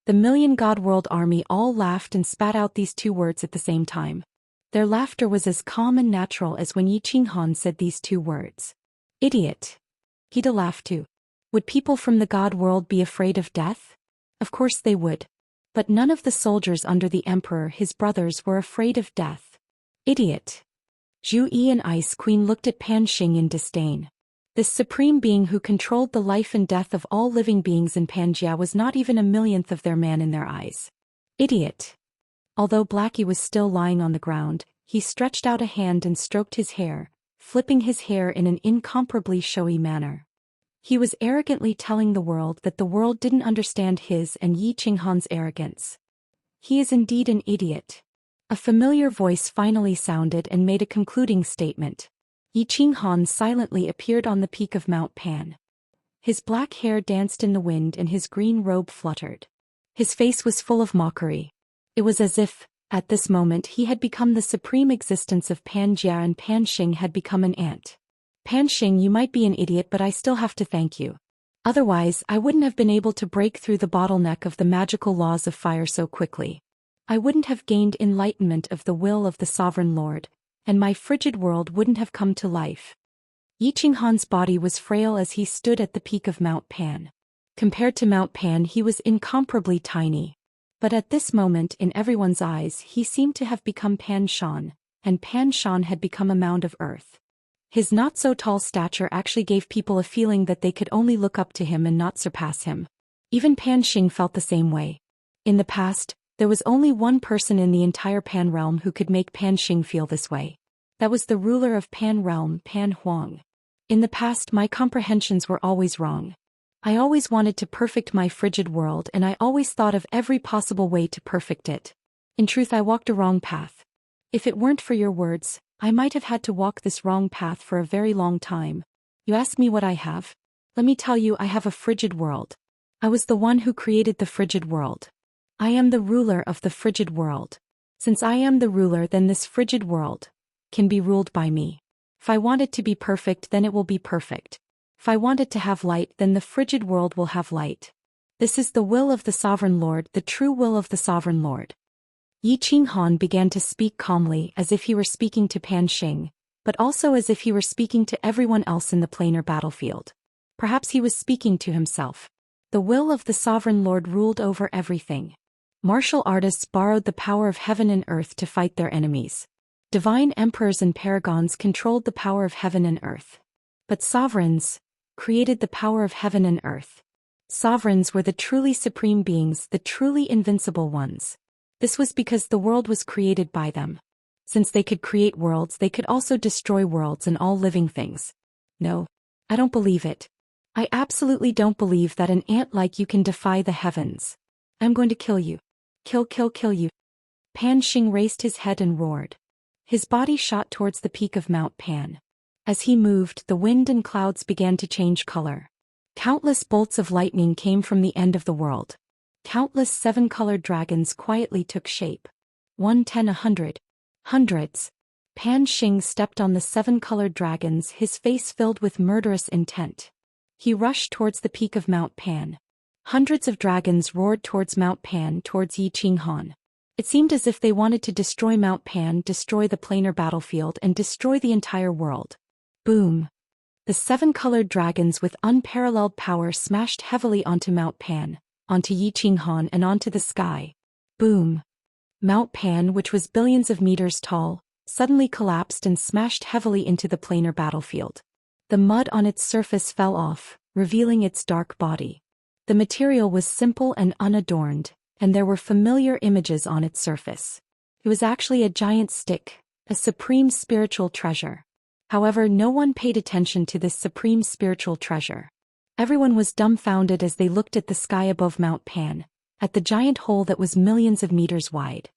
The million God World army all laughed and spat out these 2 words at the same time. Their laughter was as calm and natural as when Yi Qinghan said these 2 words. Idiot. He'd laugh too. Would people from the God World be afraid of death? Of course they would. But none of the soldiers under the Emperor, his brothers, were afraid of death. Idiot. Zhou Xian Ice Queen looked at Pan Xing in disdain. This supreme being who controlled the life and death of all living beings in Pangaea was not even a millionth of their man in their eyes. Idiot. Although Blackie was still lying on the ground, he stretched out a hand and stroked his hair, flipping his hair in an incomparably showy manner. He was arrogantly telling the world that the world didn't understand his and Yi Qinghan's arrogance. He is indeed an idiot. A familiar voice finally sounded and made a concluding statement. Yi Qinghan silently appeared on the peak of Mount Pan. His black hair danced in the wind and his green robe fluttered. His face was full of mockery. It was as if, at this moment, he had become the supreme existence of Panjia and Pan Xing had become an ant. Pan Xing, you might be an idiot, but I still have to thank you. Otherwise, I wouldn't have been able to break through the bottleneck of the magical laws of fire so quickly. I wouldn't have gained enlightenment of the will of the Sovereign Lord, and my frigid world wouldn't have come to life. Yi Qinghan's body was frail as he stood at the peak of Mount Pan. Compared to Mount Pan, he was incomparably tiny. But at this moment, in everyone's eyes, he seemed to have become Pan Shan, and Pan Shan had become a mound of earth. His not-so-tall stature actually gave people a feeling that they could only look up to him and not surpass him. Even Pan Xing felt the same way. In the past, there was only one person in the entire Pan realm who could make Pan Xing feel this way. That was the ruler of Pan realm, Pan Huang. In the past, my comprehensions were always wrong. I always wanted to perfect my frigid world, and I always thought of every possible way to perfect it. In truth, I walked a wrong path. If it weren't for your words, I might have had to walk this wrong path for a very long time. You ask me what I have? Let me tell you, I have a frigid world. I was the one who created the frigid world. I am the ruler of the frigid world. Since I am the ruler, then this frigid world can be ruled by me. If I want it to be perfect, then it will be perfect. If I want it to have light, then the frigid world will have light. This is the will of the Sovereign Lord, the true will of the Sovereign Lord. Yi Qinghan began to speak calmly as if he were speaking to Pan Xing, but also as if he were speaking to everyone else in the planar battlefield. Perhaps he was speaking to himself. The will of the Sovereign Lord ruled over everything. Martial artists borrowed the power of heaven and earth to fight their enemies. Divine emperors and paragons controlled the power of heaven and earth. But sovereigns created the power of heaven and earth. Sovereigns were the truly supreme beings, the truly invincible ones. This was because the world was created by them. Since they could create worlds, they could also destroy worlds and all living things. No, I don't believe it. I absolutely don't believe that an ant like you can defy the heavens. I'm going to kill you. Kill you. Pan Xing raised his head and roared. His body shot towards the peak of Mount Pan. As he moved, the wind and clouds began to change color. Countless bolts of lightning came from the end of the world. Countless seven-colored dragons quietly took shape. 1, 10, 100. Hundreds. Pan Xing stepped on the seven-colored dragons, his face filled with murderous intent. He rushed towards the peak of Mount Pan. Hundreds of dragons roared towards Mount Pan, towards Yi Qinghan. It seemed as if they wanted to destroy Mount Pan, destroy the planar battlefield, and destroy the entire world. Boom! The seven-colored dragons with unparalleled power smashed heavily onto Mount Pan, onto Yi Qinghan, and onto the sky. Boom! Mount Pan, which was billions of meters tall, suddenly collapsed and smashed heavily into the planar battlefield. The mud on its surface fell off, revealing its dark body. The material was simple and unadorned, and there were familiar images on its surface. It was actually a giant stick, a supreme spiritual treasure. However, no one paid attention to this supreme spiritual treasure. Everyone was dumbfounded as they looked at the sky above Mount Pan, at the giant hole that was millions of meters wide.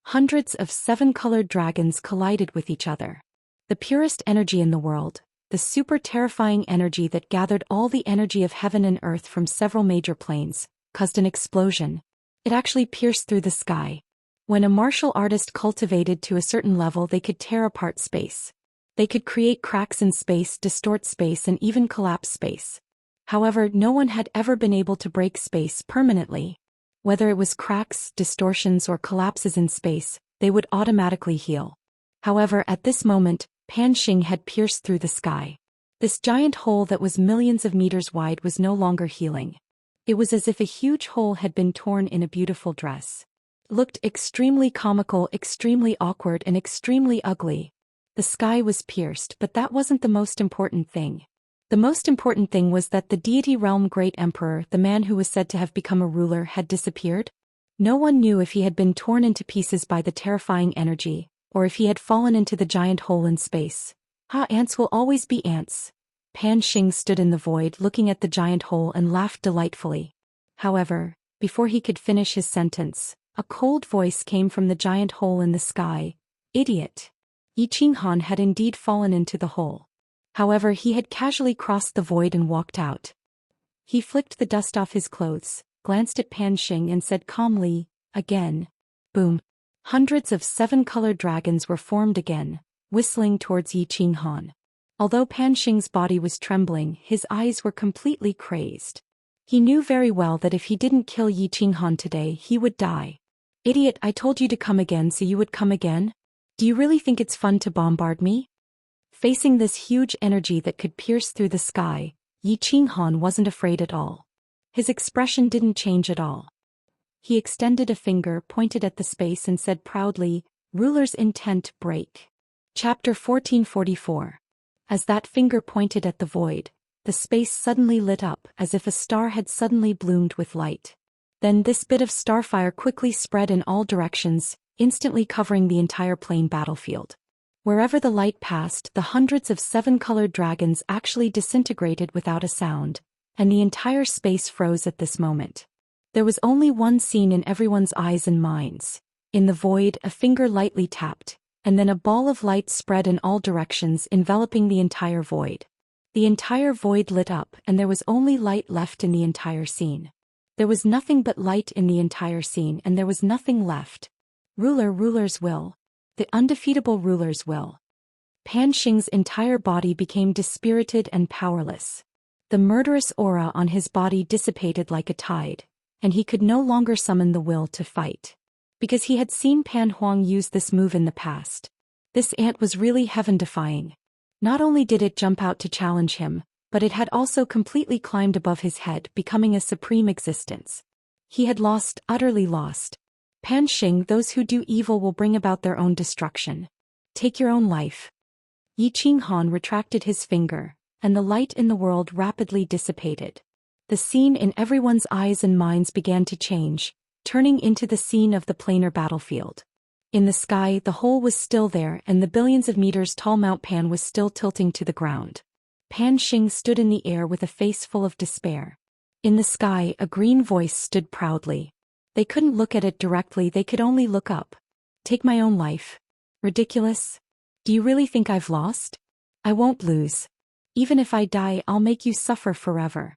Hundreds of seven-colored dragons collided with each other. The purest energy in the world, the super terrifying energy that gathered all the energy of heaven and earth from several major planes, caused an explosion. It actually pierced through the sky. When a martial artist cultivated to a certain level, they could tear apart space. They could create cracks in space, distort space, and even collapse space. However, no one had ever been able to break space permanently. Whether it was cracks, distortions, or collapses in space, they would automatically heal. However, at this moment, Pan Xing had pierced through the sky. This giant hole that was millions of meters wide was no longer healing. It was as if a huge hole had been torn in a beautiful dress. It looked extremely comical, extremely awkward, and extremely ugly. The sky was pierced, but that wasn't the most important thing. The most important thing was that the deity realm great emperor, the man who was said to have become a ruler, had disappeared. No one knew if he had been torn into pieces by the terrifying energy, or if he had fallen into the giant hole in space. Ants will always be ants. Pan Xing stood in the void looking at the giant hole and laughed delightfully. However, before he could finish his sentence, a cold voice came from the giant hole in the sky. Idiot! Yi Qinghan had indeed fallen into the hole. However, he had casually crossed the void and walked out. He flicked the dust off his clothes, glanced at Pan Xing and said calmly, again. Boom. Hundreds of 7-colored dragons were formed again, whistling towards Yi Qinghan. Although Pan Xing's body was trembling, his eyes were completely crazed. He knew very well that if he didn't kill Yi Qinghan today, he would die. Idiot, I told you to come again so you would come again? Do you really think it's fun to bombard me? Facing this huge energy that could pierce through the sky, Yi Qinghan wasn't afraid at all. His expression didn't change at all. He extended a finger, pointed at the space and said proudly, Ruler's intent break. Chapter 1444. As that finger pointed at the void, the space suddenly lit up as if a star had suddenly bloomed with light. Then this bit of starfire quickly spread in all directions, instantly covering the entire plain battlefield. Wherever the light passed, the hundreds of 7-colored dragons actually disintegrated without a sound, and the entire space froze at this moment. There was only one scene in everyone's eyes and minds. In the void, a finger lightly tapped, and then a ball of light spread in all directions, enveloping the entire void. The entire void lit up, and there was only light left in the entire scene. There was nothing but light in the entire scene, and there was nothing left. Ruler's will. The undefeatable ruler's will. Pan Xing's entire body became dispirited and powerless. The murderous aura on his body dissipated like a tide, and he could no longer summon the will to fight. Because he had seen Pan Huang use this move in the past. This ant was really heaven-defying. Not only did it jump out to challenge him, but it had also completely climbed above his head, becoming a supreme existence. He had lost, utterly lost. Pan Xing, those who do evil will bring about their own destruction. Take your own life. Yi Qinghan retracted his finger, and the light in the world rapidly dissipated. The scene in everyone's eyes and minds began to change, turning into the scene of the planar battlefield. In the sky, the hole was still there, and the billions of meters tall Mount Pan was still tilting to the ground. Pan Xing stood in the air with a face full of despair. In the sky, a green voice stood proudly. They couldn't look at it directly, they could only look up. Take my own life. Ridiculous. Do you really think I've lost? I won't lose. Even if I die, I'll make you suffer forever.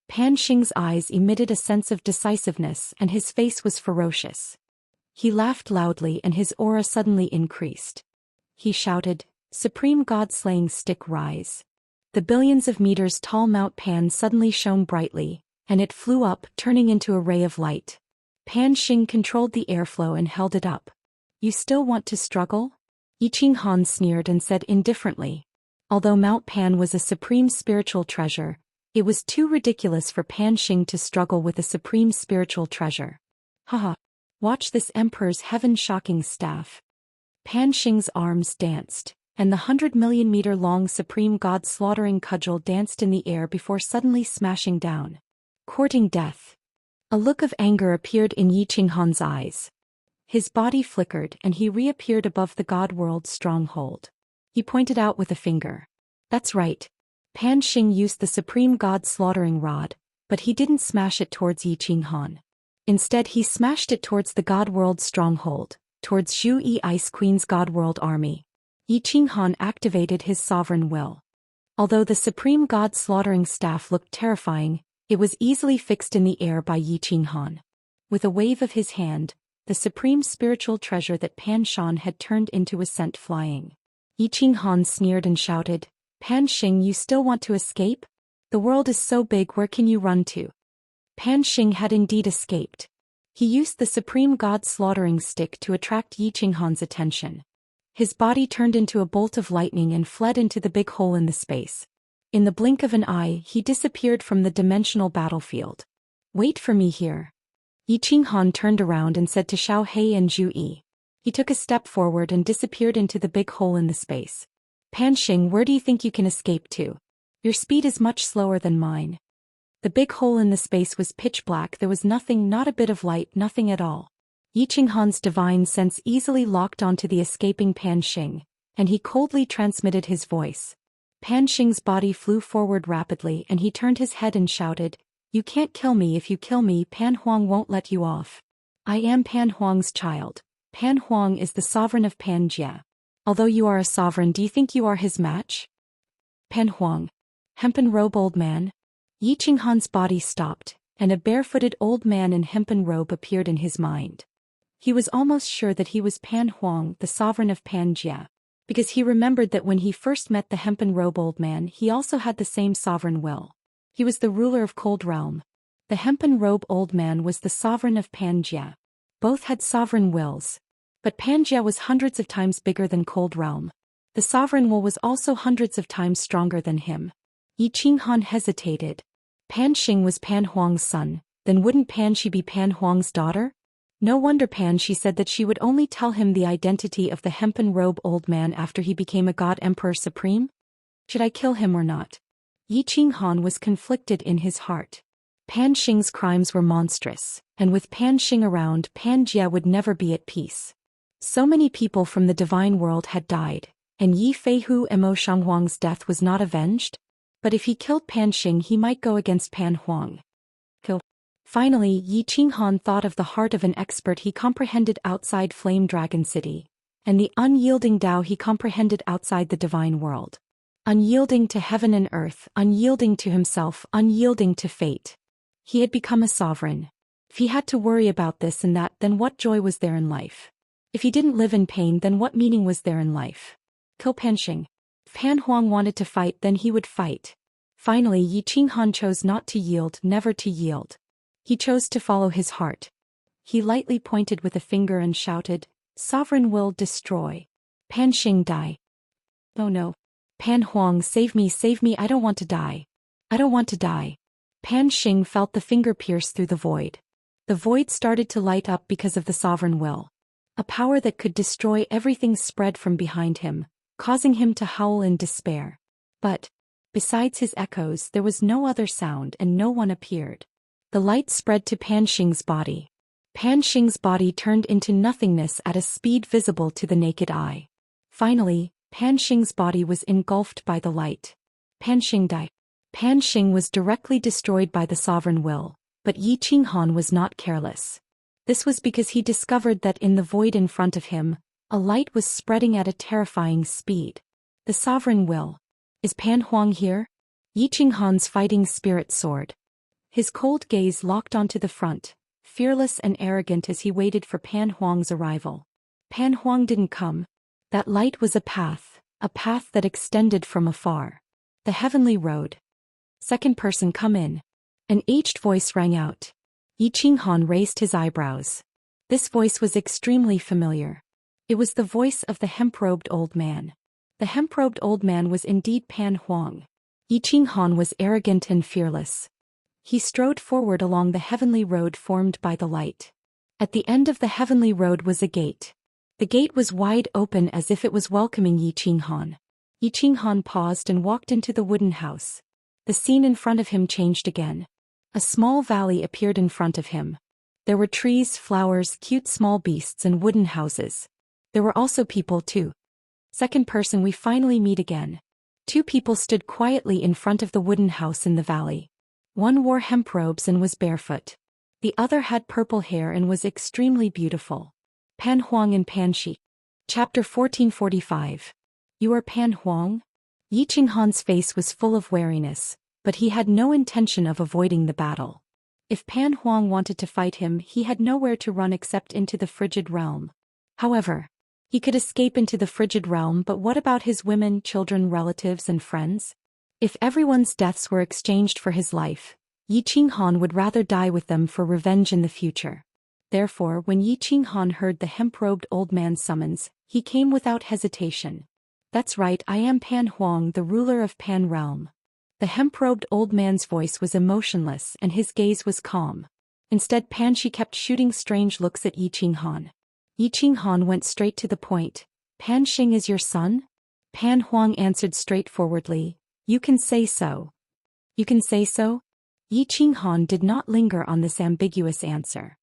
Pan Xing's eyes emitted a sense of decisiveness, and his face was ferocious. He laughed loudly, and his aura suddenly increased. He shouted, Supreme God-slaying stick rise. The billions of meters tall Mount Pan suddenly shone brightly, and it flew up, turning into a ray of light. Pan Xing controlled the airflow and held it up. You still want to struggle? Yi Qinghan sneered and said indifferently. Although Mount Pan was a supreme spiritual treasure, it was too ridiculous for Pan Xing to struggle with a supreme spiritual treasure. Haha. Watch this Emperor's heaven-shocking staff. Pan Xing's arms danced, and the 100-million-meter-long supreme god-slaughtering cudgel danced in the air before suddenly smashing down. Courting death. A look of anger appeared in Yi Qinghan's eyes. His body flickered and he reappeared above the god world's stronghold. He pointed out with a finger. That's right. Pan Xing used the supreme god slaughtering rod, but he didn't smash it towards Yi Qinghan. Instead he smashed it towards the god world's stronghold, towards Zhou Yi Ice Queen's god world army. Yi Qinghan activated his sovereign will. Although the supreme god slaughtering staff looked terrifying, it was easily fixed in the air by Yi Qinghan. With a wave of his hand, the supreme spiritual treasure that Pan Shan had turned into was sent flying. Yi Qinghan sneered and shouted, Pan Xing, you still want to escape? The world is so big, where can you run to? Pan Xing had indeed escaped. He used the supreme god slaughtering stick to attract Yi Qinghan's attention. His body turned into a bolt of lightning and fled into the big hole in the space. In the blink of an eye, he disappeared from the dimensional battlefield. Wait for me here. Yi Qinghan turned around and said to Xiaohe and Zhu Yi. He took a step forward and disappeared into the big hole in the space. Pan Xing, where do you think you can escape to? Your speed is much slower than mine. The big hole in the space was pitch black, there was nothing, not a bit of light, nothing at all. Yi Qinghan's divine sense easily locked onto the escaping Pan Xing, and he coldly transmitted his voice. Pan Xing's body flew forward rapidly and he turned his head and shouted, "You can't kill me. If you kill me, Pan Huang won't let you off. I am Pan Huang's child. Pan Huang is the sovereign of Panjia. Although you are a sovereign, do you think you are his match?" Pan Huang. Hempen robe old man. Yi Qinghan's body stopped, and a barefooted old man in hempen robe appeared in his mind. He was almost sure that he was Pan Huang, the sovereign of Panjia, because he remembered that when he first met the hempen robe old man, he also had the same sovereign will. He was the ruler of Cold Realm. The hempen robe old man was the sovereign of Panjia. Both had sovereign wills. But Panjia was hundreds of times bigger than Cold Realm. The sovereign will was also hundreds of times stronger than him. Yi Qinghan hesitated. Pan Xing was Pan Huang's son, then wouldn't Pan Shi be Pan Huang's daughter? No wonder Pan Shi said that she would only tell him the identity of the hempen robe old man after he became a god emperor supreme? Should I kill him or not? Yi Qinghan was conflicted in his heart. Pan Xing's crimes were monstrous, and with Pan Xing around, Panjia would never be at peace. So many people from the divine world had died, and Yi Feihu Mo Shanghuang's death was not avenged? But if he killed Pan Xing, he might go against Pan Huang. Finally, Yi Qinghan thought of the heart of an expert he comprehended outside Flame Dragon City, and the unyielding Tao he comprehended outside the divine world. Unyielding to heaven and earth, unyielding to himself, unyielding to fate. He had become a sovereign. If he had to worry about this and that, then what joy was there in life? If he didn't live in pain, then what meaning was there in life? Kill Pan Xing. If Pan Huang wanted to fight, then he would fight. Finally, Yi Qinghan chose not to yield, never to yield. He chose to follow his heart. He lightly pointed with a finger and shouted, "Sovereign will destroy. Pan Xing die." "Oh no. Pan Huang, save me, I don't want to die. I don't want to die." Pan Xing felt the finger pierce through the void. The void started to light up because of the sovereign will. A power that could destroy everything spread from behind him, causing him to howl in despair. But, besides his echoes, there was no other sound and no one appeared. The light spread to Pan Xing's body. Pan Xing's body turned into nothingness at a speed visible to the naked eye. Finally, Pan Xing's body was engulfed by the light. Pan Xing died. Pan Xing was directly destroyed by the sovereign will, but Yi Qinghan was not careless. This was because he discovered that in the void in front of him, a light was spreading at a terrifying speed. The sovereign will. Is Pan Huang here? Yi Qinghan's fighting spirit soared. His cold gaze locked onto the front, fearless and arrogant as he waited for Pan Huang's arrival. Pan Huang didn't come. That light was a path that extended from afar. The heavenly road. "Second person, come in." An aged voice rang out. Yi Qinghan raised his eyebrows. This voice was extremely familiar. It was the voice of the hemp-robed old man. The hemp-robed old man was indeed Pan Huang. Yi Qinghan was arrogant and fearless. He strode forward along the heavenly road formed by the light. At the end of the heavenly road was a gate. The gate was wide open as if it was welcoming Yi Qinghan. Yi Qinghan paused and walked into the wooden house. The scene in front of him changed again. A small valley appeared in front of him. There were trees, flowers, cute small beasts and wooden houses. There were also people too. Second person, we finally meet again. Two people stood quietly in front of the wooden house in the valley. One wore hemp robes and was barefoot. The other had purple hair and was extremely beautiful. Pan Huang and Pan Shi. Chapter 1445. You are Pan Huang? Yi Qinghan's face was full of wariness, but he had no intention of avoiding the battle. If Pan Huang wanted to fight him, he had nowhere to run except into the frigid realm. However, he could escape into the frigid realm, but what about his women, children, relatives and friends? If everyone's deaths were exchanged for his life, Yi Qinghan would rather die with them for revenge in the future. Therefore, when Yi Qinghan heard the hemp-robed old man's summons, he came without hesitation. That's right, I am Pan Huang, the ruler of Pan Realm. The hemp-robed old man's voice was emotionless and his gaze was calm. Instead, Pan Shi kept shooting strange looks at Yi Qinghan. Yi Qinghan went straight to the point. Pan Xing is your son? Pan Huang answered straightforwardly. You can say so. You can say so? Yi Qinghan did not linger on this ambiguous answer.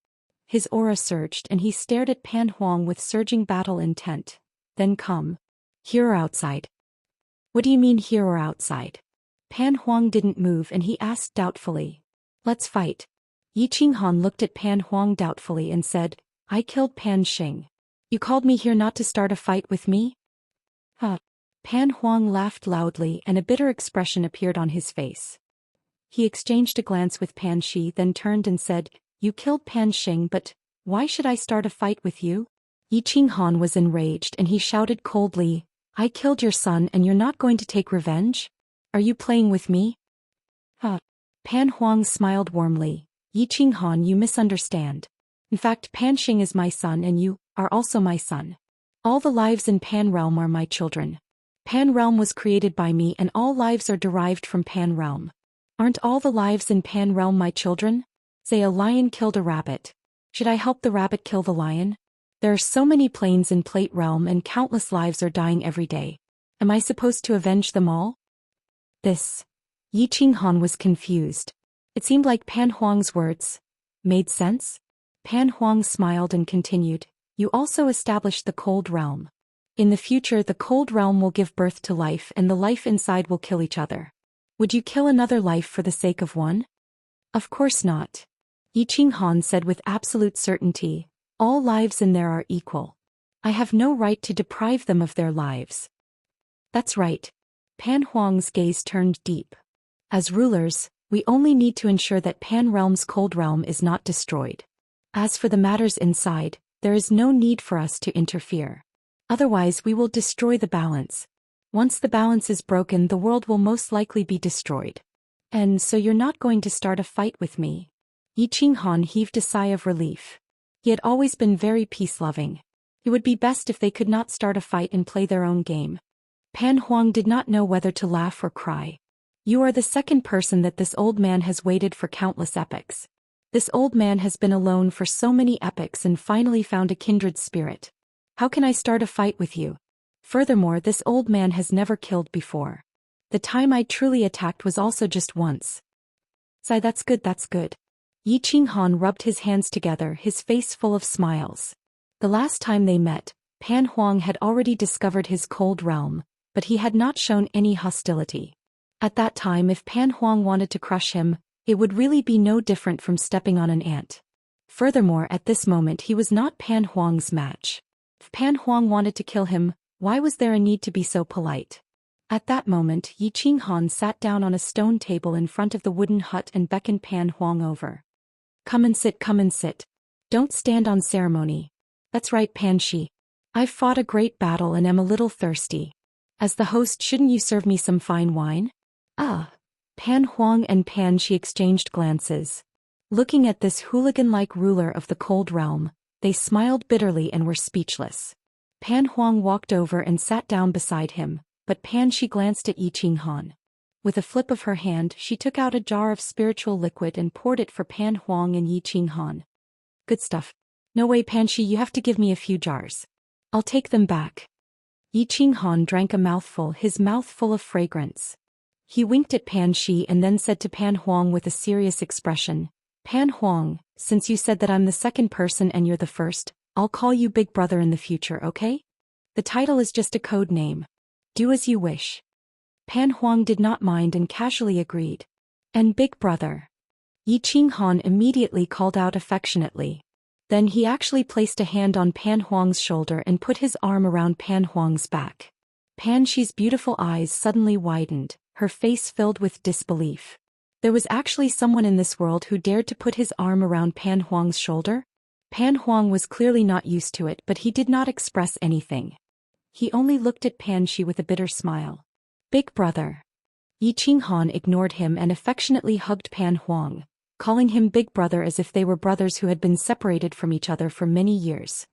His aura surged and he stared at Pan Huang with surging battle intent. Then come. Here or outside? What do you mean here or outside? Pan Huang didn't move and he asked doubtfully. Let's fight. Yi Qinghan looked at Pan Huang doubtfully and said, I killed Pan Xing. You called me here not to start a fight with me? Huh. Pan Huang laughed loudly and a bitter expression appeared on his face. He exchanged a glance with Pan Shi then turned and said, You killed Pan Xing but, why should I start a fight with you? Yi Qinghan was enraged and he shouted coldly, I killed your son and you're not going to take revenge? Are you playing with me? Huh. Pan Huang smiled warmly. Yi Qinghan, you misunderstand. In fact, Pan Xing is my son and you are also my son. All the lives in Pan Realm are my children. Pan Realm was created by me and all lives are derived from Pan Realm. Aren't all the lives in Pan Realm my children? Say a lion killed a rabbit. Should I help the rabbit kill the lion? There are so many planes in Plate Realm and countless lives are dying every day. Am I supposed to avenge them all? Yi Qinghan was confused. It seemed like Pan Huang's words made sense. Pan Huang smiled and continued, You also established the Cold Realm. In the future the Cold Realm will give birth to life and the life inside will kill each other. Would you kill another life for the sake of one? Of course not. Yi Qinghan said with absolute certainty, All lives in there are equal. I have no right to deprive them of their lives. That's right. Pan Huang's gaze turned deep. As rulers, we only need to ensure that Pan Realm's Cold Realm is not destroyed. As for the matters inside, there is no need for us to interfere. Otherwise we will destroy the balance. Once the balance is broken the world will most likely be destroyed. And so you're not going to start a fight with me? Yi Qinghan heaved a sigh of relief. He had always been very peace-loving. It would be best if they could not start a fight and play their own game. Pan Huang did not know whether to laugh or cry. You are the second person that this old man has waited for countless epochs. This old man has been alone for so many epochs and finally found a kindred spirit. How can I start a fight with you? Furthermore, this old man has never killed before. The time I truly attacked was also just once. Sigh, that's good, that's good. Yi Qinghan rubbed his hands together, his face full of smiles. The last time they met, Pan Huang had already discovered his cold realm, but he had not shown any hostility. At that time if Pan Huang wanted to crush him, it would really be no different from stepping on an ant. Furthermore, at this moment he was not Pan Huang's match. If Pan Huang wanted to kill him, why was there a need to be so polite? At that moment Yi Qinghan sat down on a stone table in front of the wooden hut and beckoned Pan Huang over. Come and sit, come and sit. Don't stand on ceremony. That's right, Pan Shi. I've fought a great battle and am a little thirsty. As the host, shouldn't you serve me some fine wine? Ah. Pan Huang and Pan Shi exchanged glances. Looking at this hooligan-like ruler of the Cold Realm, they smiled bitterly and were speechless. Pan Huang walked over and sat down beside him, but Pan Shi glanced at Yi Qinghan. With a flip of her hand, she took out a jar of spiritual liquid and poured it for Pan Huang and Yi Qinghan. Good stuff. No way, Pan Shi, you have to give me a few jars. I'll take them back. Yi Qinghan drank a mouthful, his mouth full of fragrance. He winked at Pan Shi and then said to Pan Huang with a serious expression, Pan Huang, since you said that I'm the second person and you're the first, I'll call you Big Brother in the future, okay? The title is just a code name. Do as you wish. Pan Huang did not mind and casually agreed. And Big Brother. Yi Qinghan immediately called out affectionately. Then he actually placed a hand on Pan Huang's shoulder and put his arm around Pan Huang's back. Pan Shi's beautiful eyes suddenly widened, her face filled with disbelief. There was actually someone in this world who dared to put his arm around Pan Huang's shoulder? Pan Huang was clearly not used to it, but he did not express anything. He only looked at Pan Shi with a bitter smile. Big Brother. Yi Qinghan ignored him and affectionately hugged Pan Huang, calling him Big Brother as if they were brothers who had been separated from each other for many years.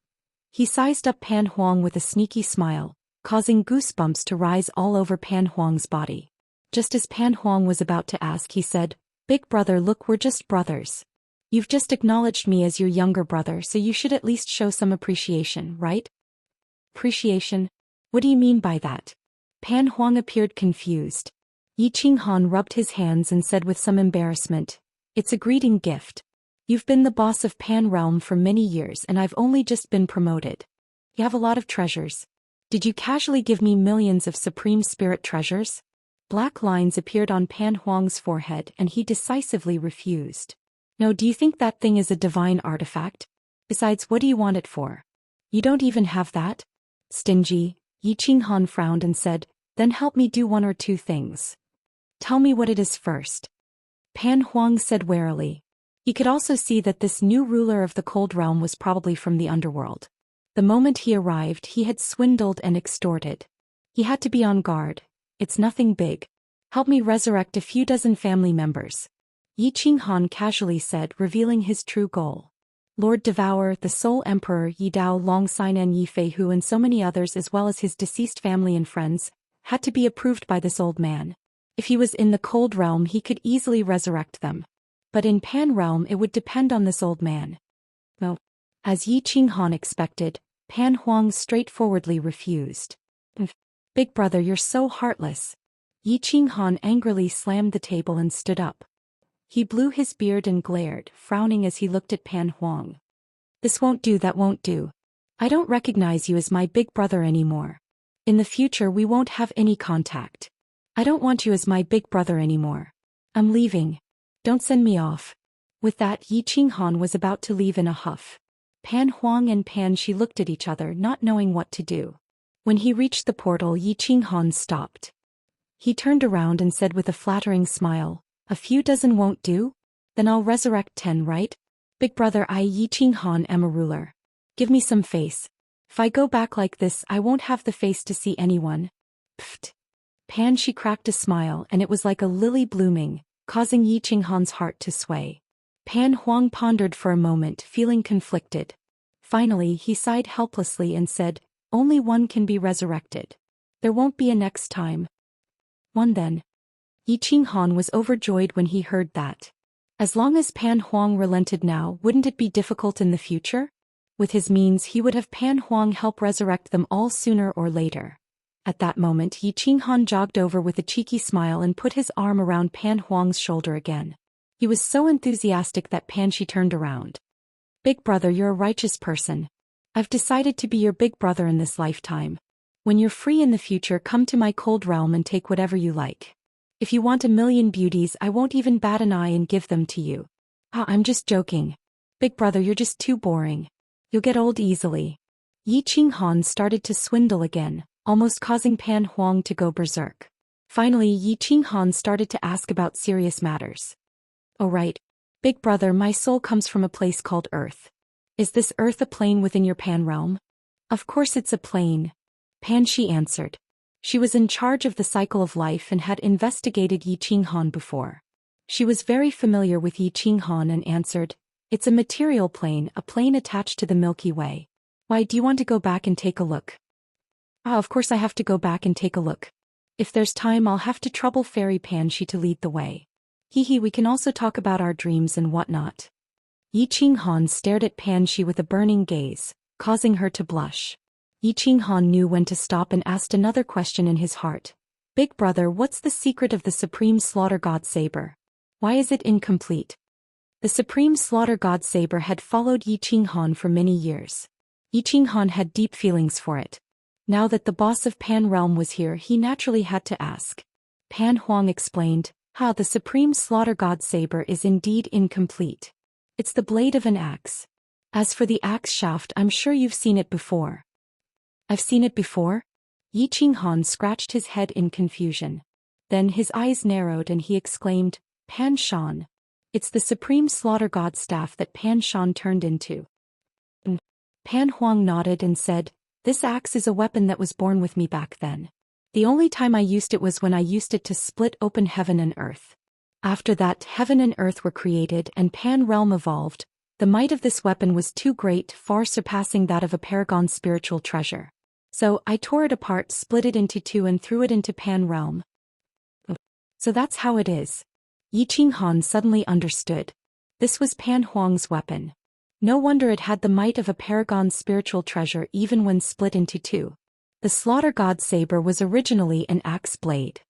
He sized up Pan Huang with a sneaky smile, causing goosebumps to rise all over Pan Huang's body. Just as Pan Huang was about to ask, he said, Big Brother, look, we're just brothers. You've just acknowledged me as your younger brother, so you should at least show some appreciation, right? Appreciation? What do you mean by that? Pan Huang appeared confused. Yi Qinghan rubbed his hands and said with some embarrassment, It's a greeting gift. You've been the boss of Pan Realm for many years and I've only just been promoted. You have a lot of treasures. Did you casually give me millions of Supreme Spirit treasures? Black lines appeared on Pan Huang's forehead and he decisively refused. No, do you think that thing is a divine artifact? Besides, what do you want it for? You don't even have that? Stingy, Yi Qinghan frowned and said, then help me do one or two things. Tell me what it is first. Pan Huang said warily. He could also see that this new ruler of the Cold Realm was probably from the underworld. The moment he arrived, he had swindled and extorted. He had to be on guard. It's nothing big. Help me resurrect a few dozen family members. Yi Qinghan casually said, revealing his true goal. Lord Devour, the sole emperor Yi Dao Longxin and Yi Feihu and so many others as well as his deceased family and friends, had to be approved by this old man. If he was in the Cold Realm he could easily resurrect them. But in Pan Realm it would depend on this old man. No. As Yi Qinghan expected, Pan Huang straightforwardly refused. Big brother, you're so heartless. Yi Qinghan angrily slammed the table and stood up. He blew his beard and glared, frowning as he looked at Pan Huang. This won't do, that won't do. I don't recognize you as my big brother anymore. In the future we won't have any contact. I don't want you as my big brother anymore. I'm leaving. Don't send me off. With that, Yi Qinghan was about to leave in a huff. Pan Huang and Pan Shi looked at each other, not knowing what to do. When he reached the portal, Yi Qinghan stopped. He turned around and said with a flattering smile, a few dozen won't do? Then I'll resurrect 10, right? Big brother, I Yi Qinghan am a ruler. Give me some face. If I go back like this I won't have the face to see anyone. Pfft. Pan Shi cracked a smile and it was like a lily blooming, causing Yi Qinghan's heart to sway. Pan Huang pondered for a moment, feeling conflicted. Finally he sighed helplessly and said, only one can be resurrected. There won't be a next time. One then. Yi Qinghan was overjoyed when he heard that. As long as Pan Huang relented now, wouldn't it be difficult in the future? With his means he would have Pan Huang help resurrect them all sooner or later. At that moment Yi Qinghan jogged over with a cheeky smile and put his arm around Pan Huang's shoulder again. He was so enthusiastic that Pan Shi turned around. Big brother, you're a righteous person. I've decided to be your big brother in this lifetime. When you're free in the future, come to my Cold Realm and take whatever you like. If you want 1,000,000 beauties I won't even bat an eye and give them to you. I'm just joking. Big brother, you're just too boring. You'll get old easily. Yi Qinghan started to swindle again, almost causing Pan Huang to go berserk. Finally Yi Qinghan started to ask about serious matters. Oh right. Big brother, my soul comes from a place called Earth. Is this Earth a plane within your Pan realm? Of course it's a plane. Pan Shi answered. She was in charge of the cycle of life and had investigated Yi Qinghan before. She was very familiar with Yi Qinghan and answered, it's a material plane, a plane attached to the Milky Way. Why, do you want to go back and take a look? Of course I have to go back and take a look. If there's time I'll have to trouble Fairy Pan Shi to lead the way. Hee, we can also talk about our dreams and whatnot. Yi Qinghan stared at Pan Shi with a burning gaze, causing her to blush. Yi Qinghan knew when to stop and asked another question in his heart. Big brother, what's the secret of the Supreme Slaughter God Saber? Why is it incomplete? The Supreme Slaughter God Saber had followed Yi Qinghan for many years. Yi Qinghan had deep feelings for it. Now that the boss of Pan Realm was here he naturally had to ask. Pan Huang explained, the Supreme Slaughter God Saber is indeed incomplete. It's the blade of an axe. As for the axe shaft, I'm sure you've seen it before. I've seen it before? Yi Qinghan scratched his head in confusion. Then his eyes narrowed and he exclaimed, Pan Shan. It's the Supreme Slaughter God staff that Pan Shan turned into. Pan Huang nodded and said, this axe is a weapon that was born with me back then. The only time I used it was when I used it to split open heaven and earth. After that, heaven and earth were created and Pan Realm evolved. The might of this weapon was too great, far surpassing that of a paragon's spiritual treasure. So I tore it apart, split it into two and threw it into Pan Realm. So that's how it is. Yi Qinghan suddenly understood. This was Pan Huang's weapon. No wonder it had the might of a paragon's spiritual treasure even when split into two. The Slaughter God Saber was originally an axe blade.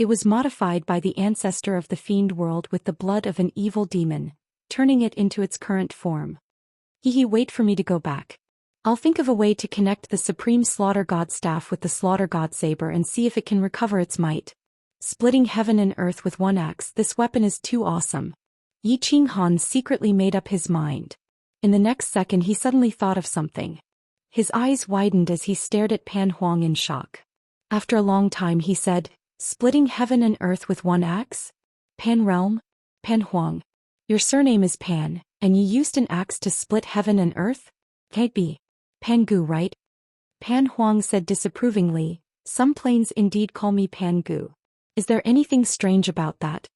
It was modified by the ancestor of the fiend world with the blood of an evil demon, turning it into its current form. Wait for me to go back. I'll think of a way to connect the Supreme Slaughter God staff with the Slaughter God saber and see if it can recover its might. Splitting heaven and earth with one axe, this weapon is too awesome. Yi Qinghan secretly made up his mind. In the next second he suddenly thought of something. His eyes widened as he stared at Pan Huang in shock. After a long time he said, "Splitting heaven and earth with one axe? Pan Realm? Pan Huang. Your surname is Pan, and you used an axe to split heaven and earth? Can't be. Pangu, right?" Pan Huang said disapprovingly, "Some planes indeed call me Pangu. Is there anything strange about that?"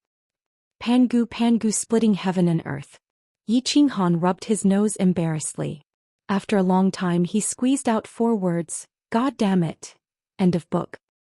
Pangu splitting heaven and earth. Yi Qinghan rubbed his nose embarrassedly. After a long time he squeezed out 4 words, "God damn it." End of book.